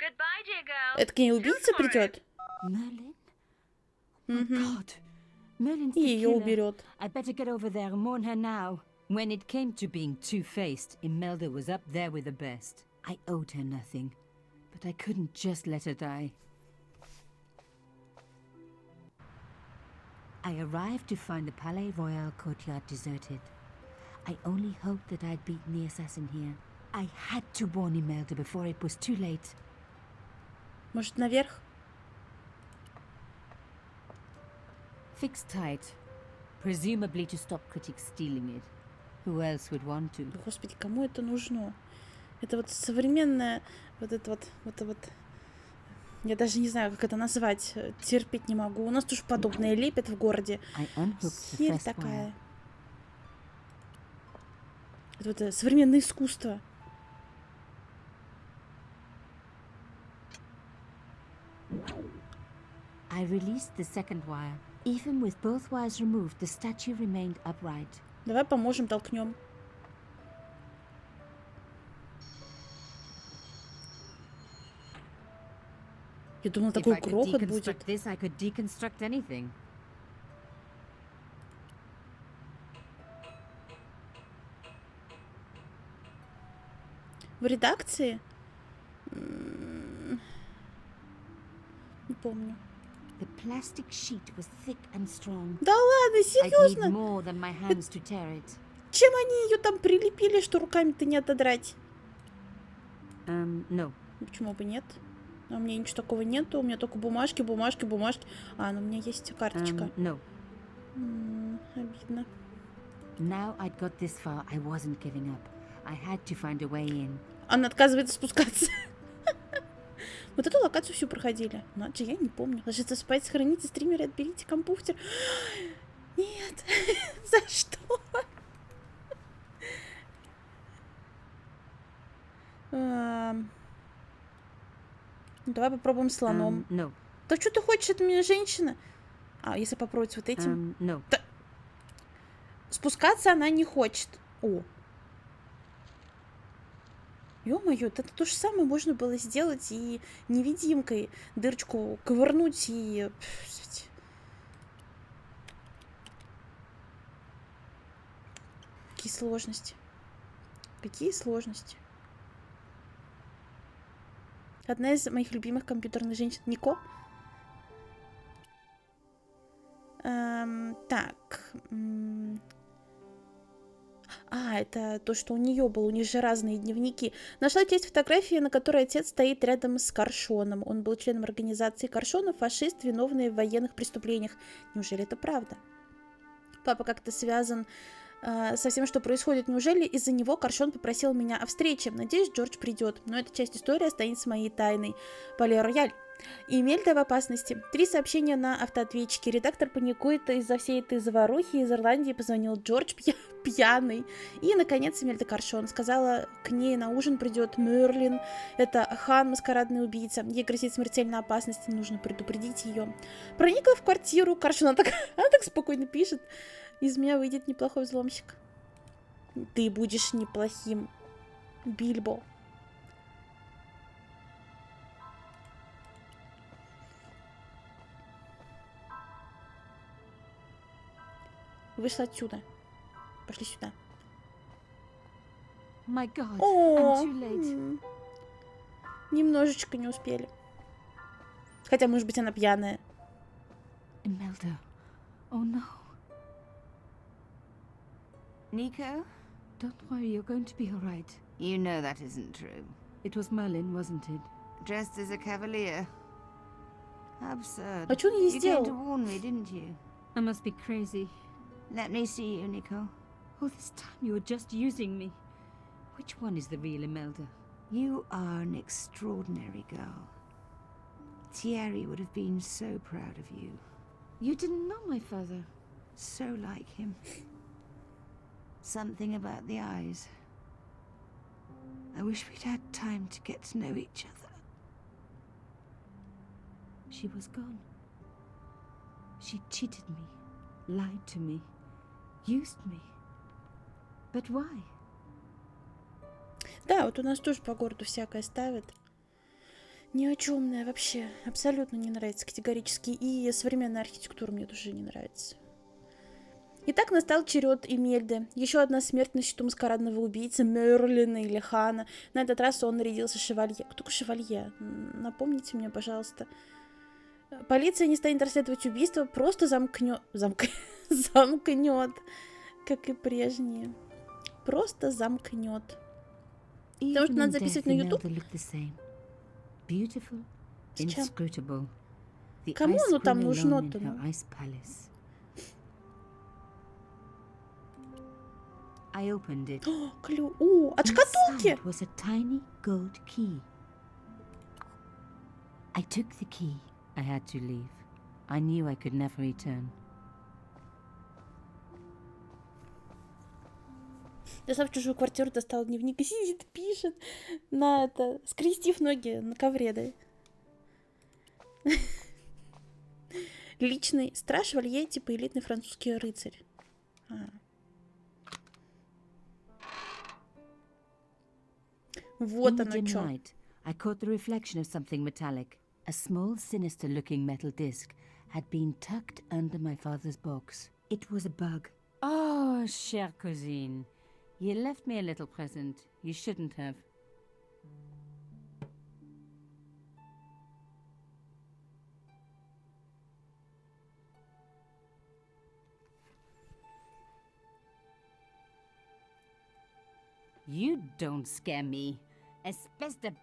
Goodbye, dear girl. Это к ней убийца придет? Merlin? Oh my God. Merlin's И the ее killer. уберет. I better get over there and warn her now. When it came to being two-faced, Imelda was up there with the best. I owed her nothing, but I couldn't just let her die. I arrived to find the Palais Royal courtyard deserted. I only hoped that I'd beaten the assassin here. I had to warn Imelda before it was too late. Может, наверх? Fixed tight. Presumably to stop critics stealing it. Who else would want to? Господи, кому это нужно? Это вот современное, вот это вот. Я даже не знаю, как это назвать. Терпеть не могу. У нас тоже подобное лепят в городе. Херь такая. Это вот современное искусство. I released the second wire. Even with both wires removed, the statue remained upright. Давай поможем, толкнем. Я думала, такой грохот будет. This, I could deconstruct anything. В редакции? Не помню. The plastic sheet was thick and strong. Да ладно, серьезно? I'd need more than my hands to tear it. Чем они ее там прилепили, что руками-то не отодрать? No. Почему бы нет? А у меня ничего такого нету, у меня только бумажки. А, ну у меня есть карточка. No. Обидно. Now I'd got this far, I wasn't giving up. I had to find a way in. Она отказывается спускаться. Вот эту локацию всю проходили. Иначе я не помню. Ложиться спать, сохраните стример, отберите компьютер. Нет. За что? Давай попробуем слоном. No. Да что ты хочешь от меня, женщина? А, если попробовать вот этим? No. Да. Спускаться она не хочет. О. Ё-моё, это то же самое можно было сделать и невидимкой дырочку ковырнуть и... Какие сложности. Какие сложности. Одна из моих любимых компьютерных женщин. Нико. Так. Это то, что у нее было. У них же разные дневники. Нашла часть фотографии, на которой отец стоит рядом с Коршоном. Он был членом организации Коршона, фашист, виновный в военных преступлениях. Неужели это правда? Папа как-то связан со всем, что происходит. Неужели из-за него Коршон попросил меня о встрече? Надеюсь, Джордж придет. Но эта часть истории останется моей тайной. Пале Рояль. Эмельда в опасности. 3 сообщения на автоответчике. Редактор паникует из-за всей этой заварухи. Из Ирландии позвонил Джордж пьяный. И, наконец, Эмельда Коршон сказала, к ней на ужин придет Мерлин. Это хан, маскарадный убийца. Ей грозит смертельная опасность. Нужно предупредить ее. Проникла в квартиру Коршон. Она так спокойно пишет. Из меня выйдет неплохой взломщик. Ты будешь неплохим, Бильбо. Вышла отсюда. Пошли сюда. My God, I'm too late. Немножечко не успели. Хотя, может быть, она пьяная. Imelda. Oh no. Nico? Don't worry, you're going to be all right. You know that isn't true. It was Merlin, wasn't it? Dressed as a cavalier. Absurd. А что он ей You сделал? came to warn me, didn't you? I must be crazy. Let me see you, Nico. All this time you were just using me. Which one is the real Imelda? You are an extraordinary girl. Thierry would have been so proud of you. You didn't know my father. So like him. Something about the eyes. I wish we'd had time to get to know each other. She was gone. She cheated me, lied to me, used me. But why? Да, вот у нас тоже по городу всякое ставят. Ни о чёмное вообще. Абсолютно не нравится категорически. И современная архитектура мне тоже не нравится. Итак, настал черед Эмельды. Еще одна смерть на счету маскарадного убийцы Мерлина или Хана. На этот раз он нарядился шевалье. Кто шевалье? Напомните мне, пожалуйста. Полиция не станет расследовать убийство, просто замкнет. Замкнет. Как и прежние. Просто замкнет. Потому что надо записывать на YouTube. Beautiful, inscrutable. Кому оно там нужно-то? I opened it. От шкатулки! Inside was a tiny gold key. I took the key. I had to leave. I knew I could never return. Зашла в чужую квартиру, достала дневник и сидит, пишет на это, скрестив ноги на ковре, да. Личный страж Валье, типа элитный французский рыцарь. Вот оно чё. I caught the reflection of something metallic. A small, sinister-looking metal disc had been tucked under my father's box. It was a bug. Oh, chère cousine. You left me a little present. You shouldn't have. You don't scare me. Espèce de...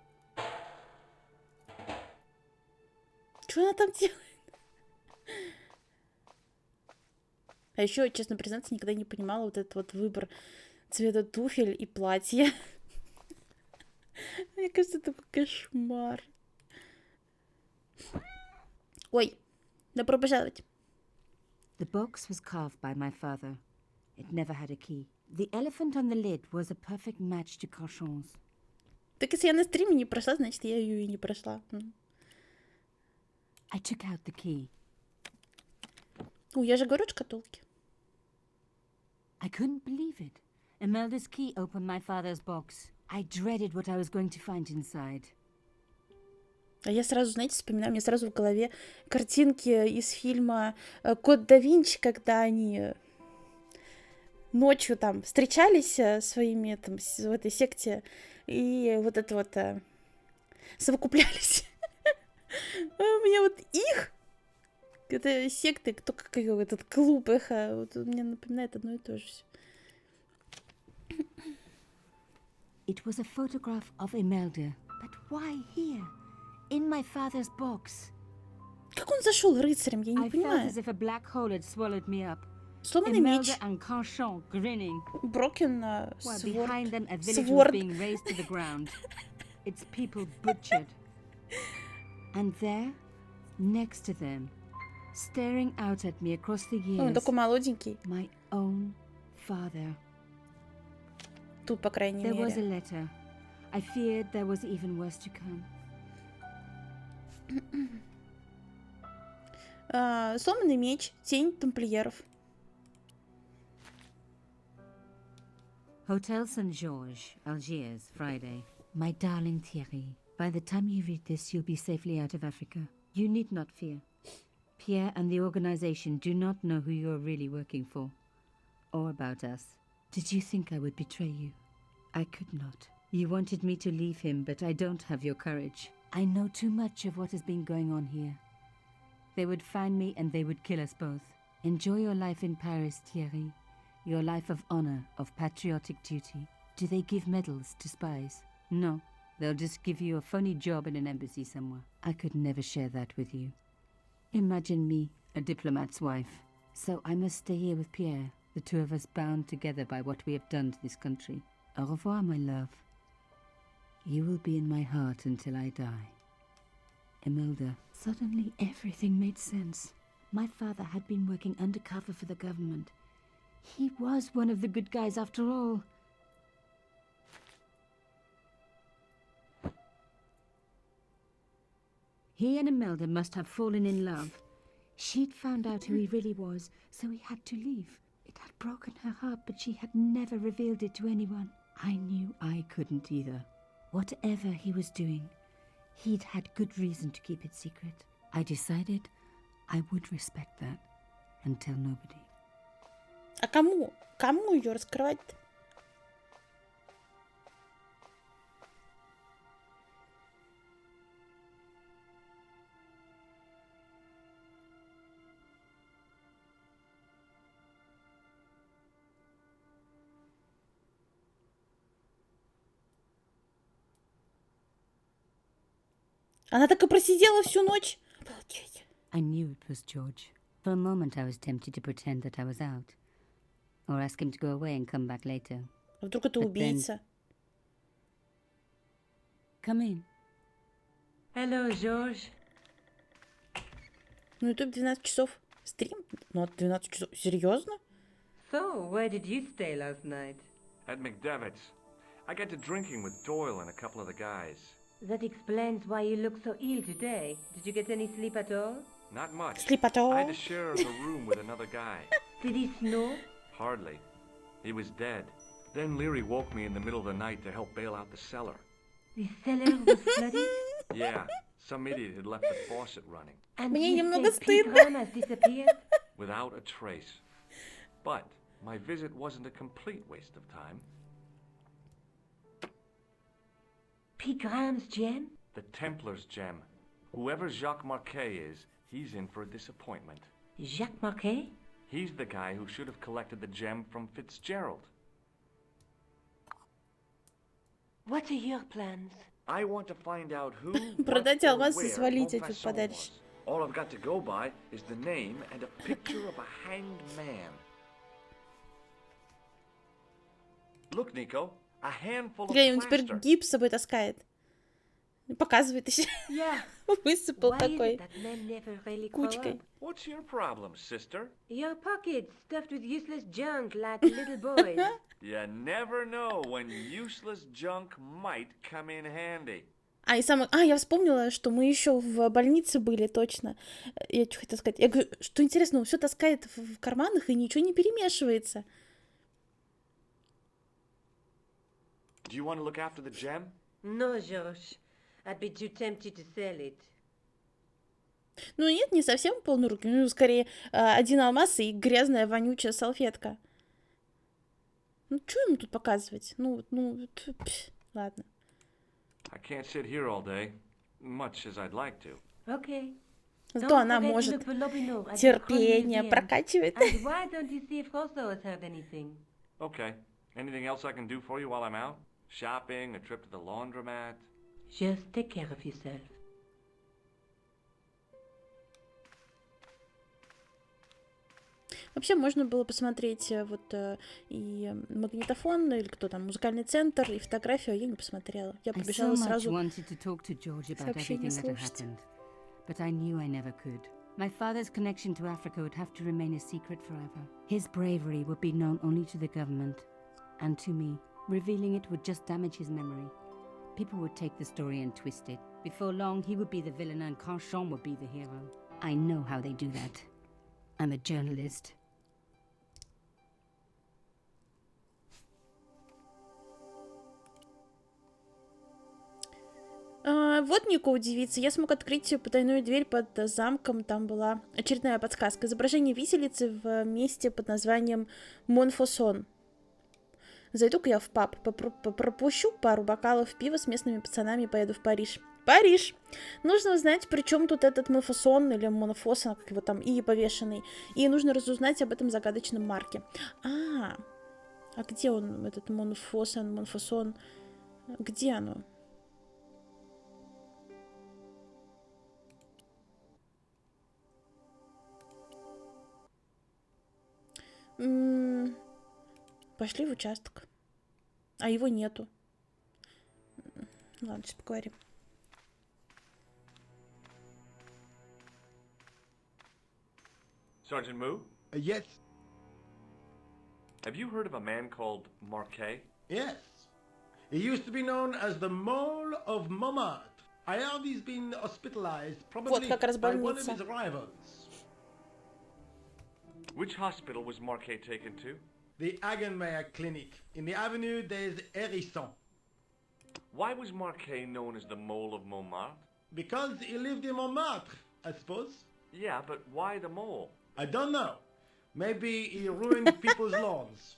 Что она там делает? А еще, честно признаться, никогда не понимала вот этот вот выбор цвета туфель и платья. Мне кажется, это такой кошмар. Ой, добро пожаловать. The box was carved by my father. It never had a key. The elephant on the lid was a perfect match to Cochon's. Так если я на стриме не прошла, значит, я ее и не прошла. I took out the key. Я же говорю, шкатулки. I couldn't believe it. Imelda's key opened my father's box. I dreaded what I was going to find inside. А я сразу, знаете, вспоминаю, мне сразу в голове картинки из фильма «Код да Винчи», когда они ночью там встречались своими там в этой секте и вот это вот совокуплялись. У меня вот их, это секты, кто как ее, этот клуб, вот мне напоминает одно и то же все. It was a photograph of Imelda, but why here, in my father's box? Как он зашел рыцарем, я не понимаю. I felt as if a black hole had swallowed me up. Сломанный меч. Imelda and Conchon grinning. Broken While sword. behind them a village was being razed to the ground. Its people butchered. And there, next to them, staring out at me across the years, Он такой молоденький. my own father. Тут, по крайней There was a мере. letter. I feared there was even worse to come. Сломанный меч, тень тамплиеров. Hotel St. George, Algiers, Friday. My darling Thierry, by the time you read this, you'll be safely out of Africa. You need not fear. Pierre and the organization do not know who you're really working for, or about us. Did you think I would betray you? I could not. You wanted me to leave him, but I don't have your courage. I know too much of what has been going on here. They would find me and they would kill us both. Enjoy your life in Paris, Thierry. Your life of honor, of patriotic duty. Do they give medals to spies? No. They'll just give you a phony job in an embassy somewhere. I could never share that with you. Imagine me, a diplomat's wife. So I must stay here with Pierre, the two of us bound together by what we have done to this country. Au revoir, my love. You will be in my heart until I die. Imelda. Suddenly everything made sense. My father had been working undercover for the government. He was one of the good guys after all. He and Imelda must have fallen in love. She'd found out who he really was, so he had to leave. It had broken her heart, but she had never revealed it to anyone. I knew I couldn't either. Whatever he was doing, he'd had good reason to keep it secret. I decided I would respect that and tell nobody. А кому? Кому ее раскрывать-то? Она так и просидела всю ночь. Обалдеть. I knew it was George. For a moment I was tempted to pretend that I was out. or ask him to go away and come back later. А вдруг это убийца? Come in. Hello, George. Ну, YouTube 12 часов. Стрим? Ну, от 12 часов. Серьезно? So, where did you stay last night? At McDevitt's. I got to drinking with Doyle and a couple of the guys. That explains why you look so ill today. Did you get any sleep at all? Not much. Sleep at all? I had to share a room with another guy. Did he snore? Hardly. He was dead. Then Leary woke me in the middle of the night to help bail out the cellar. The cellar was flooded? Yeah, some idiot had left the faucet running. And Мне you немного say стыдно. Pigram has disappeared? Without a trace. But my visit wasn't a complete waste of time. Pigram's gem? The Templars gem. Whoever Jacques Marquet is, he's in for a disappointment. Jacques Marquet? He's the guy who should have collected the gem from Fitzgerald. What are your plans? I want to find out who, Продать what, or алмаз и where свалить отсюда Montfaucon подальше. was. All I've got to go by is the name and a picture of a hanged man. Look, Nico, a handful of Глянь, он теперь plaster. гипс с собой таскает. Показывает еще. Yeah. Высыпал Why is такой it that men never really grow кучкой. up? What's your problem, sister? Your pockets stuffed with useless junk like little boys. You never know when useless junk might come in handy. И самое... я вспомнила, что мы еще в больнице были, точно. Я что хотела сказать? Я говорю, что интересно, он все таскает в карманах и ничего не перемешивается. Do you want to look after the gem? No, George. I'd be too tempted to sell it. Ну нет, не совсем полные руки. Ну, скорее, один алмаз и грязная вонючая салфетка. Ну, что ему тут показывать? Ладно. I can't sit here all day, much as I'd like to. Okay. Зато она может терпение прокачивает. And why don't you see if Rosso has heard anything? Okay. Anything else I can do for you while I'm out? Shopping, a trip to the laundromat? Just take care of yourself. Вообще можно было посмотреть вот и магнитофон, или кто там, музыкальный центр, и фотографию, а я не посмотрела. Я побежала сразу сообщение слушать. But I knew I never could. My father's connection to Africa would have to remain a secret forever. His bravery would be known only to the government and to me. Revealing it would just damage his memory. People would take the story and twist it. Before long, he would be the villain and Carchon would be the hero. I know how they do that. I'm a journalist. Вот Нико удивится. Я смог открыть потайную дверь под замком. Там была очередная подсказка. Изображение виселицы в месте под названием Монфосон. Зайду-ка я в паб. Пропущу пару бокалов пива с местными пацанами и поеду в Париж. Париж! Нужно узнать, при чем тут этот Монфосон или Монфосон, как его там, и повешенный. И нужно разузнать об этом загадочном марке. А где он, этот Монфосон? Где оно? Пошли в участок. А его нету. Ладно, сейчас поговорим. Sergeant Moo? Yes. Have you heard of a man called Marquet? Yes. He used to be known as the Mole of Montmartre. I heard he's been hospitalized, probably by one of his rivals. Which hospital was Marquet taken to? The Hagenmeyer Clinic in the Avenue des Hérissons. Why was Marquet known as the Mole of Montmartre? Because he lived in Montmartre, I suppose. Yeah, but why the mole? I don't know. Maybe he ruined people's lawns.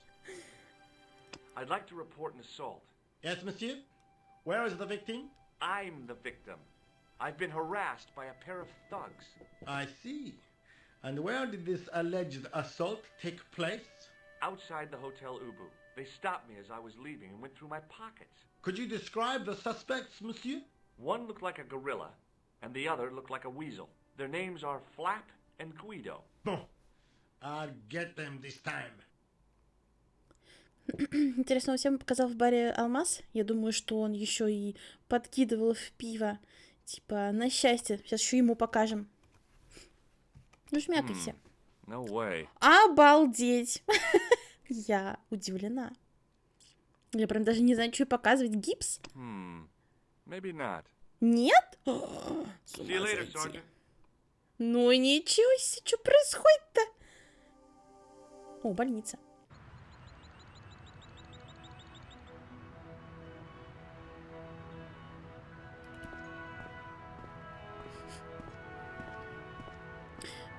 I'd like to report an assault. Yes, monsieur? Where is the victim? I'm the victim. I've been harassed by a pair of thugs. I see. And where did this alleged assault take place? Outside the Hotel Ubu. They stopped me as I was leaving and went through my pockets. Could you describe the suspects, monsieur? One looked like a gorilla, and the other looked like a weasel. Their names are Flap and Guido. Bon. I'll get them this time. Интересно, он всем показал в баре алмаз? Я думаю, что он еще и подкидывал в пиво. Типа, на счастье. Сейчас еще ему покажем. Ну, шмякайся. No way. Обалдеть! Я удивлена. Я прям даже не знаю, что показывать. Гипс? Maybe not. Нет? See you later, Sergeant. Ну ничего себе, что происходит-то? О, больница.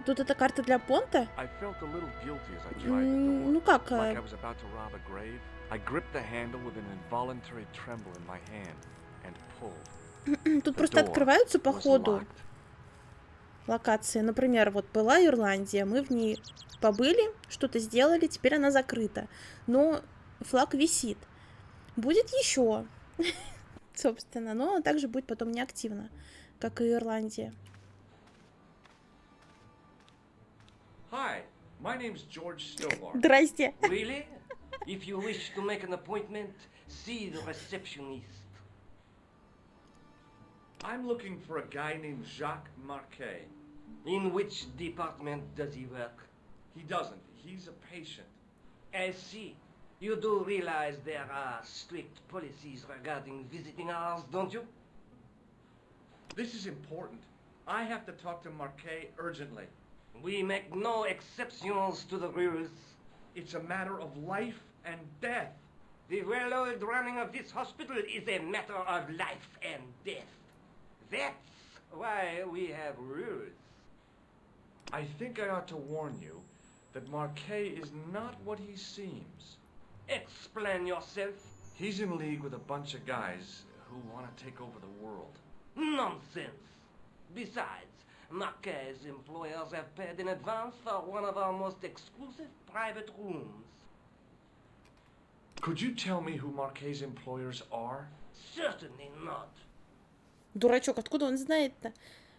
Тут эта карта для понта? Ну как? Тут просто открываются по ходу локации. Например, вот была Ирландия, мы в ней побыли, что-то сделали, теперь она закрыта. Но флаг висит. Будет еще, собственно, но также будет потом неактивно, как и Ирландия. Hi, my name's George Stillbar. Здрасте. Really? If you wish to make an appointment, see the receptionist. I'm looking for a guy named Jacques Marquet. In which department does he work? He doesn't. He's a patient. I see. You do realize there are strict policies regarding visiting hours, don't you? This is important. I have to talk to Marquet urgently. We make no exceptions to the rules. It's a matter of life and death. The well-oiled running of this hospital is a matter of life and death. That's why we have rules. I think I ought to warn you that Marquet is not what he seems. Explain yourself. He's in league with a bunch of guys who want to take over the world. Nonsense. Besides, Marquet's employers have paid in advance for one of our most exclusive private rooms. Could you tell me who Marquet's employers are? Certainly not. Дурачок, откуда он знает-то?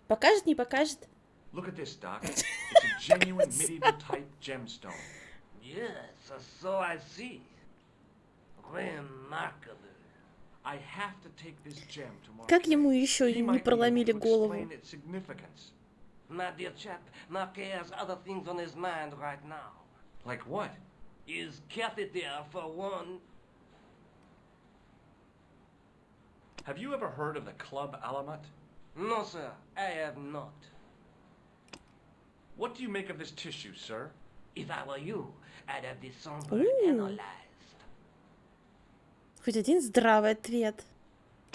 Покажет, не покажет? Look at this, Doc. It's a genuine medieval type gemstone. Yes, so I see. Remarkable. I have to take this gem to Marquet. Как ему еще не проломили голову? My dear chap, Marquet has other things on his mind right now. Like what? His catheter, for one. Have you ever heard of the Club Alamat? No, sir, I have not. What do you make of this tissue, sir? If I were you, I'd have this sample analyzed. Хоть один здравый ответ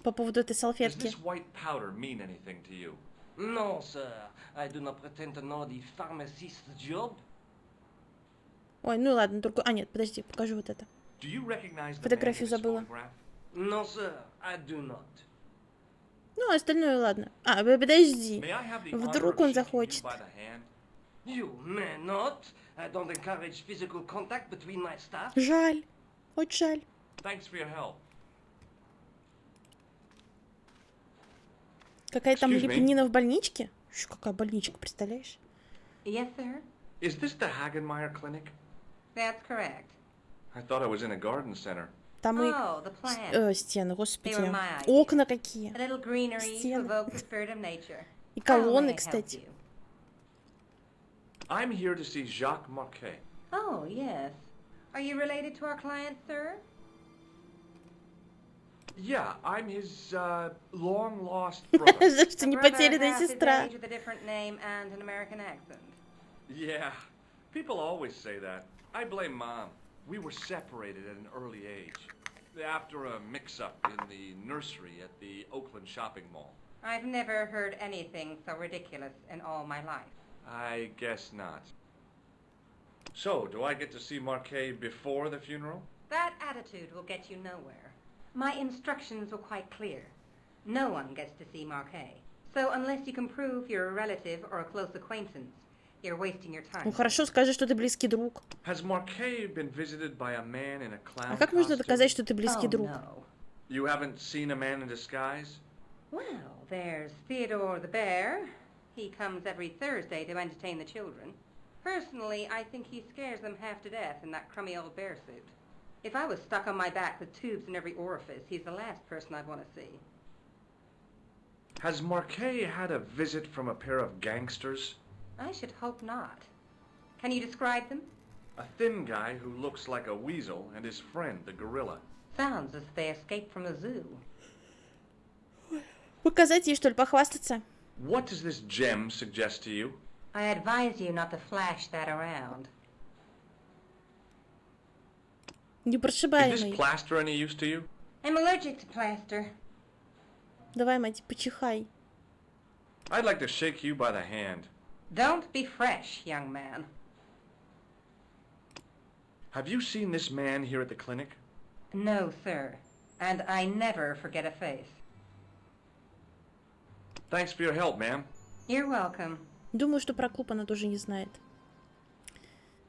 по поводу этой Does салфетки. this white powder mean anything to you? No, sir. I do not pretend to know the pharmacist's job. Ой, ну ладно, другой. А, нет, подожди, покажу вот это. Do you recognize the man Фотографию in this забыла. photograph? No, sir, I do not. Ну, остальное ладно. А, подожди. May I have the honor Вдруг of он shaking you захочет. by the hand? You may not. I don't encourage physical contact between my staff. Жаль. Очень жаль. Thanks for your help. Какая там Excuse me? лепнина в больничке? Ещё какая больничка, представляешь? Yes, sir? Is this the Hagenmeyer Clinic? That's correct. I thought I was in a garden center. Там и Oh, the plants. стены, They господи. were my idea. Окна какие. A little greenery to Стены. evoke the spirit of nature. И How колонны, may I help кстати. you? I'm here to see Jacques Marquet. Oh, yes. Are you related to our client, sir? Yeah, I'm his long-lost brother. Жаль, что не потерянная сестра. With a different name and an American accent. Yeah, people always say that. I blame Mom. We were separated at an early age. After a mix-up in the nursery at the Oakland shopping mall. I've never heard anything so ridiculous in all my life. I guess not. So, do I get to see Marquet before the funeral? That attitude will get you nowhere. My instructions were quite clear. No one gets to see Marquet. So unless you can prove you're a relative or a close acquaintance, you're wasting your time. Ну хорошо, скажи, что ты близкий друг. Has Marquet been visited by a man in a clown А как можно costume? доказать, что ты близкий Oh, друг? no. You haven't seen a man in disguise? Well, there's Theodore the bear. He comes every Thursday to entertain the children. Personally, I think he scares them half to death in that crummy old bear suit. If I was stuck on my back with tubes in every orifice, he's the last person I'd want to see. Has Marquet had a visit from a pair of gangsters? I should hope not. Can you describe them? A thin guy who looks like a weasel and his friend, the gorilla. Sounds as if they escaped from a zoo. Показать ей, что ли, похвастаться? What does this gem suggest to you? I advise you not to flash that around. Is this Непрошибаемый. plaster any use to you? I'm allergic to plaster. Давай, мать, почихай. I'd like to shake you by the hand. Don't be fresh, young man. Have you seen this man here at the clinic? No, sir. And I never forget a face. Thanks for your help, ma'am. You're welcome. Думаю, что про клуб она тоже не знает.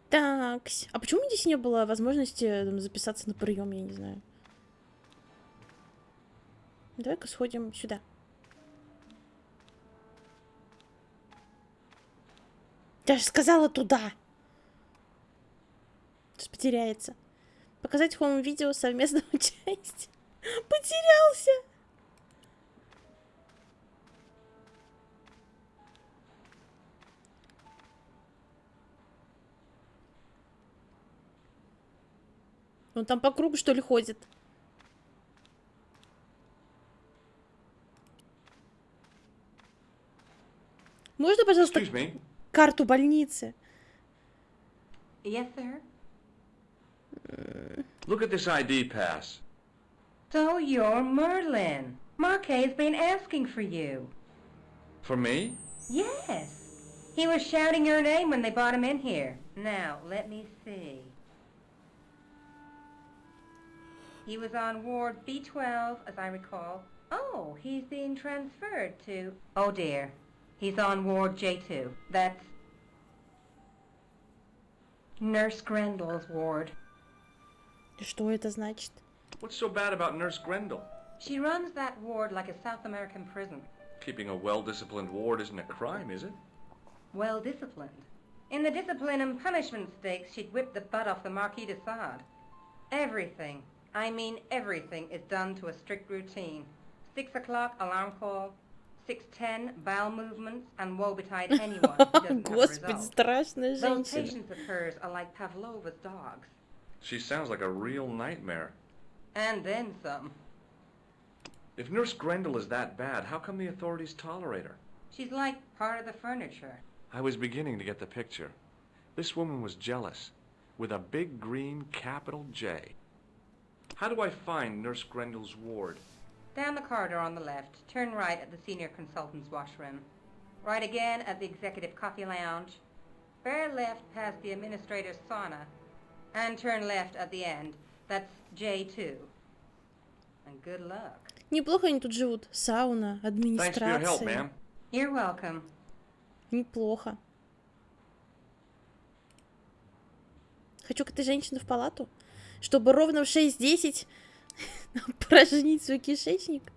Так, а почему здесь не было возможности там, записаться на прием, я не знаю. Давай-ка сходим сюда. Я же сказала туда. Сейчас потеряется. Показать хоум-видео совместного участия. Потерялся. Он там по кругу, что ли, ходит? Можно, пожалуйста, карту больницы? Yes, sir. Look at this ID pass. So you're Merlin. Marquet's been asking for you. For me? Yes. He was shouting your name when they brought him in here. Now, let me see. He was on Ward B12, as I recall. Oh, he's being transferred to... Oh, dear. He's on Ward J2. That's... Nurse Grendel's ward. Что это значит? What's so bad about Nurse Grendel? She runs that ward like a South American prison. Keeping a well-disciplined ward isn't a crime, is it? Well-disciplined. In the discipline and punishment stakes, she'd whip the butt off the Marquis de Sade. Everything, I mean everything, is done to a strict routine. 6 o'clock, alarm call. 6:10, bowel movements, and woe betide anyone who doesn't have a Господи, result. страшная Those женщина. patients of hers are like Pavlova's dogs. She sounds like a real nightmare. And then some. If Nurse Grendel is that bad, how come the authorities tolerate her? She's like part of the furniture. I was beginning to get the picture. This woman was jealous, with a big green capital J. How do I find Nurse Grendel's ward? Down the corridor on the left, turn right at the senior consultant's washroom. Right again at the executive coffee lounge. Bear left past the administrator's sauna. And turn left at the end. That's J2. And good luck. Неплохо они тут живут. Сауна, администрация. You're welcome. Неплохо. Хочу к этой женщине в палату, чтобы ровно в 6:10 опорожнить свой кишечник.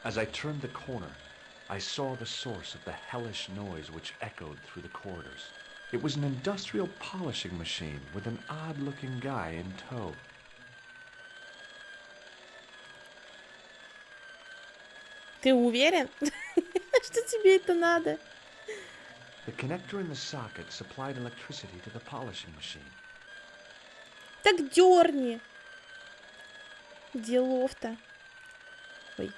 As I turned the corner, I saw the source of the hellish noise which echoed through the corridors. It was an industrial polishing machine with an odd-looking guy in tow. Ты уверен, что тебе это надо? The connector in the socket supplied electricity to the polishing machine. Так дерни. Делов-то. Ой.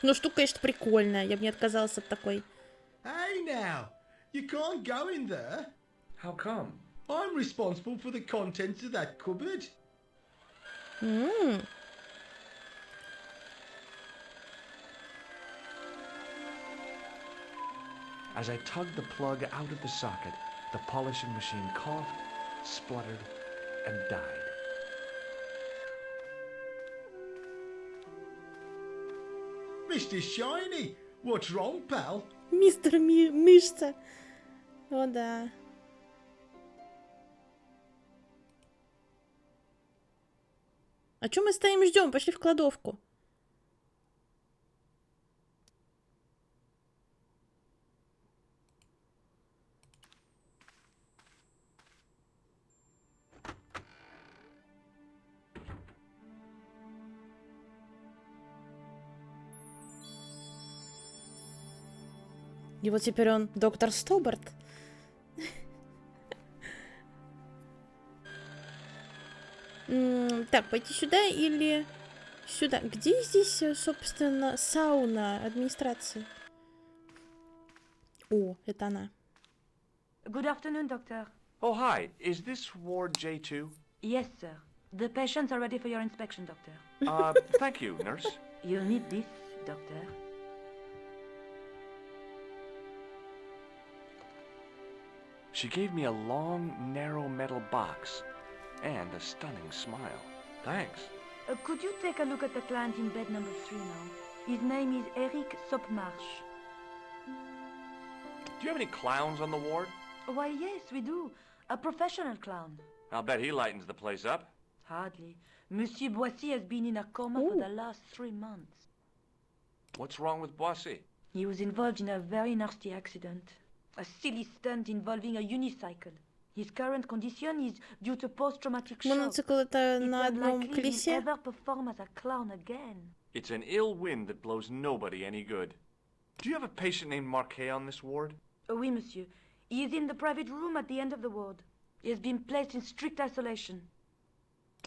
Ну, штука, конечно, прикольная. Я бы не отказалась от такой. Hey now, you can't go in there. How come? I'm responsible for the contents of that cupboard. As I tugged the plug out of the socket, the polishing machine coughed, spluttered, and died. Mr. Shiny, what's wrong, pal? Мистер Мышца. О, да. А чё мы стоим и ждем? Пошли в кладовку. И вот теперь он доктор Стобарт. Так, пойти сюда или сюда? Где здесь, собственно, сауна администрации? О, это она. Good afternoon, doctor. Oh, hi. Is this Ward J2? Yes, sir. The patients are ready for your inspection, doctor. Thank you, nurse. You'll need this, doctor. She gave me a long, narrow metal box and a stunning smile. Thanks. Could you take a look at the client in bed number 3 now? His name is Eric Sopmarsh. Do you have any clowns on the ward? Why, yes, we do. A professional clown. I'll bet he lightens the place up. Hardly. Monsieur Boissy has been in a coma for the last 3 months. What's wrong with Boissy? He was involved in a very nasty accident. A silly stunt involving a unicycle. His current condition is due to post-traumatic shock. Моноцикл это на одном It's unlikely колесе. he'll ever perform as a clown again. It's an ill wind that blows nobody any good. Do you have a patient named Marquet on this ward? Oui, monsieur. He is in the private room at the end of the ward. He has been placed in strict isolation.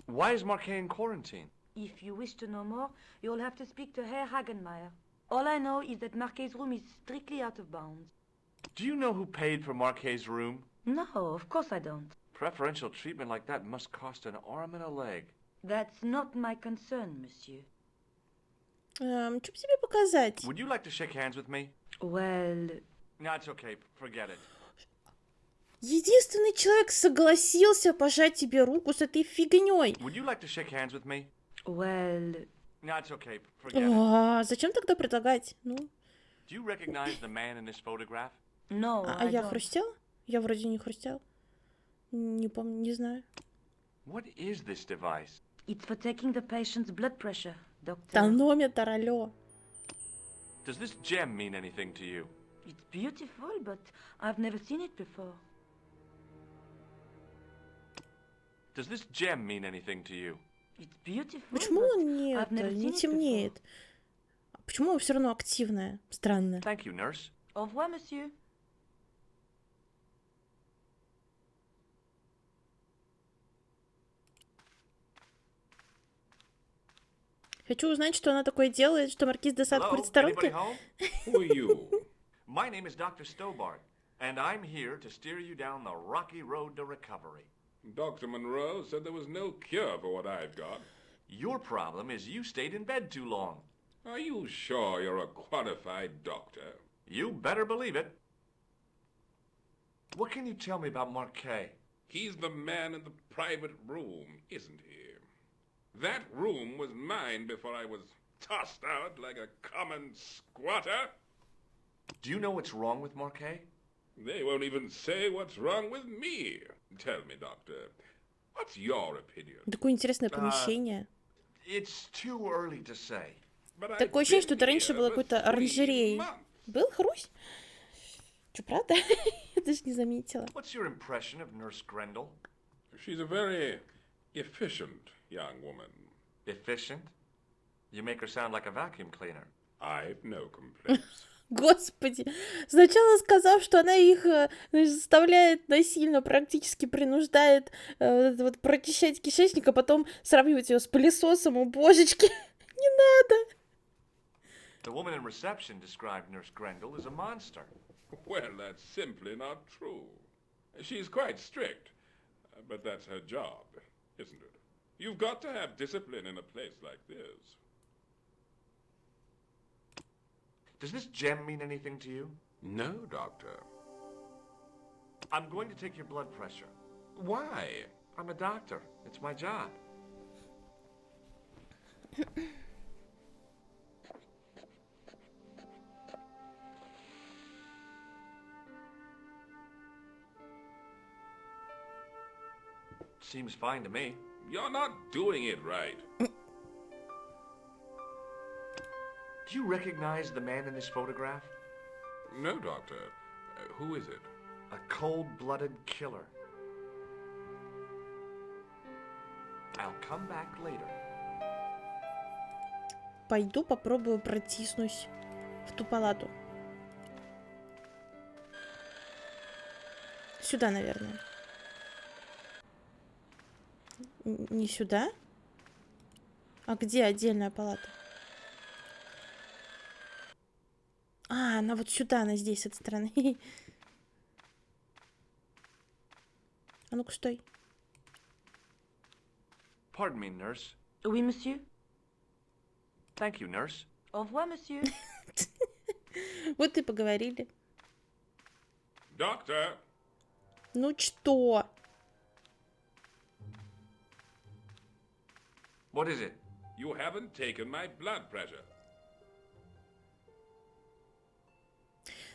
Why is Marquet in quarantine? If you wish to know more, you'll have to speak to Herr Hagenmeier. All I know is that Marquet's room is strictly out of bounds. Do you know who paid for Marquet's room? No, of course I don't. Preferential treatment like that must cost an arm and a leg. That's not my concern, monsieur. Что бы тебе показать? Would you like to shake hands with me? Well... No, it's okay. Forget it. Единственный человек согласился пожать тебе руку с этой фигней. Would you like to shake hands with me? Well... No, it's okay. Forget it. Зачем тогда предлагать? Ну. Do you recognize the man in this photograph? No, I я don't. хрустел? Я вроде не хрустел. Не помню, не знаю. What is this device? It's for taking the patient's blood pressure, doctor. Тонометр, алло. Does this gem mean anything to you? It's beautiful, but I've never seen it before. Does this gem mean anything to you? It's beautiful, Почему but он не, I've never не seen it темнеет? Почему все равно активное? Странно. Thank you, nurse. Au revoir, monsieur. Хочу узнать, что она такое делает, что маркиз де Сад курит в сторонке. Who are you? My name is Dr. Stobart, and I'm here to steer you down the rocky road to recovery. Dr. Monroe said there was no cure for what I've got. Your problem is you stayed in bed too long. Are you sure you're a qualified doctor? You better believe it. What can you tell me about Marquet? He's the man in the private room, isn't he? That room was mine before I was tossed out like a common squatter. Do you know what's wrong with Marquet? They won't even say what's wrong with me. Tell me, doctor, what's your opinion? Такое интересное помещение. It's too early to say. Такое ощущение, что это раньше было какой-то оранжереей. Был Хрусь? Что, правда? Я даже не заметила. What's your impression of Nurse Grendel? She's a very efficient young woman. Efficient? You make her sound like a vacuum cleaner. I've no complaints. Господи. Сначала сказав, что она их заставляет насильно, практически принуждает вот, прочищать кишечник, а потом сравнивать ее с пылесосом, о божечки. Не надо. The woman in reception described Nurse Grendel as a monster. Well, that's simply not true. She's quite strict, but that's her job, isn't it? You've got to have discipline in a place like this. Does this gem mean anything to you? No, doctor. I'm going to take your blood pressure. Why? I'm a doctor. It's my job. Seems fine to me. You're not doing it right. Do you recognize the man in this photograph? No, doctor. Who is it? A cold-blooded killer. I'll come back later. Пойду попробую протиснусь в ту палату. сюда, наверное. Не сюда? А где отдельная палата? А, она вот сюда, она здесь, с этой стороны. А ну-ка, стой. Pardon me, nurse. Oui, monsieur. Thank you, nurse. Au revoir, monsieur. Вот и поговорили. Doctor! Ну что? What is it? You haven't taken my blood pressure.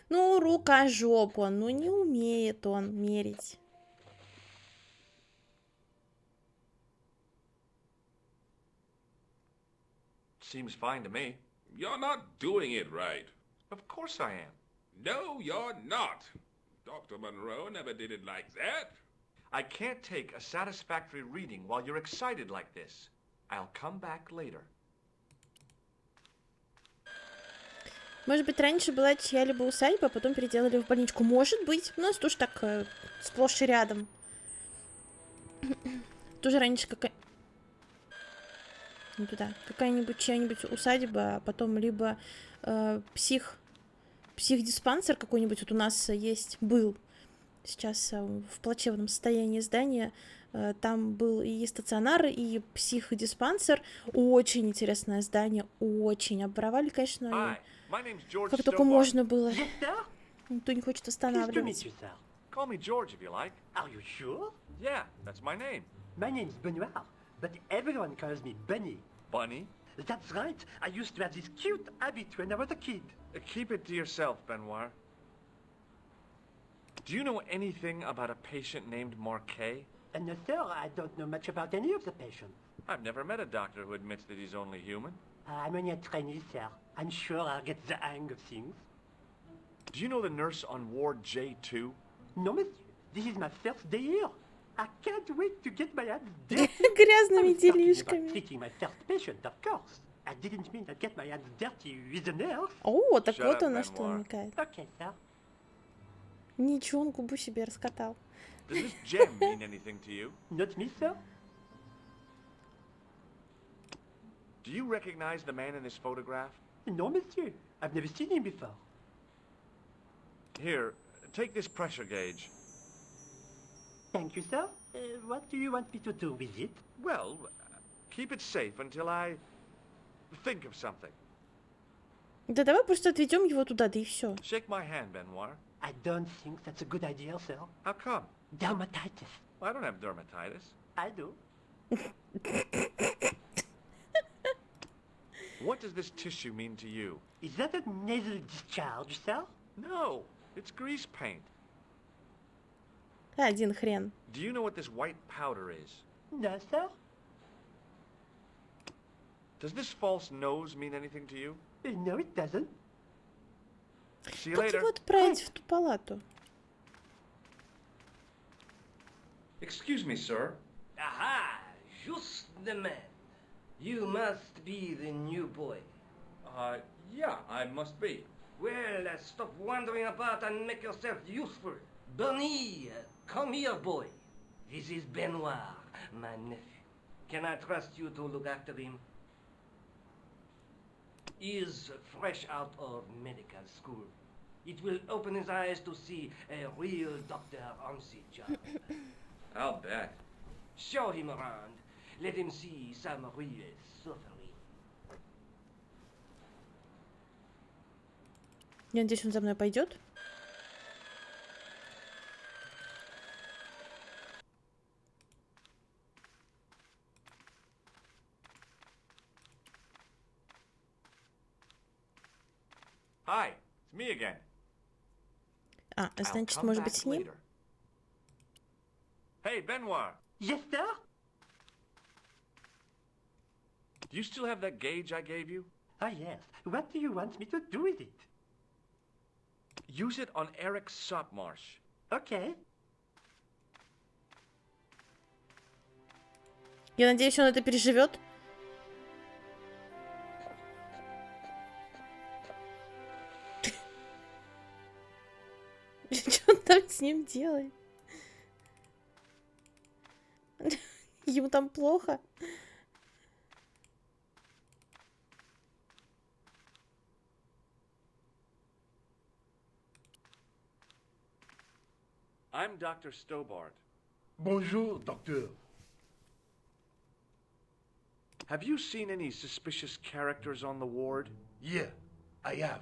Ну, рукожоп он, ну не умеет он мерить. Seems fine to me. You're not doing it right. Of course I am. No, you're not. Dr. Monroe never did it like that. I can't take a satisfactory reading while you're excited like this. I'll come back later. Может быть, раньше была чья-либо усадьба, а потом переделали в больничку. Может быть. У нас тоже так сплошь и рядом. Тоже раньше не туда. Какая-нибудь чья-нибудь усадьба, а потом либо психдиспансер какой-нибудь вот у нас был. Сейчас в плачевном состоянии здания. Там был и стационар, и психдиспансер. Очень интересное здание. Очень. Обворовали, конечно, как только можно было. Никто не хочет останавливать. Call me George if you like. Are you sure? Yeah, that's my name. My name's Benoit, but everyone calls me Bunny. Bunny? That's right. I used to have this cute habit when I was a kid. Keep it to yourself, Benoit. Do you know anything about a patient named Marquet? No, sir, I don't know much about any of the patients. I've never met a doctor who admits that he's only human. I'm only a trainee, sir. I'm sure I'll get the hang of things. Do you know the nurse on Ward J2? No, monsieur. This is my first day here. I can't wait to get my hands dirty. Грязными делишками. Treating my first patient, of course. I didn't mean I'd get my hands dirty with a nurse. О, так вот он на что намекает. Okay, sir. Ничего, он губу себе раскатал. Does this gem mean anything to you? Not me, sir. Do you recognize the man in this photograph? No, monsieur. I've never seen him before. Here, take this pressure gauge. Thank you, sir. What do you want me to do with it? Well, keep it safe until I think of something. Да давай просто отведем его туда, да и все. Shake my hand, Benoit. I don't think that's a good idea, sir. How come? Dermatitis. Well, I don't have dermatitis. I do. What does this tissue mean to you? Is that a nasal discharge, sir? No, it's grease paint. Один хрен. Do you know what this white powder is? No, sir. Does this false nose mean anything to you? No, it doesn't. See you Как later. его отправить в ту палату? Excuse me, sir. Aha! Just the man. You must be the new boy. Yeah, I must be. Well, stop wandering about and make yourself useful. Bunny, come here, boy. This is Benoit, my nephew. Can I trust you to look after him? He is fresh out of medical school. It will open his eyes to see a real doctor on the job. I'll bet. Show him around. Let him see some real suffering. Я надеюсь, он за мной пойдет. Hi, it's me again. А, значит, может быть, с ним? Hey, Benoit. Yes, sir? Do you still have that gauge I gave you? Ah, yes. What do you want me to do with it? Use it on Eric Sopmarsh. Okay. Я надеюсь, он это переживет. Что он там с ним делает? Ему там плохо. I'm Dr. Stobart. Bonjour, docteur. Have you seen any suspicious characters on the ward? Yeah, I have.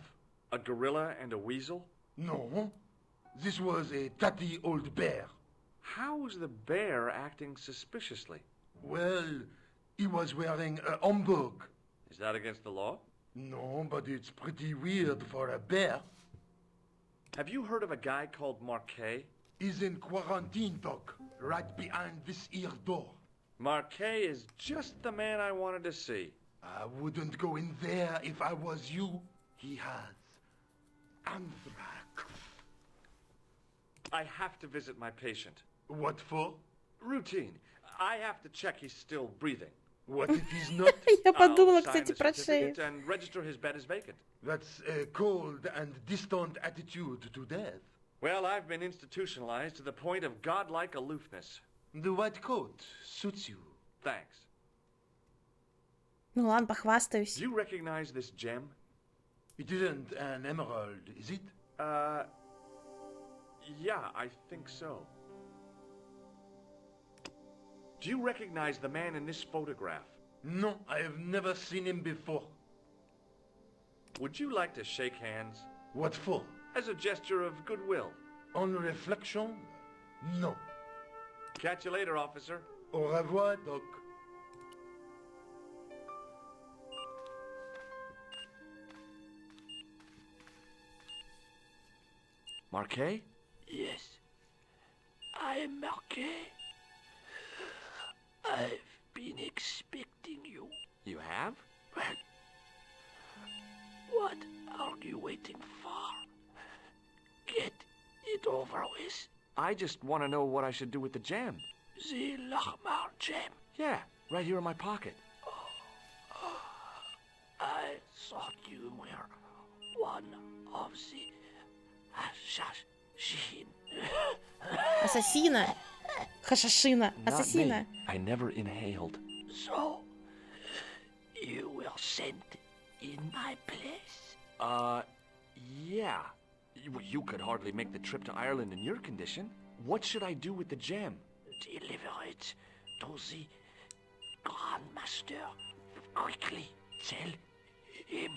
A gorilla and a weasel? No, this was a tatty old bear. How is the bear acting suspiciously? Well, he was wearing a homburg. Is that against the law? No, but it's pretty weird for a bear. Have you heard of a guy called Marquet? He's in quarantine, Doc, right behind this here door. Marquet is just the man I wanted to see. I wouldn't go in there if I was you. He has anthrax. I have to visit my patient. What for? Routine. I have to check he's still breathing. What if he's not? Я подумала, I'll sign кстати, the про шею. certificate and register his bed as vacant. That's a cold and distant attitude to death. Well, I've been institutionalized to the point of godlike aloofness. The white coat suits you. Thanks. Ну ладно, похвастаюсь. Do you recognize this gem? It isn't an emerald, is it? Yeah, I think so. Do you recognize the man in this photograph? No, I have never seen him before. Would you like to shake hands? What for? As a gesture of goodwill. On reflection, no. Catch you later, officer. Au revoir, Doc. Marquet? Yes, I am Marquet. I've been expecting you. You have? Well, what are you waiting for? Get it over with. I just want to know what I should do with the gem. The Lahmar gem. Yeah, right here in my pocket. I thought you were one of the assassin. Ассасина. Хашашина. Not Ассасина. me. I never inhaled. So, you were sent in my place? Yeah. You could hardly make the trip to Ireland in your condition. What should I do with the gem? Deliver it to the Grandmaster. Quickly tell him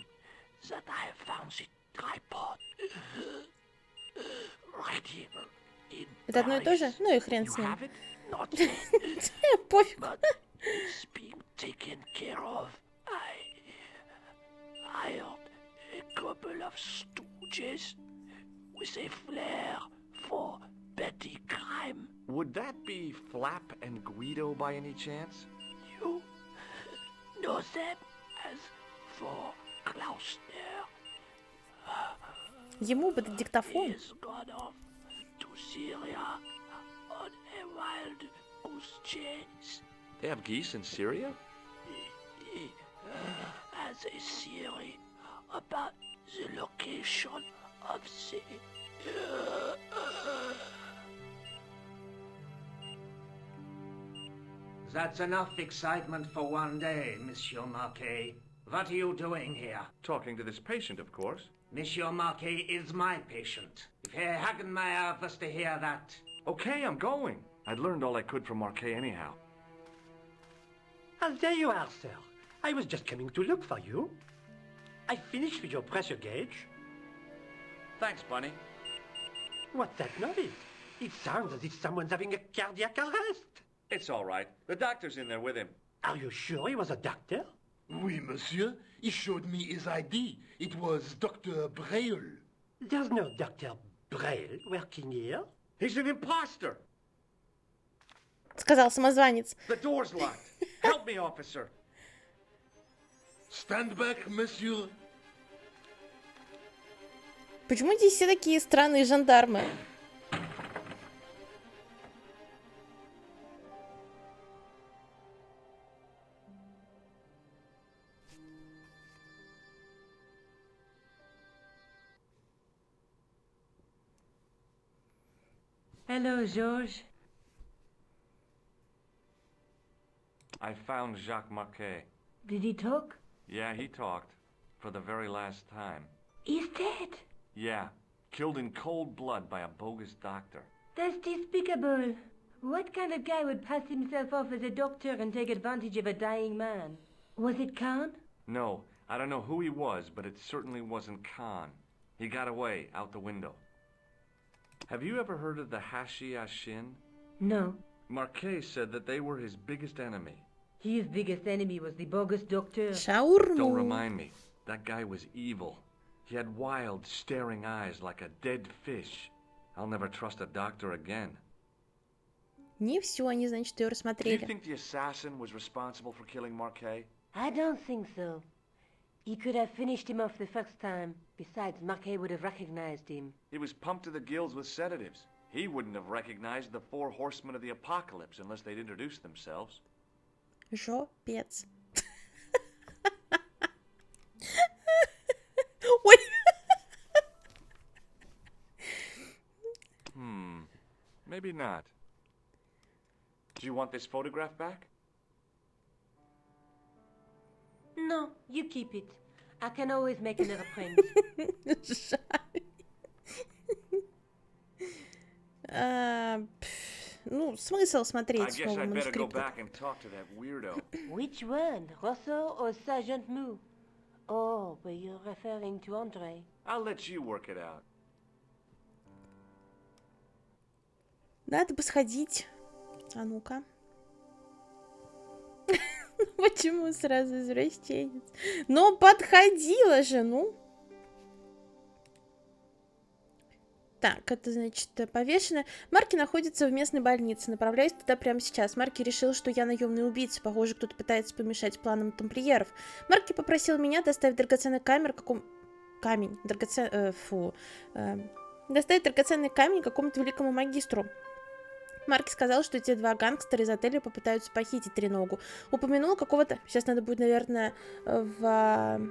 that I have found the tripod. Right here in Это одно и то же? Ну и хрен с ним. Not yet, Пофиг. but it's being taken care of. I hired a couple of stooges with a flair for petty crime. Would that be Flap and Guido by any chance? You know them as for Klausner. Ему бы диктофон. He's gone off to Syria on a wild goose chase. They have geese in Syria? He has a theory about the location of the... That's enough excitement for one day, Monsieur Marquet. What are you doing here? Talking to this patient, of course. Monsieur Marquet is my patient. If Herr Hagenmeyer was to hear that... Okay, I'm going. I'd learned all I could from Marquet anyhow. Ah, there you are, sir. I was just coming to look for you. I finished with your pressure gauge. Thanks, Bunny. What's that noise? It sounds as if someone's having a cardiac arrest. It's all right. The doctor's in there with him. Are you sure he was a doctor? Oui, monsieur. He showed me his ID. It was Dr. Braille. There's no Dr. Braille working here. He's an imposter. Сказал самозванец. The door's locked. Help me, officer. Stand back, monsieur. Почему здесь все такие странные жандармы? Hello, George. I found Jacques Marquet. Did he talk? Yeah, he talked. For the very last time. He's dead. Yeah. Killed in cold blood by a bogus doctor. That's despicable. What kind of guy would pass himself off as a doctor and take advantage of a dying man? Was it Khan? No, I don't know who he was, but it certainly wasn't Khan. He got away, out the window. Have you ever heard of the Hashi-Ashin? No. Marquet said that they were his biggest enemy. His biggest enemy was the bogus doctor. Don't remind me. That guy was evil. He had wild, staring eyes like a dead fish. I'll never trust a doctor again. Не все они, значит, ее Do you рассмотрели. think the assassin was responsible for killing Marquet? I don't think so. He could have finished him off the first time. Besides, Marquet would have recognized him. He was pumped to the gills with sedatives. He wouldn't have recognized the 4 horsemen of the apocalypse unless they'd introduced themselves. Жопец. Ой. Maybe not. Do you want this photograph back? No, you keep it. I can always make another print. Ну, смысл I смотреть guess снова I'd better go манускрипт. back and talk to that weirdo. Which one, Rousseau or Sergeant Mou? Oh, but you're referring to Andre. I'll let you work it out. Надо бы сходить. А ну-ка. Почему сразу извращенец? Но подходила же, ну. Так, это значит повешено. Марки находится в местной больнице. Направляюсь туда прямо сейчас. Марки решил, что я наемный убийца. Похоже, кто-то пытается помешать планам тамплиеров. Марки попросил меня доставить драгоценный камень. Доставить драгоценный камень какому-то великому магистру. Марки сказал, что эти 2 гангстера из отеля попытаются похитить треногу. Упомянул какого-то... Сейчас надо будет, наверное, в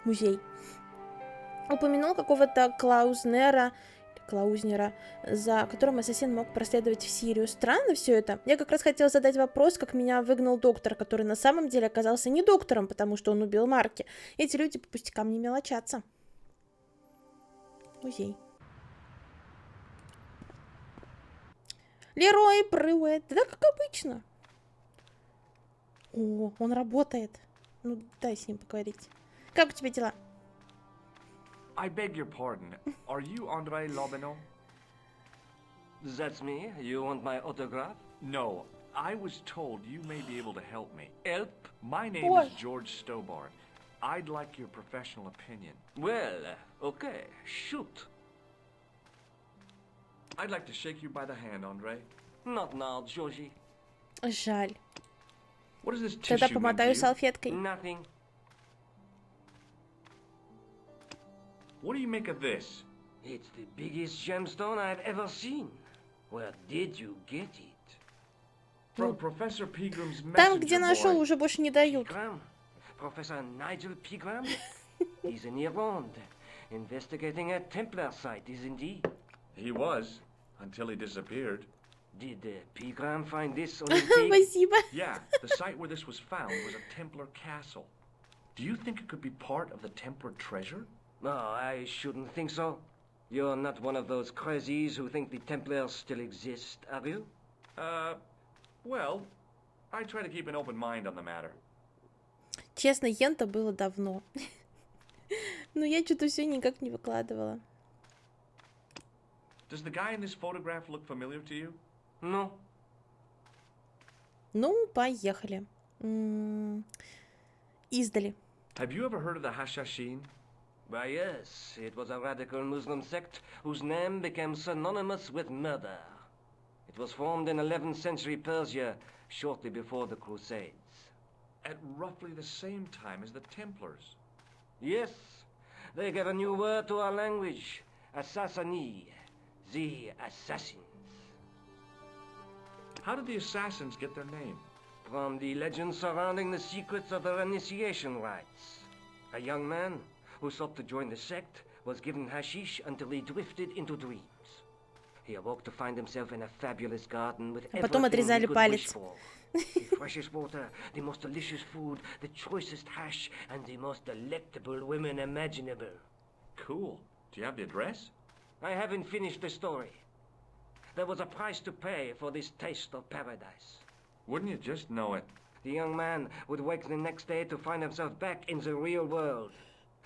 музей. Упомянул какого-то Клаузнера, за которым ассасин мог проследовать в Сирию. Странно все это. Я как раз хотела задать вопрос, как меня выгнал доктор, который на самом деле оказался не доктором, потому что он убил Марки. Эти люди по пустякам не мелочатся. Музей. Лерой прыгает. Да как обычно. О, он работает. Ну, дай с ним поговорить. Как у тебя дела? I beg your pardon. Are you Andre Lobino? That's me. You want my autograph? No. I was told you may be able to help me. Help? My name is George Stobart. I'd like your professional opinion. Well, okay. Shoot. I'd like to shake you by the hand, Andre. Not now, Georgie. Жаль. What is this Тогда tissue meant to помотаю you? салфеткой. Nothing. What do you make of this? It's the biggest gemstone I've ever seen. Where did you get it? From Professor Pegram's Там, где messenger нашел, boy. уже больше не дают. Pegram? Professor Nigel Pegram? He's in Ireland, investigating a Templar site, isn't he? He was, until he disappeared. Did Pegram find this on his dig? Спасибо. Yeah, the site where this was found was a Templar castle. Do you think it could be part of the Templar treasure? No, I shouldn't think so. You're not one of those crazies who think the Templars still exist, are you? Well, I try to keep an open mind on the matter. Честно, Йента было давно. Но я что-то все никак не выкладывала. Does the guy in this photograph look familiar to you? No. Ну, поехали. Издали. Have you ever heard of the Hashashin? Why, yes. It was a radical Muslim sect whose name became synonymous with murder. It was formed in 11th century Persia, shortly before the Crusades. At roughly the same time as the Templars. Yes. They gave a new word to our language. Assassini. The assassins. How did the assassins get their name? From the legends surrounding the secrets of their initiation rites. A young man who sought to join the sect was given hashish until he drifted into dreams. he awoke to find himself in a fabulous garden with Потом отрезали палец. The freshest water, the most delicious food, the choicest hash, and the most delectable women imaginable. Cool. Do you have the address? I haven't finished the story. There was a price to pay for this taste of paradise. Wouldn't you just know it? The young man would wake the next day to find himself back in the real world.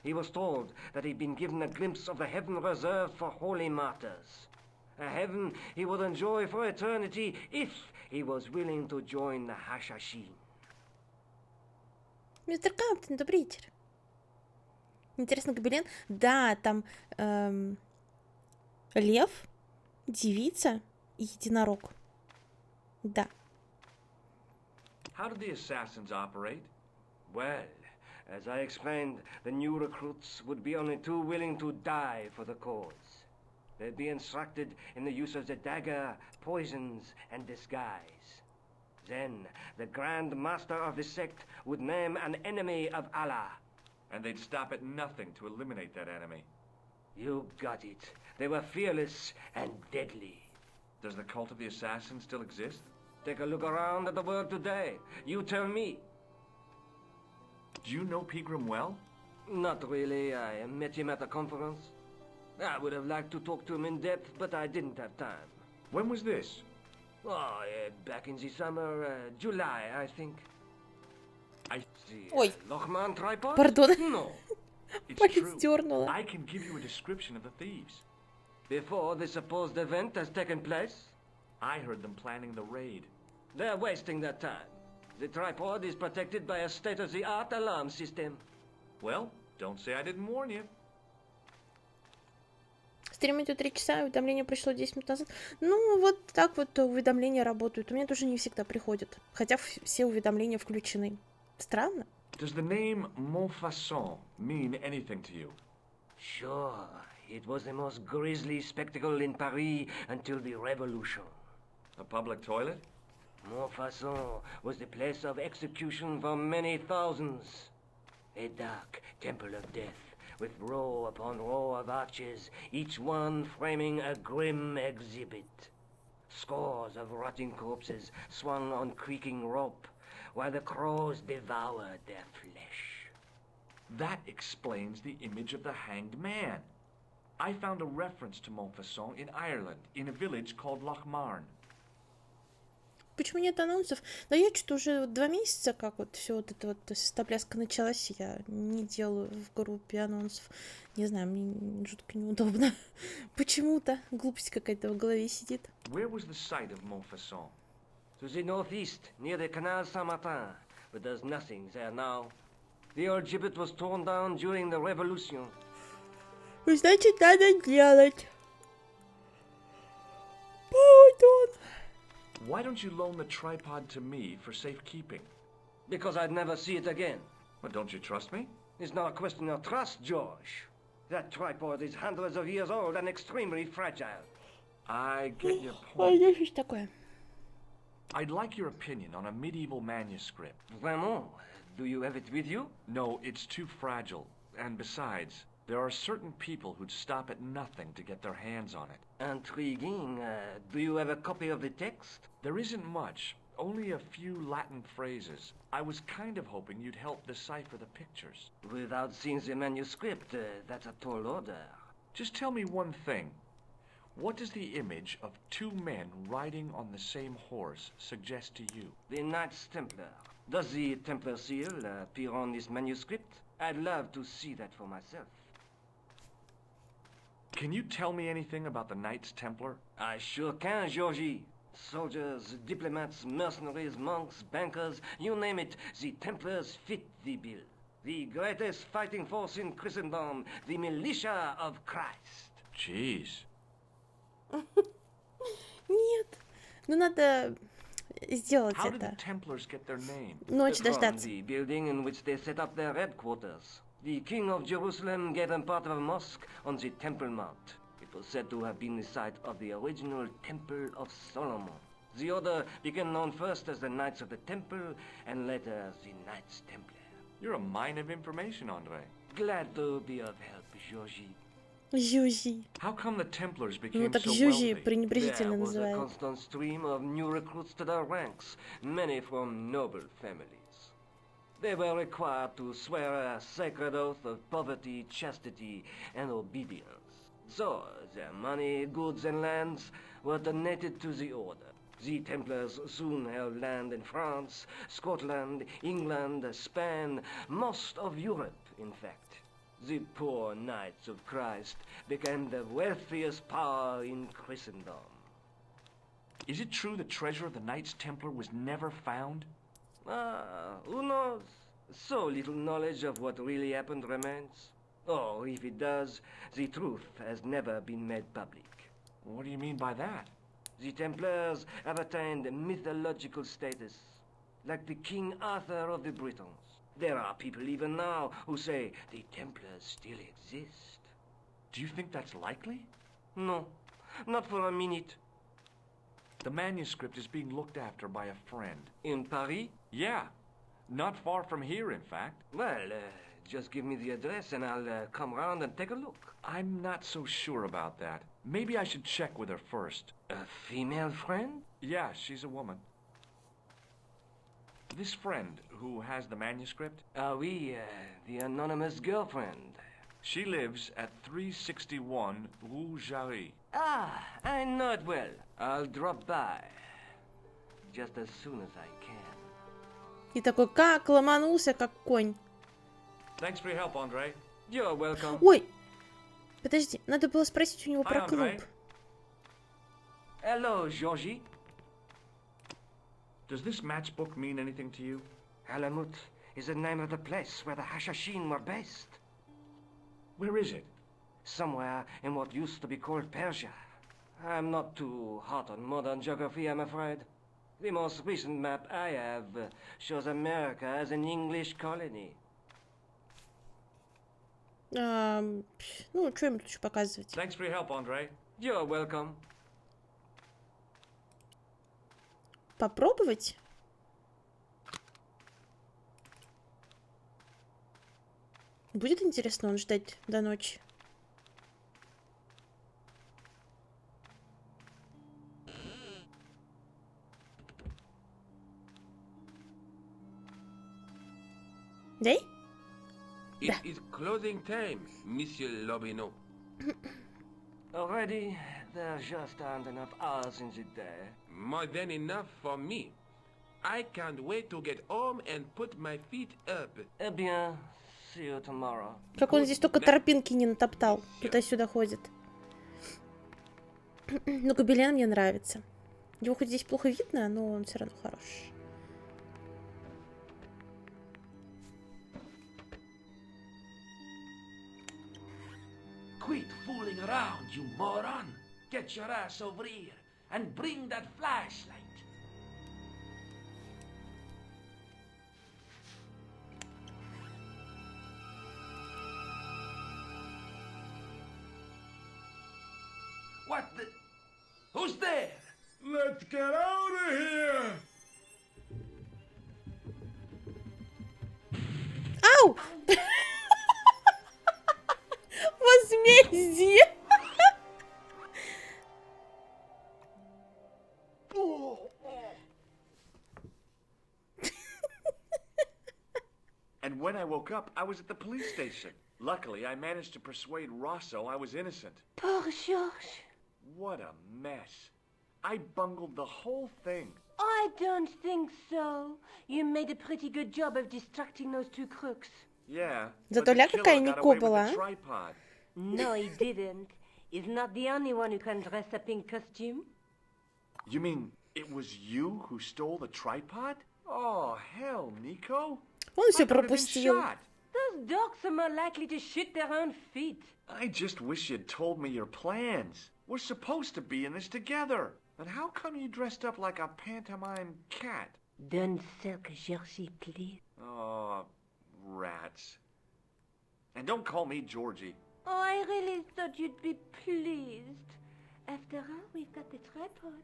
He was told that he'd been given a glimpse of the heaven reserved for holy martyrs. A heaven he would enjoy for eternity if he was willing to join the Hashashin. Мистер Камптон, добрый вечер. Интересный гобелен. Да, там лев, девица и единорог. Да. How did the assassins operate? Well, as I explained, the new recruits would be only too willing to die for the cause. They'd be instructed in the use of the dagger, poisons, and disguise. Then, the Grand Master of the sect would name an enemy of Allah. And they'd stop at nothing to eliminate that enemy. You got it. They were fearless and deadly. Does the cult of the assassins still exist? Take a look around at the world today. You tell me. Do you know Pegram well? Not really. I met him at a conference. I would have liked to talk to him in depth, but I didn't have time. When was this? Oh, back in the summer, July, I think. Ой, Lochman tripod? пардон. No. Палец дернула. I can give you a description of the thieves. Before the supposed event has taken place? I heard them planning the raid. They're wasting their time. The tripod is protected by a state-of-the-art alarm system. Well, don't say I didn't warn you. Стрим идет 3 часа, уведомление пришло 10 минут назад. Ну, вот так вот уведомления работают. У меня тоже не всегда приходят. Хотя все уведомления включены. Странно. Does the name Montfaucon mean anything to you? Sure. It was the most grisly spectacle in Paris until the Revolution. A public toilet? Montfaucon was the place of execution for many thousands. A dark temple of death, with row upon row of arches, each one framing a grim exhibit. Scores of rotting corpses swung on creaking rope, while the crows devoured their flesh. That explains the image of the hanged man. I found a reference to Montfaucon in Ireland, in a village called Lochmarn. Почему нет анонсов? Да я что-то уже 2 месяца, как вот все вот это вот свистопляска началась, я не делаю в группе анонсов. Не знаю, мне жутко неудобно. Почему-то глупость какая-то в голове сидит. Where was the site of Montfaucon? To the northeast, near the Canal Saint-Martin, but there's nothing there now. The old gibbet was torn down during the Revolution. Значит, надо делать. Пардон. Why don't you loan the tripod to me for safekeeping? Because I'd never see it again. Well, don't you trust me? It's not a question of trust, George. That tripod is hundreds of years old and extremely fragile. I get your Ой, point. что такое? I'd like your opinion on a medieval manuscript. Vraiment? Do you have it with you? No, it's too fragile. And besides, there are certain people who'd stop at nothing to get their hands on it. Intriguing. Do you have a copy of the text? There isn't much. Only a few Latin phrases. I was kind of hoping you'd help decipher the pictures. Without seeing the manuscript, that's a tall order. Just tell me one thing. What does the image of 2 men riding on the same horse suggest to you? The Knights Templar. Does the Templar seal appear on this manuscript? I'd love to see that for myself. Can you tell me anything about the Knights Templar? I sure can, Georgie. Soldiers, diplomats, mercenaries, monks, bankers, you name it, the Templars fit the bill. The greatest fighting force in Christendom, the militia of Christ. Jeez. Нет, ну надо сделать How did the это. Templars get their name? Ночь From дождаться. the building in which they set up their headquarters. The King of Jerusalem gave them part of a mosque on the Temple Mount. It was said to have been the site of the original Temple of Solomon. The order became known first as the Knights of the Temple, and later as the Knights Templar. You're a mine of information, Andre. Glad to be of help, Georgie. Жюжи. How come the Templars Ну became так so Жюжи wealthy? пренебрежительно There was a называют. constant stream of new recruits to their ranks, many from noble families. They were required to swear a sacred oath of poverty, chastity, and obedience. So, their money, goods, and lands were donated to the order. The Templars soon held land in France, Scotland, England, Spain, most of Europe, in fact. The poor Knights of Christ became the wealthiest power in Christendom. Is it true the treasure of the Knights Templar was never found? Who knows? So little knowledge of what really happened remains. Or if it does, the truth has never been made public. What do you mean by that? The Templars have attained mythological status, like the King Arthur of the Britons. There are people even now who say the Templars still exist. Do you think that's likely? No, not for a minute. The manuscript is being looked after by a friend. In Paris? Yeah, not far from here, in fact. Well, just give me the address and I'll come round and take a look. I'm not so sure about that. Maybe I should check with her first. A female friend? Yeah, she's a woman. This friend who has the manuscript? Oui, the anonymous girlfriend. She lives at 361 Rue Jarry. Ah, I know it well. I'll drop by. Just as soon as I can. И такой, как ломанулся, как конь. Thanks for your help, Andre. You're welcome. Ой, подожди, надо было спросить у него про клуб. Hello, Georgie. Does this matchbook mean anything to you? Alamut is the name of the place where the Hashashin were based. Where is it? Somewhere in what used to be called Persia. I'm not too hot on modern geography, I'm afraid. The most recent map I have shows America as an English colony. Ну, что ему тут еще показывать? Thanks for your help, Andre. You're welcome. Попробовать? Будет интересно он ждать до ночи. Дай? It is closing time, Monsieur Lobino. Already, there just aren't enough hours in the day. More than enough for me. I can't wait to get home and put my feet up. Eh bien, see you tomorrow. Как он здесь только тропинки не натоптал. Туда-сюда ходит. Но гобелен мне нравится. Его хоть здесь плохо видно, но он все равно хорош. Quit fooling around, you moron! Get your ass over here and bring that flashlight. What the? Who's there? Let's get out of here! Ау! Возмездие! And when I woke up, I was at the police station. Luckily, I managed to persuade Rosso I was innocent. Poor Georges. What a mess. I bungled the whole thing. I don't think so. You made a pretty good job of distracting those two crooks. Yeah. Зато ля какая Нико была, tripod. No, he didn't. He's not the only one who can dress up in costume. You mean it was you who stole the tripod? Oh, hell, Nico. Он все пропустил. Those dogs are more likely to shoot their own feet. I just wish you'd told me your plans. We're supposed to be in this together. And how come you dressed up like a pantomime cat? Don't sulk, Georgie, please. Oh, rats. And don't call me Georgie. Oh, I really thought you'd be pleased. After all, we've got the tripod.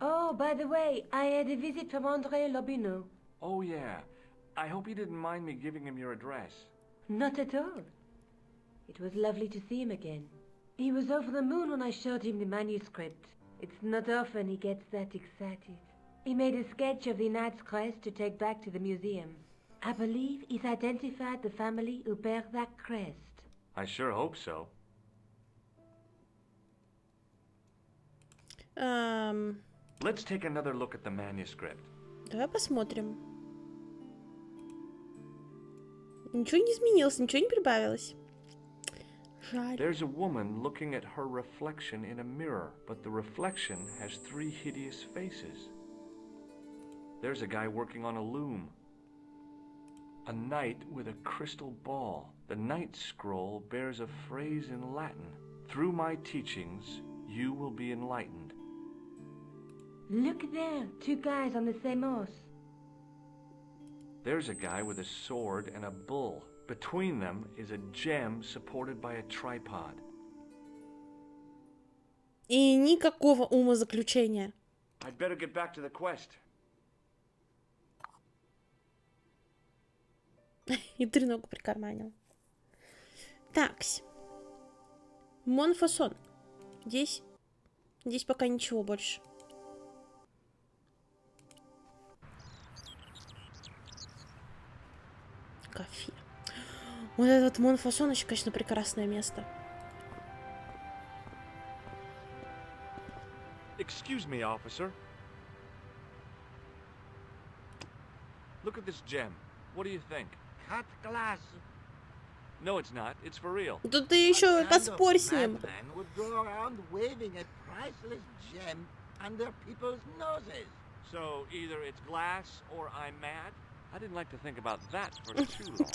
Oh, by the way, I had a visit from Andre Lobino. Oh, yeah. I hope you didn't mind me giving him your address. Not at all. It was lovely to see him again. He was over the moon when I showed him the manuscript. It's not often he gets that excited. He made a sketch of the knight's crest to take back to the museum. I believe he's identified the family who bear that crest. I sure hope so. Let's take another look at the manuscript. Давай посмотрим. Ничего не изменилось, ничего не прибавилось. Жаль. There's a woman looking at her reflection in a mirror, but the reflection has 3 hideous faces. There's a guy working on a loom. A knight with a crystal ball. The knight's scroll bears a phrase in Latin. Through my teachings, you will be enlightened. Look there, 2 guys on the same horse. There's a guy with a sword and a bull. Between them is a gem supported by a tripod. И никакого умозаключения. I'd better get back to the quest. И треногу прикарманил. Такс. Монфасон. Здесь пока ничего больше. Кофе. Вот этот Монфасон еще, конечно, прекрасное место. Excuse me, officer. Look at this gem. What do you think? Cut glass. No, it's not. It's for real. Тут ты еще поспорь с ним. Man would go around waving a priceless gem under people's noses. So either it's glass or I'm mad? I didn't like to think about that for too long.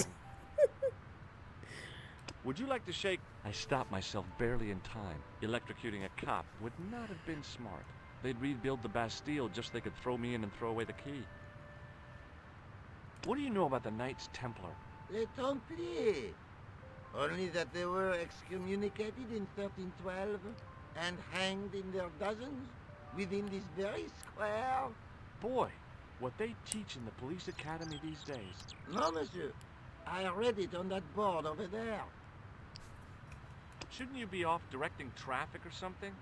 Would you like to shake? I stopped myself barely in time. Electrocuting a cop would not have been smart. They'd rebuild the Bastille just so they could throw me in and throw away the key. What do you know about the Knights Templar? Les Templiers. Only that they were excommunicated in 1312 and hanged in their dozens within this very square. Boy, what they teach in the police academy these days. No, monsieur. I read it on that board over there. Shouldn't you be off directing traffic or something?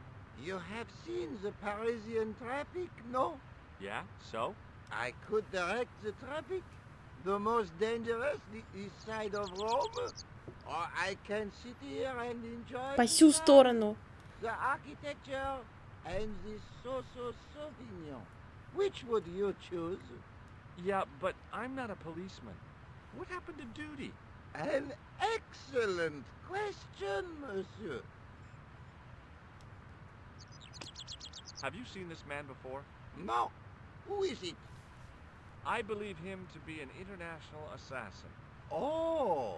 You have seen the Parisian traffic, no? Yeah, so? I could direct the traffic. The most dangerous, the east side of Rome. Or I can sit here and enjoy По всю сторону. the architecture and the Sauvignon. Which would you choose? Yeah, but I'm not a policeman. What happened to duty? An excellent question, monsieur. Have you seen this man before? No. Who is it? I believe him to be an international assassin. Oh.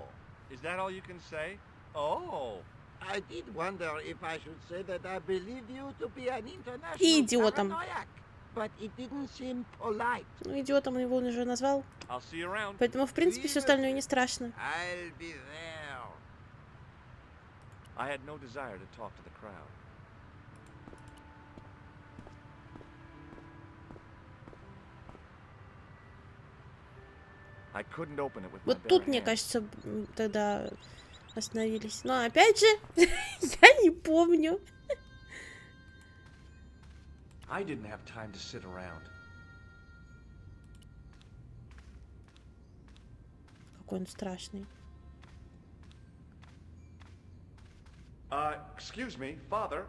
Is that all you can say? Oh. I did wonder if I should say that I believe you to be an international Идиотом. paranoiac, but it didn't seem polite. Ну, идиотом его он уже назвал. I'll see you around. Поэтому, в принципе, все остальное не страшно. I'll be there. I had no desire to talk to the crowd. I couldn't open it with my Вот bare тут, мне hands. кажется, тогда остановились. Но опять же, я не помню. I didn't have time to sit around. Какой он страшный. Excuse me, Father.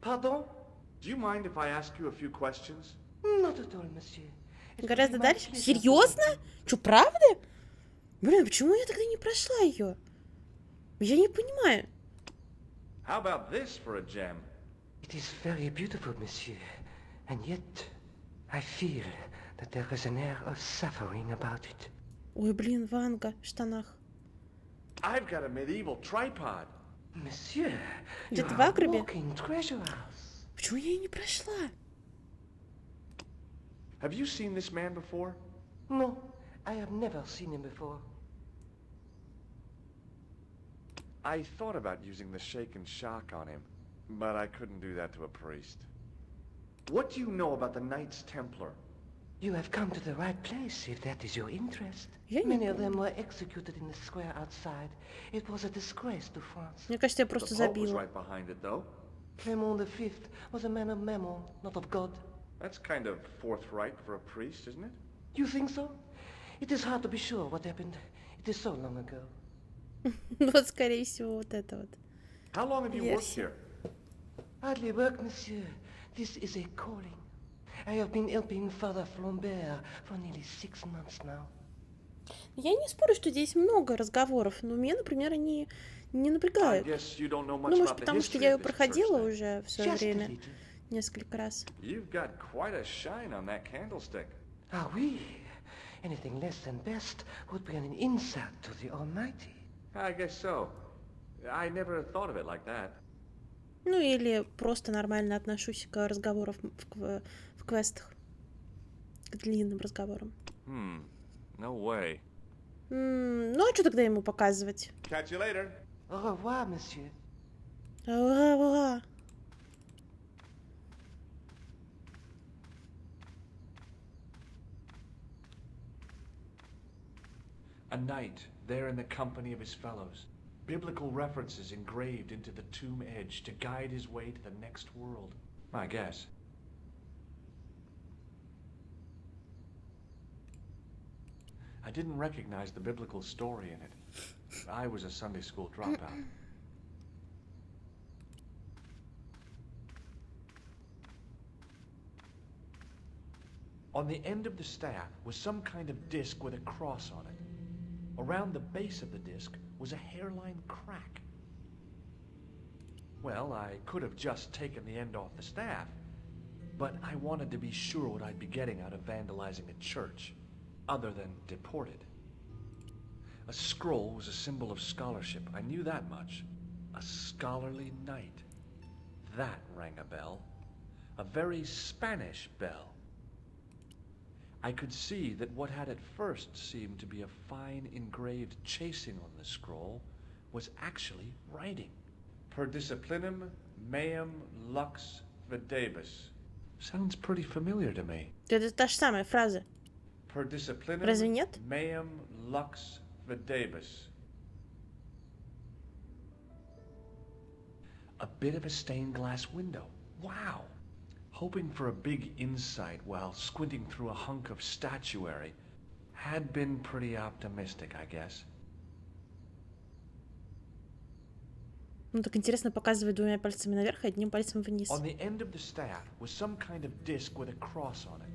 Pardon? Do you mind if I ask you a few questions? Not at all, monsieur. Гораздо дальше? Серьезно? Чё, правда? Блин, почему я тогда не прошла ее? Я не понимаю. How about this for a gem? It is very beautiful, monsieur. And yet, I feel that there is an air of suffering about it. Ой, блин, Ванга в штанах. I've got a medieval tripod. Monsieur, Где you ты в are Агробе? walking treasure house. Почему я ее не прошла? Have you seen this man before? No, I have never seen him before. I thought about using the shake and shock on him, but I couldn't do that to a priest. What do you know about the Knights Templar? You have come to the right place, if that is your interest. Many of them were executed in the square outside. It was a disgrace to France. Мне кажется, я просто забила. Clement V was a man of mammon, not of God. That's kind of forthright for a priest, isn't it? You think so? It is hard to be sure what happened. It is so long ago. Вот, скорее всего, вот это вот. How long have you worked here? Hardly work, monsieur. This is a calling. I have been helping Father Flambert for nearly 6 months now. Я не спорю, что здесь много разговоров, но меня, например, они не напрягают. Ну, может, потому что я ее проходила уже в свое время несколько раз. You've got quite a shine on that candlestick. Ah oui. Anything less than best would be an insult to the Almighty. I guess so. I never thought of it like that. Ну, или просто нормально отношусь к разговорам в квестах. К длинным разговорам. No way. Ну, а что тогда ему показывать? Catch you later. Au revoir, monsieur. Au revoir. A knight, there in the company of his fellows. Biblical references engraved into the tomb edge to guide his way to the next world. I guess. I didn't recognize the biblical story in it. I was a Sunday school dropout. On the end of the staff was some kind of disc with a cross on it. Around the base of the disc was a hairline crack. Well, I could have just taken the end off the staff, but I wanted to be sure what I'd be getting out of vandalizing a church, other than deported. A scroll was a symbol of scholarship, I knew that much. A scholarly knight. That rang a bell. A very Spanish bell. I could see that what had at first seemed to be a fine engraved chasing on the scroll was actually writing. Per disciplinum meum lux videbus. Sounds pretty familiar to me. Это та же самая фраза. Per disciplinum Разве нет? meum lux videbus. A bit of a stained glass window. Wow. Hoping for a big insight while squinting through a hunk of statuary had been pretty optimistic, I guess. Ну так интересно показывать двумя пальцами наверх и одним пальцем вниз. On the end of the staff was some kind of disc with a cross on it.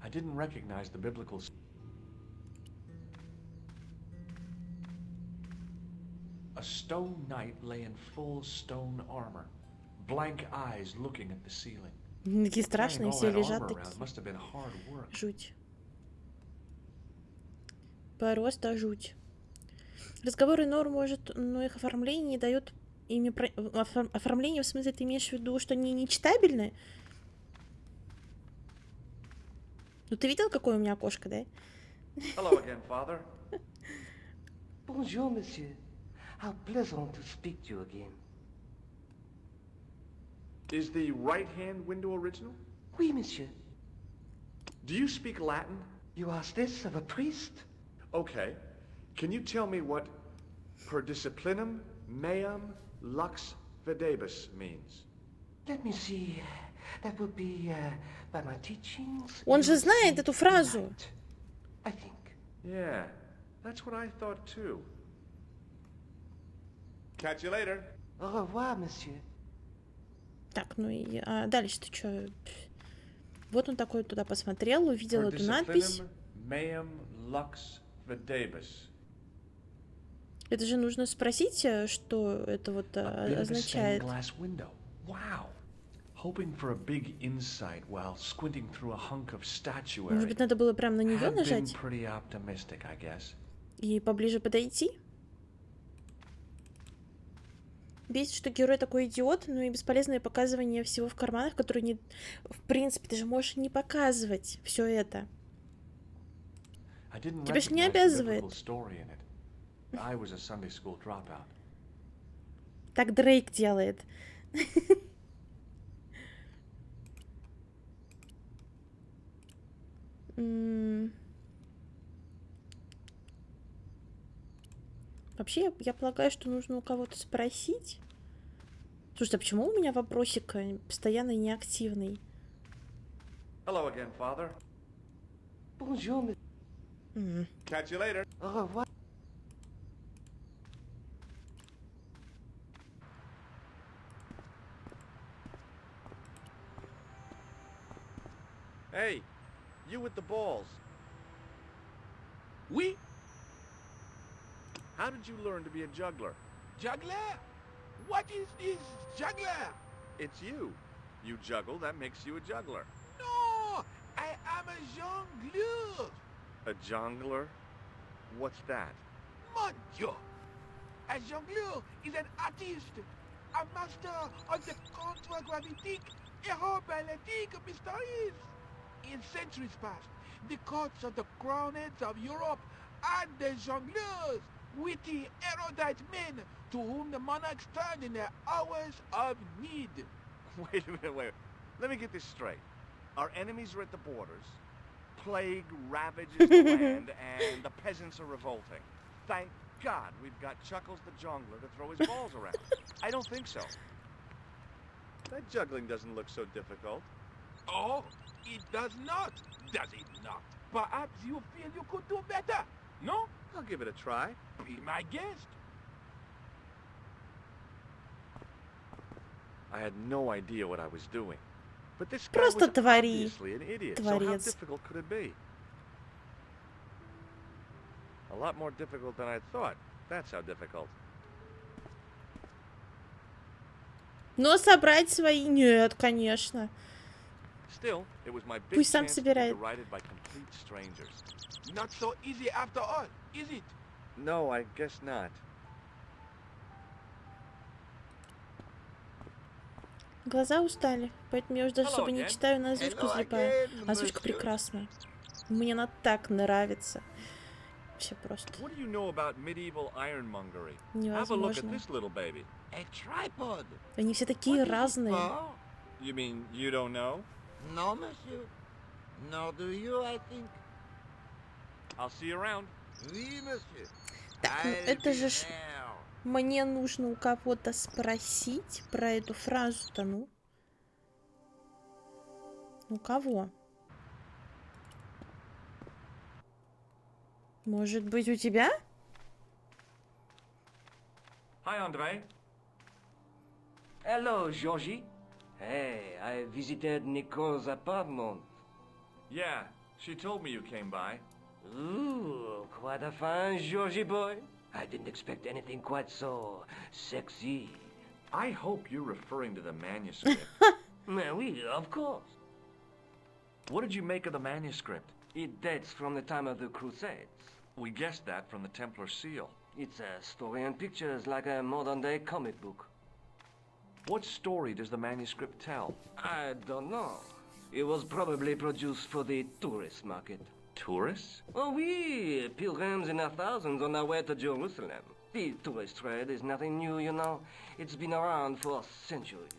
I didn't recognize the biblical. A stone knight lay in full stone armor, blank eyes looking at the ceiling. Такие страшные, все лежат такие. Жуть. Просто жуть. Разговоры норм может, но их оформление не дает ими... Оформление, в смысле, ты имеешь в виду, что они нечитабельны? Ну ты видел, какое у меня окошко, да? Hello again, father. Bonjour, monsieur. How pleasant to speak to you again. Is the right-hand window original? Oui, monsieur. Do you speak Latin? You ask this of a priest? Okay. Can you tell me what per disciplinum meum lux videbus means? Let me see. That would be by my teachings. Он же знает эту фразу. I think. Yeah, that's what I thought too. Catch you later. Au revoir, monsieur. Так, ну и дальше-то что? Вот он такой туда посмотрел, увидел эту надпись. Это же нужно спросить, что это вот означает. Может быть, надо было прямо на нее нажать? И поближе подойти? Бесит, что герой такой идиот, ну и бесполезное показывание всего в карманах, которые не... В принципе, ты же можешь не показывать все это. Тебя же не обязывает. Так Дрейк делает. Вообще, я полагаю, что нужно у кого-то спросить. Слушайте, а почему у меня вопросик постоянно неактивный? Hello again, father. Bonjour. Catch you later. Au revoir. Hey, you with the balls. Oui? How did you learn to be a juggler? Juggler? What is this juggler? It's you. You juggle, that makes you a juggler. No, I am a jongleur. A jongler? What's that? Mon Dieu! A jongleur is an artist, a master of the contragravitic aeroballetic mysteries. In centuries past, the courts of the crowned heads of Europe and the jongleurs, witty, erudite men to whom the monarchs turned in their hours of need. Wait a minute, wait. Let me get this straight. Our enemies are at the borders, plague ravages the land, and the peasants are revolting. Thank God we've got Chuckles the Jongler to throw his balls around. I don't think so. That juggling doesn't look so difficult. Oh, it does not, does it not? Perhaps you feel you could do better, no? I'll give it a try. Be my guest. I had no idea what I was doing. But this guy Просто was твори. obviously an idiot. So how Творец. difficult could it be? A lot more difficult than I thought. That's how difficult. Но собрать свои... Нет, конечно. Still, it was my big Пусть сам chance to be собирает. derided by complete strangers. Not so easy after all, is it? No, I guess not. Глаза устали, поэтому я уже даже особо не читаю, на озвучку залипаю. Озвучка прекрасная. Мне она так нравится. Вообще просто What do you know about medieval ironmongery? Have a look at невозможно. this little baby. A tripod. Они все такие разные. You mean you don't know? No, monsieur. Nor do you, I think. I'll see you around. Oui, monsieur. Так, ну это же ж... Мне нужно у кого-то спросить про эту фразу-то, ну. У кого? Может быть, у тебя? Hi, Andre. Hello, Georgie. Hey, I visited Nicole's apartment. Yeah, she told me you came by. Ooh, quite a fine Georgie boy. I didn't expect anything quite so sexy. I hope you're referring to the manuscript. Oui, of course. What did you make of the manuscript? It dates from the time of the Crusades. We guessed that from the Templar seal. It's a story and pictures like a modern-day comic book. What story does the manuscript tell? I don't know. It was probably produced for the tourist market. Tourists? Oh, oui, pilgrims in their thousands on their way to Jerusalem. The tourist trade is nothing new, you know. It's been around for centuries.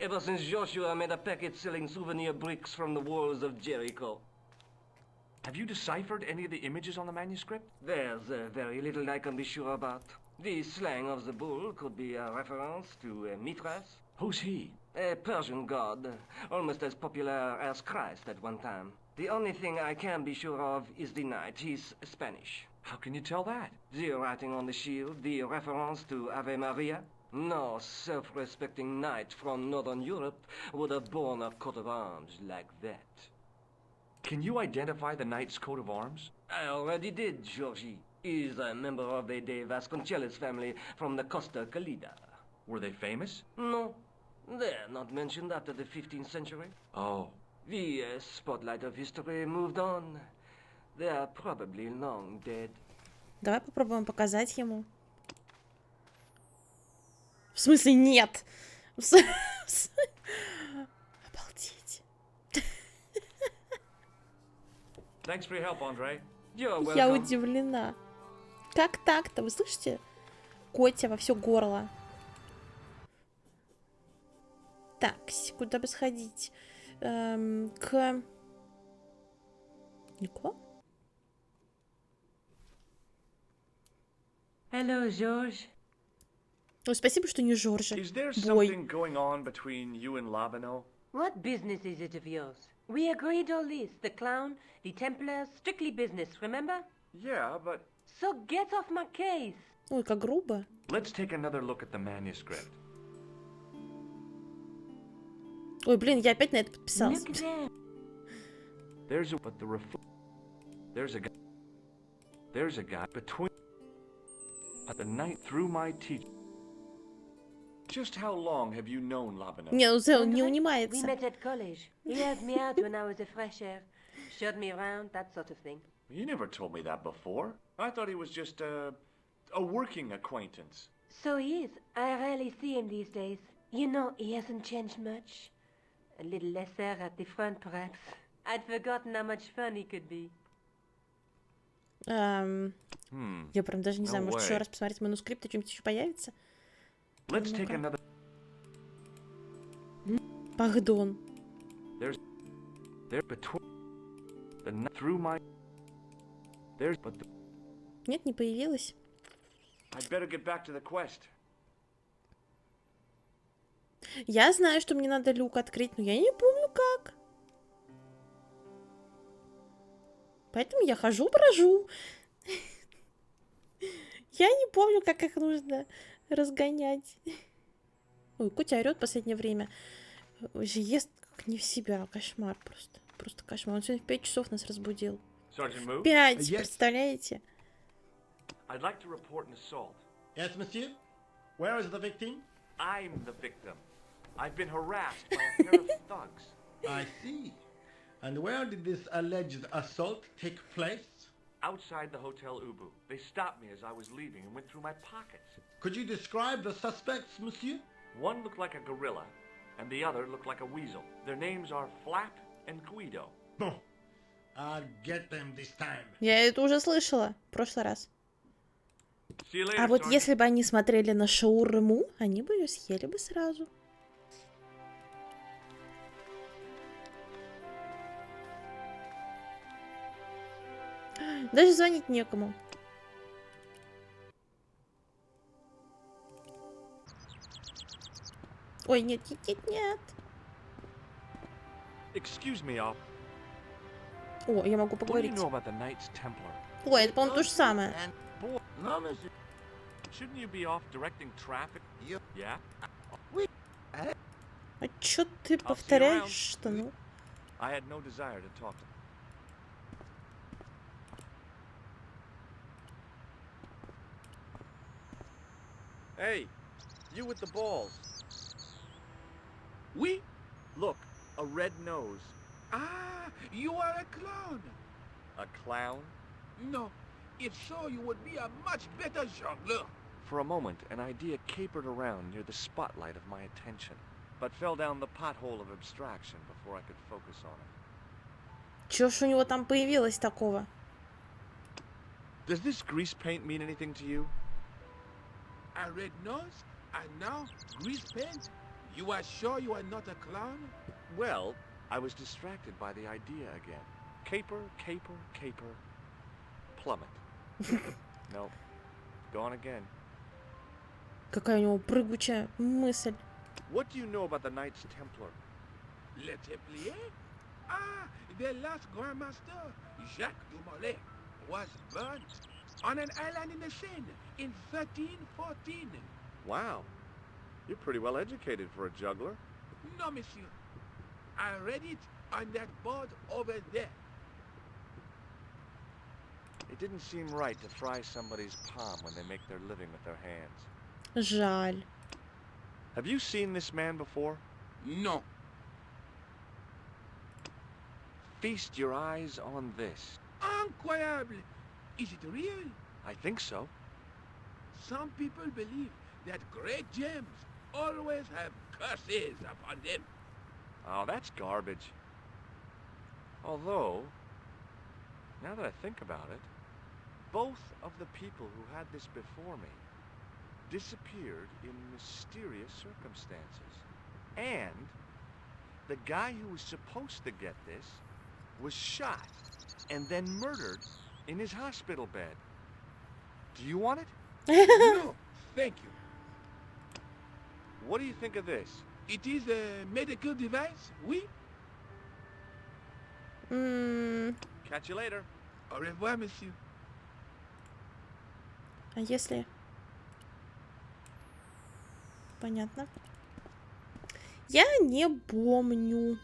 Ever since Joshua made a packet selling souvenir bricks from the walls of Jericho. Have you deciphered any of the images on the manuscript? There's very little I can be sure about. The slang of the bull could be a reference to Mithras. Who's he? A Persian god, almost as popular as Christ at one time. The only thing I can be sure of is the knight. He's Spanish. How can you tell that? The writing on the shield, the reference to Ave Maria. No self-respecting knight from Northern Europe would have borne a coat of arms like that. Can you identify the knight's coat of arms? I already did, Georgie. He's a member of the De Vasconcelos family from the Costa Calida. Were they famous? No. They're not mentioned after the 15th century. Oh. The spotlight of history moved on. They're probably long dead. Давай попробуем показать ему. В смысле нет? Обалдеть. Thanks for your help, Andre. Я удивлена. Как так-то? Вы слышите? Котя во все горло. Так, куда бы сходить? К Нико? Hello, George. Ой, спасибо, что не Жоржа. Is there Бой. something going on between you and Labano? What business is it of yours? We agreed all this. The clown, the Templars, strictly business, remember? Yeah, but... So get off my case. Ой, как грубо. Let's take another look at the manuscript. Ой, блин, я опять на это подписалась. There's a... But the There's a guy between... The night through my teeth. Just how long have you known Labano? Не, он не We унимается. met at college. He helped me out when I was a fresher. Showed me around, that sort of thing. You never told me that before. I thought he was just a working acquaintance. So he is. I rarely see him these days. You know, he hasn't changed much. A little lesser at the front, perhaps. I'd forgotten how much fun he could be. Я прям даже не знаю, может еще раз посмотреть манускрипт, и что-нибудь еще появится? Let's take another... Пардон. There's between... The night through my... There's... But the... Нет, не появилась. I'd better get back to the quest. Я знаю, что мне надо люк открыть, но я не помню как. Поэтому я хожу, брожу. Я не помню, как их нужно разгонять. Ой, Котя орёт в последнее время. Уже ест как не в себя. Кошмар просто. Просто кошмар. Он сегодня в 5 часов нас разбудил. 5, представляете? I'd like to report an assault. Yes, monsieur? Where is the victim? I'm the victim. I've been harassed by a pair of thugs. I see. And where did this alleged assault take place? Outside the Hotel Ubu. They stopped me as I was leaving and went through my pockets. Could you describe the suspects, monsieur? One looked like a gorilla, and the other looked like a weasel. Their names are Flap and Guido. Bon. I'll get them this time. Я это уже слышала в прошлый раз. See you later, А вот Sergeant. если бы они смотрели на шаурму, они бы ее съели бы сразу. Даже звонить некому. Ой, нет, нет, нет, нет. Excuse me, Al. О, я могу What do you поговорить. know about the Knights Templar? Ой, это, по-моему, то же самое. No, monsieur. Shouldn't you be off directing traffic? Yeah? А чё ты повторяешь-то, ну? I had no desire to talk to them. Hey, you with the balls. Oui? Look, a red nose. Ah, you are a clown. A clown? No, if so, you would be a much better jongleur. For a moment, an idea capered around near the spotlight of my attention, but fell down the pothole of abstraction before I could focus on it. Чё ж у него там появилось такого? Does this grease paint mean anything to you? A red nose, and now grease paint? You are sure you are not a clown? Well, I was distracted by the idea again. Caper, caper, caper. Plummet. Nope. Gone again. Какая у него прыгучая мысль. What do you know about the Knights Templar? Le Templier? Ah, their last Grand Master, Jacques Dumoulin, was burnt on an island in the Seine in 1314. Wow. You're pretty well educated for a juggler. No, monsieur. I read it on that board over there. It didn't seem right to fry somebody's palm when they make their living with their hands. Жаль. Have you seen this man before? No. Feast your eyes on this. Incroyable! Is it real? I think so. Some people believe that great gems always have curses upon them. Oh, that's garbage. Although, now that I think about it, both of the people who had this before me disappeared in mysterious circumstances. And the guy who was supposed to get this was shot and then murdered in his hospital bed. Do you want it? No, thank you. What do you think of this? It is a medical device, oui? Catch you later. Au revoir, monsieur. А если... Понятно. Я не помню.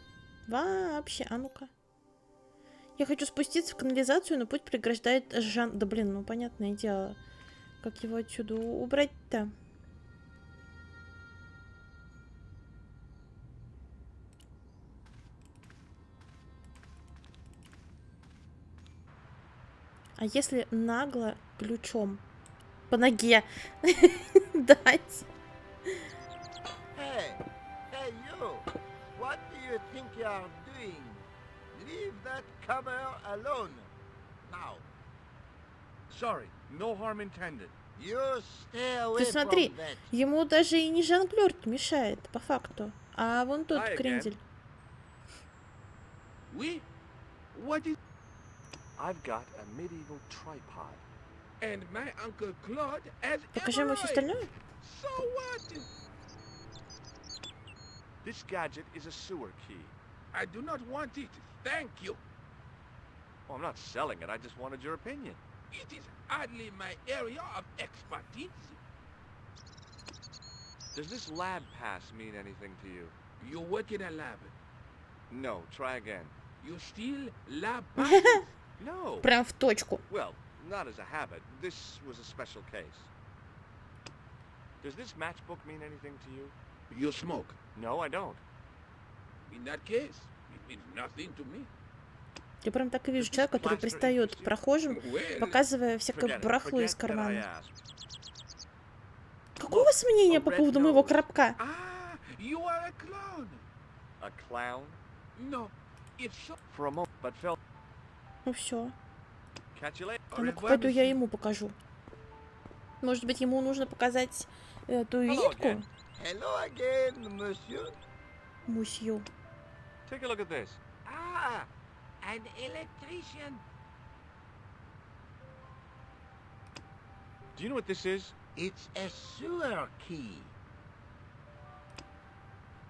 Вообще. А ну-ка. Я хочу спуститься в канализацию, но путь преграждает Жан... Да блин, ну понятное дело. Как его отсюда убрать-то? А если нагло ключом по ноге дать? Hey, hey you! What do you think you are doing? Leave that cover alone. Now. Sorry, no harm intended. You stay away Ты смотри, from that. ему даже и не жонглёр мешает, по факту. А вон тот крендель. Oui? What is... I've got a medieval tripod. And my Uncle Claude has Покажи ему все остальное. So what? This gadget is a sewer key. I do not want it. Thank you. Well, I'm not selling it. I just wanted your opinion. It is hardly my area of expertise. Does this lab pass mean anything to you? You work in a lab. No, try again. You steal lab passes? No. Прям в точку. Well, not as a habit. This was a special case. Does this matchbook mean anything to you? You smoke? No, I don't. In that case, it means nothing to me. Я прям так и вижу человека, который пристает к прохожим, показывая всякое барахло из кармана. Какое у вас мнение по поводу моего коробка? You are a clown. A clown? No, it's so... For a moment, but felt... Ну все. Catch you later. А ну-ка пойду я ему покажу. Может быть, ему нужно показать эту визитку? Hello again, monsieur. Мусью. Take a look at this. Ah, an electrician. Do you know what this is? It's a sewer key.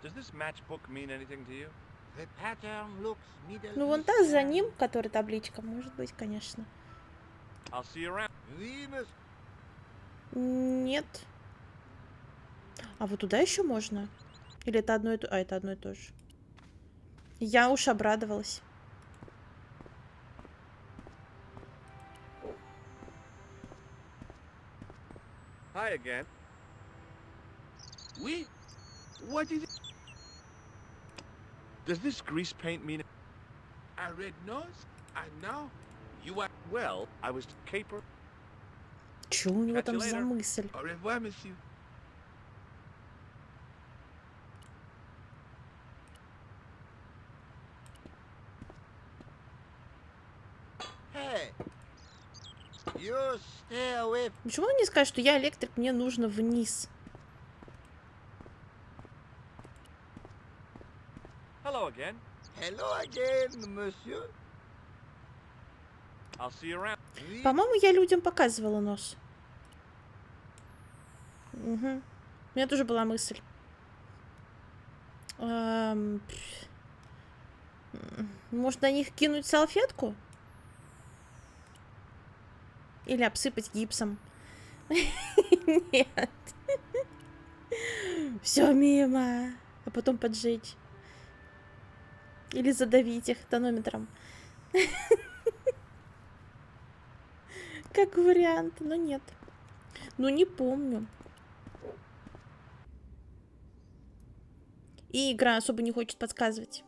Does this matchbook mean anything to you? The pattern looks Middle Ну вон та за ним, который табличка, может быть, конечно. I'll see you around. Нет. А вот туда еще можно? Или это одно и то? А, это одно и то же. Я уж обрадовалась. Hi again. Oui? What is it? Does this grease paint mean... A red nose? And now you are... Well, I was caper... Чё у него там за мысль? Au revoir, monsieur. Hey, you stay away. Почему он не скажет, что я электрик, мне нужно вниз? Hello again. Hello again, monsieur. I'll see you around. По-моему, я людям показывала нос. Угу. У меня тоже была мысль. Может, на них кинуть салфетку? Или обсыпать гипсом? Нет. Все мимо. А потом поджечь. Или задавить их тонометром. Как вариант, но нет. Ну, не помню. И игра особо не хочет подсказывать.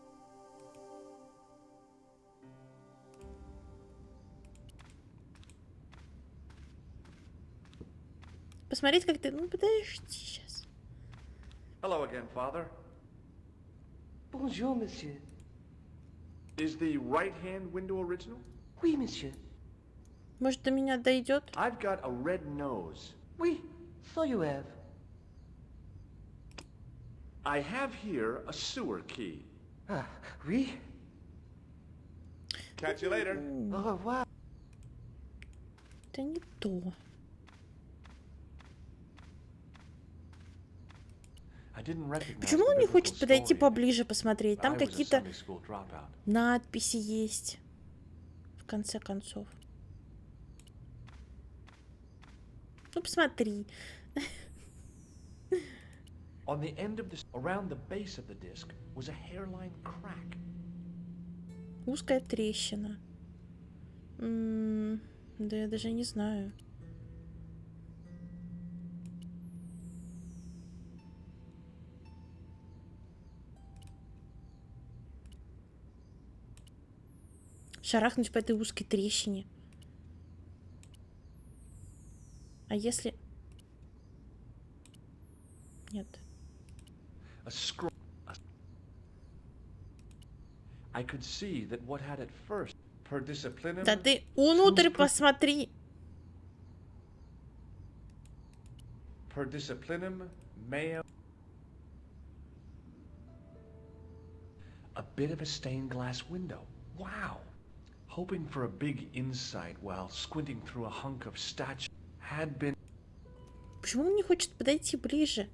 Посмотреть, как ты... Ну, подожди сейчас. Hello again, father. Bonjour, monsieur. Is the right-hand window original? Oui, monsieur. Может, до меня дойдет? I've got a red nose. Oui, so you have. I have here a sewer key. Ah, oui? Catch you later. Это не то. Почему он не хочет подойти поближе посмотреть? Там какие-то надписи есть. В конце концов. Ну, посмотри. On the end of this, around the base of the disc, was a hairline crack. Узкая трещина. Да я даже не знаю. Шарахнуть по этой узкой трещине. А если... Нет. Да ты внутрь посмотри. Per disciplinum meo. A bit of a stained glass window. Wow. Hoping for a big insight while squinting through a hunk of statue had been... Почему он не хочет подойти ближе?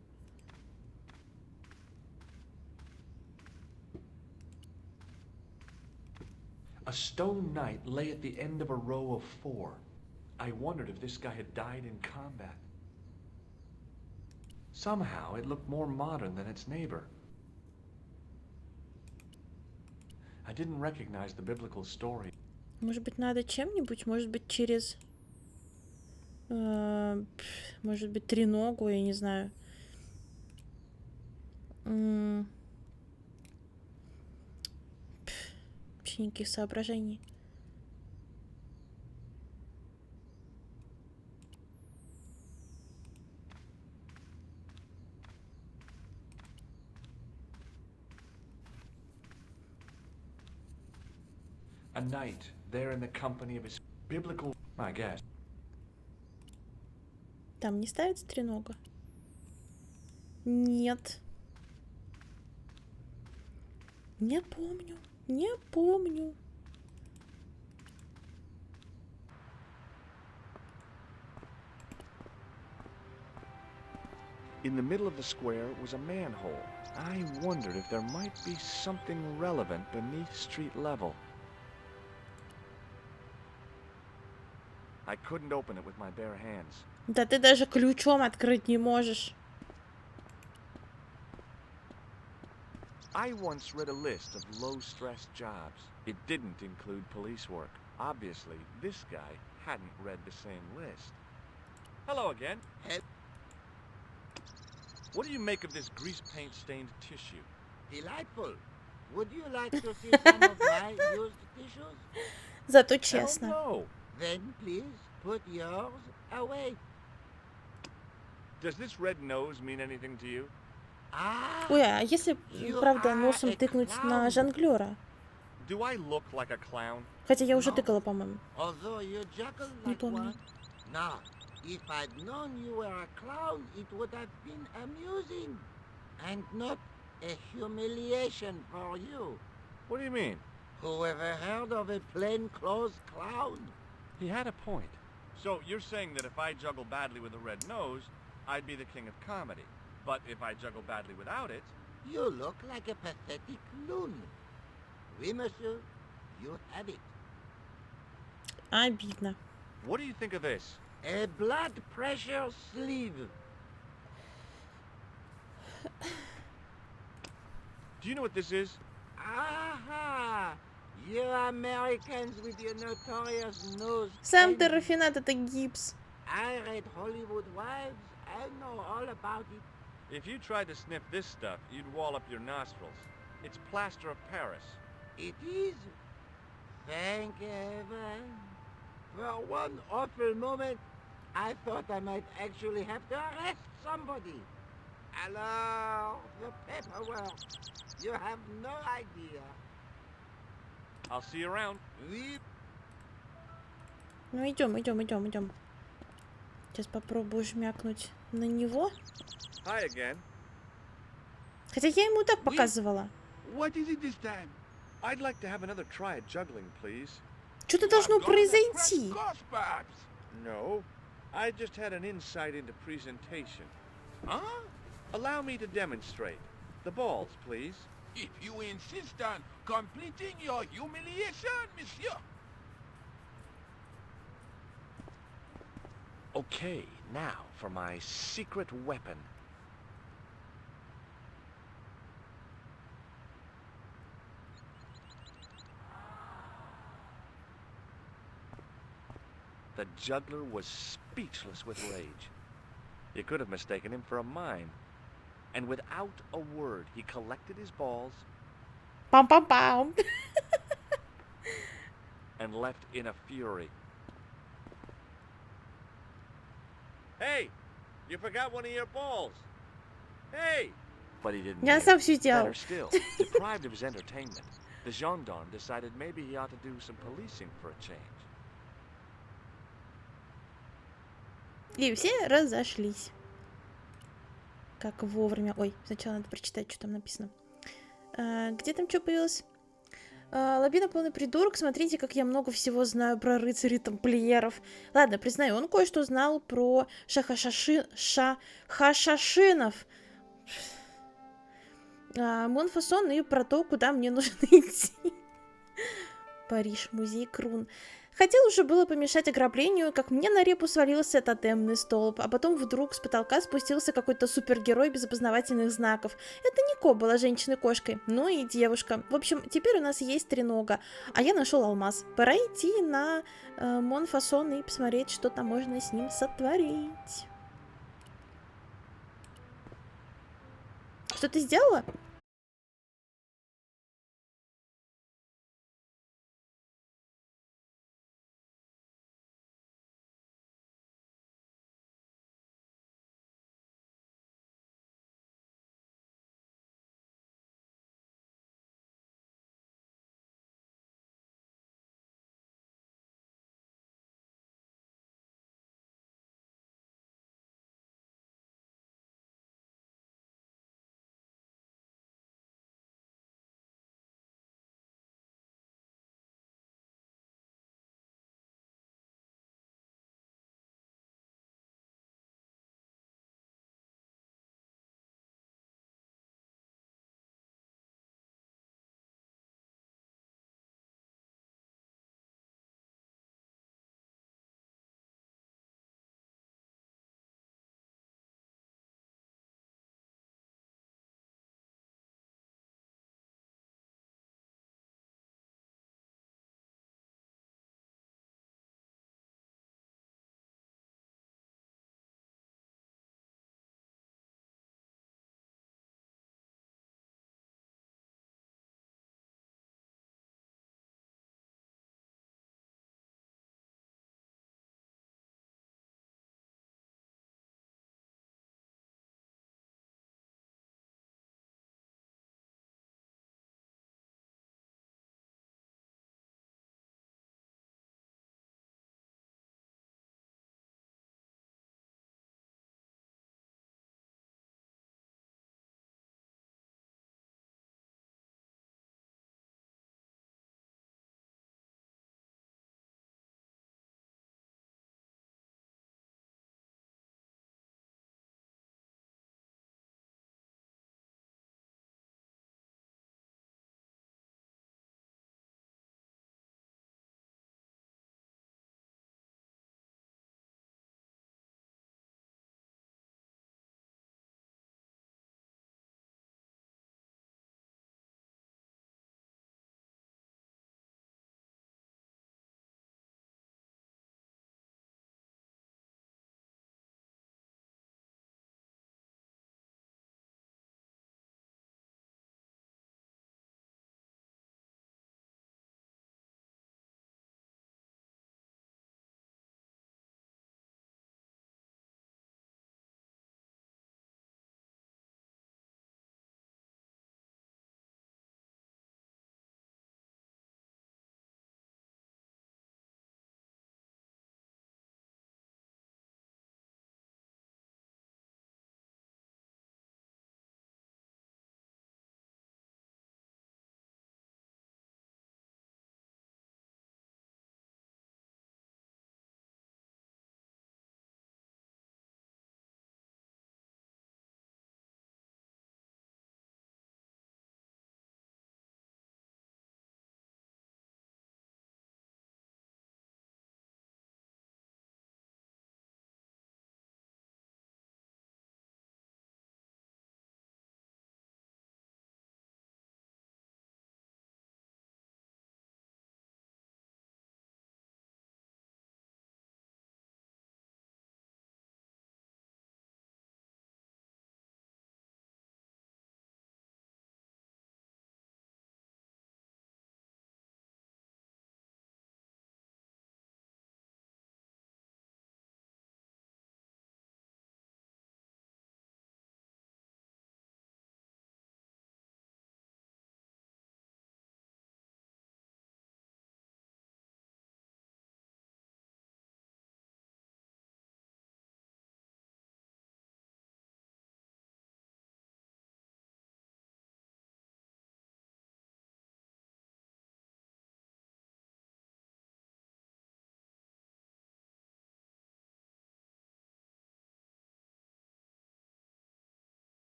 A stone knight lay at the end of a row of 4. I wondered if this guy had died in combat. Somehow it looked more modern than its neighbor. I didn't recognize the biblical story. Может быть, надо чем-нибудь? Может быть, через... может быть, треногу, я не знаю. Вообще никаких соображений. A knight there in the company of his biblical, I guess. Там не ставится тренога? Нет. Не помню. Не помню. In the middle of the square was a manhole. I wondered if there might be something relevant beneath street level. I couldn't open it with my bare hands. Да ты даже ключом открыть не можешь. I once read a list of low-stress jobs. It didn't include police work. Obviously, this guy hadn't read the same list. Hello again. What do you make of this grease paint-stained tissue? Delightful. Would you like to see some of my used tissues? Зато честно. No. Then please put yours away. Does this red nose mean anything to you? Ой, а если, правда, носом тыкнуть на жонглера? Do I look like a clown? Хотя я уже тыкала, по-моему. Although you juggle Не like помню. one. Now, if I'd known you were a clown, it would have been amusing and not a humiliation for you. What do you mean? Who ever heard of a plainclothes clown? He had a point. So you're saying that if I juggle badly with a red nose, I'd be the king of comedy. But if I juggle badly without it... You look like a pathetic loon. Oui, monsieur, you have it. Обидно. What do you think of this? A blood pressure sleeve. Do you know what this is? Aha! You Americans with your notorious nose. Сам ты рафинат, это гипс. I read Hollywood Wives. I know all about it. If you tried to sniff this stuff, you'd wall up your nostrils. It's plaster of Paris. It is? Thank heaven. For one awful moment, I thought I might actually have to arrest somebody. Alors, the paperwork. You have no idea. I'll see you around. Oui. Ну идем. Сейчас попробую жмякнуть на него. Hi again. Хотя я ему так показывала. What is it this time? I'd like to have another try at juggling, please. Что-то должно произойти. No, I just had an insight into presentation. Huh? Allow me to demonstrate. The balls, please. If you insist on completing your humiliation, monsieur. Okay, now for my secret weapon. The juggler was speechless with rage. You could have mistaken him for a mime. And without a word, he collected his balls Пам-пам-пам. and left in a fury. Hey, you forgot one of your balls. Hey! But he didn't. Я сам все сделал. Better still, deprived of his entertainment, the gendarme decided maybe he ought to do some policing for a change. И все разошлись. Как вовремя. Ой, сначала надо прочитать, что там написано. Где там что появилось? Лобина полный придурок. Смотрите, как я много всего знаю про рыцарей тамплиеров. Ладно, признаю, он кое-что знал про хашашинов. Монфасон и про то, куда мне нужно идти. Париж, музей Крун. Хотел уже было помешать ограблению, как мне на репу свалился тотемный столб, а потом вдруг с потолка спустился какой-то супергерой без опознавательных знаков. Это Нико была женщиной-кошкой, ну и девушка. В общем, теперь у нас есть тренога, а я нашел алмаз. Пора идти на Монфасон и посмотреть, что там можно с ним сотворить. Что ты сделала?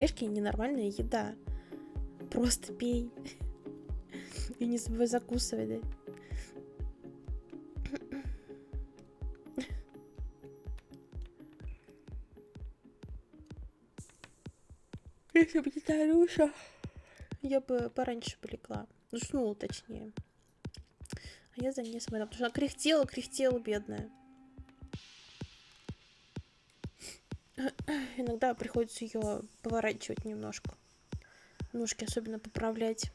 Орешки ненормальная еда. Просто пей. И не забывай закусывать, да? Если бы не Таруша, я бы пораньше полегла. Уснула, точнее. А я за ней смотрела, потому что она кряхтела, бедная. Иногда приходится ее поворачивать немножко. Ножки особенно поправлять.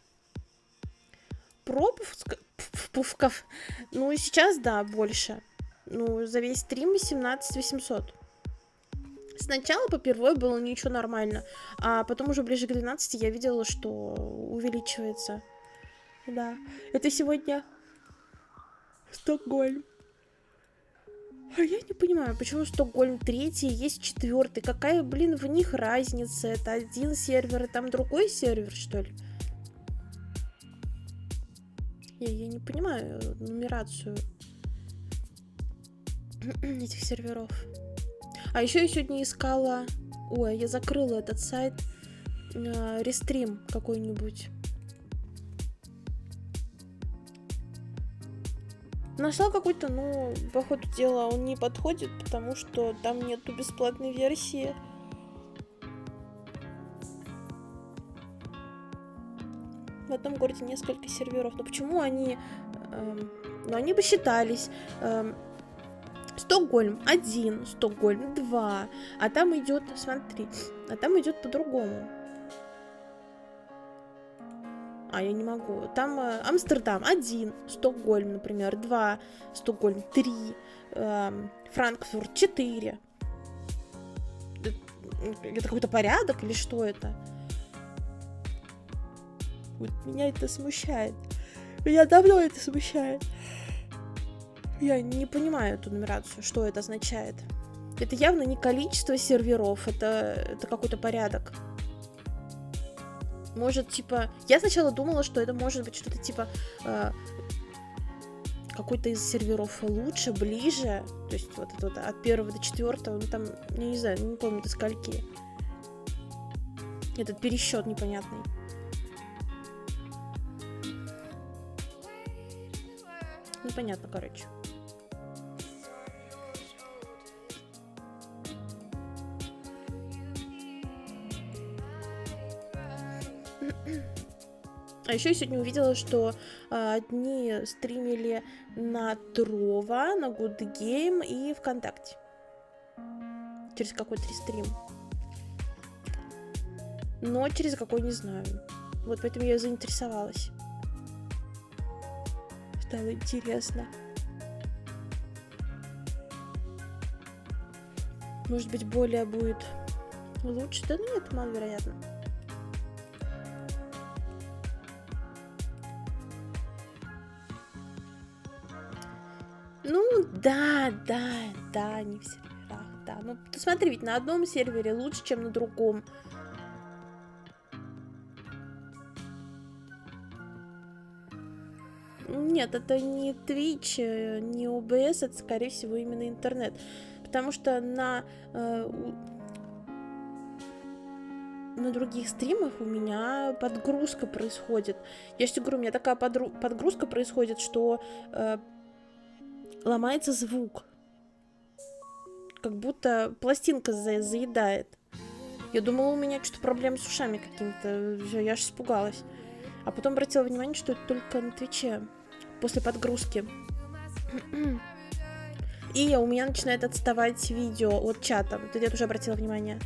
Пуфков. Ну и сейчас, да, больше. Ну, за весь стрим 17 800. Сначала по первой было ничего нормально, а потом уже ближе к 12 я видела, что увеличивается. Да, это сегодня Стокгольм. А я не понимаю, почему Стокгольм 3, есть 4. Какая, блин, в них разница? Это один сервер, и там другой сервер, что ли? Я не понимаю нумерацию этих серверов. А еще я сегодня искала... Ой, я закрыла этот сайт. Рестрим какой-нибудь. Нашла какой-то, но, по ходу дела, он не подходит, потому что там нету бесплатной версии. В этом городе несколько серверов. Но почему они... ну, они бы считались... Стокгольм 1, Стокгольм 2. А там идет, смотри, а там идет по-другому. А, я не могу. Там Амстердам 1, Стокгольм, например, 2, Стокгольм 3, Франкфурт 4. Это какой-то порядок или что это? Вот меня это смущает. Меня давно это смущает. Я не понимаю эту нумерацию, что это означает. Это явно не количество серверов, это какой-то порядок. Может, типа... Я сначала думала, что это может быть что-то типа... какой-то из серверов лучше, ближе. То есть вот это вот от 1 до 4, ну там, я не знаю, не помню до скольки. Этот пересчет непонятный. Непонятно, короче. А еще я сегодня увидела, что одни стримили на Трова, на Good Game и ВКонтакте. Через какой-то стрим. Но через какой не знаю. Вот поэтому я заинтересовалась. Стало интересно. Может быть, более будет лучше? Да ну нет, маловероятно. Ну, да, не в серверах, да. Ну, посмотри, ведь на одном сервере лучше, чем на другом. Нет, это не Twitch, не OBS, это, скорее всего, именно интернет. Потому что на других стримах у меня подгрузка происходит. Я же тебе говорю, у меня такая подгрузка происходит, что... ломается звук. Как будто пластинка заедает. Я думала, у меня что-то проблемы с ушами какими-то. Я аж испугалась. А потом обратила внимание, что это только на Твиче. После подгрузки. И у меня начинает отставать видео от чата. Вот я тоже обратила внимание.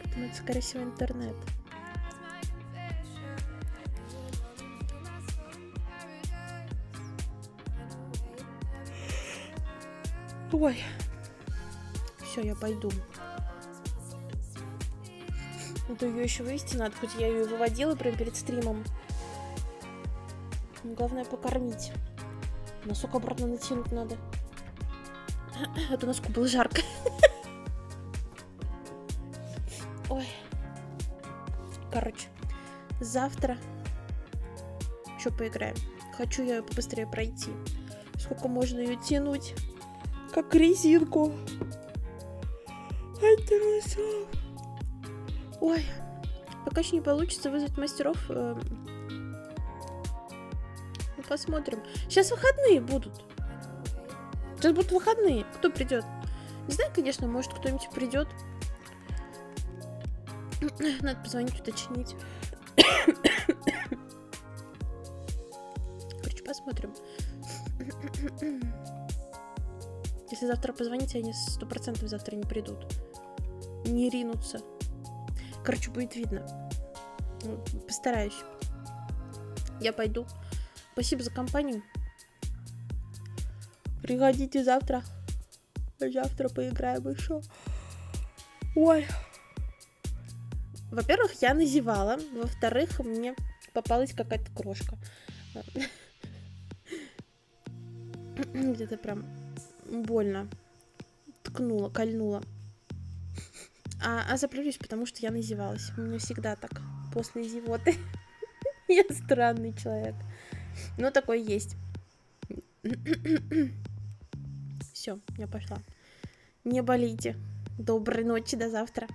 Поэтому это, скорее всего, интернет. Ой, все, я пойду. А то ее еще вывести надо, хоть я ее выводила прямо перед стримом. Но главное покормить. Носок обратно натянуть надо. А то носку было жарко. Ой. Короче, завтра еще поиграем. Хочу я ее побыстрее пройти. Сколько можно ее тянуть? Как резинку. От трусов. Ой, пока еще не получится вызвать мастеров. Ну, посмотрим. Сейчас выходные будут. Сейчас будут выходные. Кто придет? Не знаю, конечно, может кто-нибудь придет. Надо позвонить, уточнить. Короче, посмотрим. Если завтра позвонить, они 100% завтра не придут. Не ринутся. Короче, будет видно. Постараюсь. Я пойду. Спасибо за компанию. Приходите завтра. Завтра поиграем еще. Ой. Во-первых, я назевала. Во-вторых, мне попалась какая-то крошка. Где-то прям больно. Ткнула, кольнула. А заплююсь, потому что я назевалась. У меня всегда так. После зевоты. Я странный человек. Но такой есть. Все, я пошла. Не болейте. Доброй ночи, до завтра.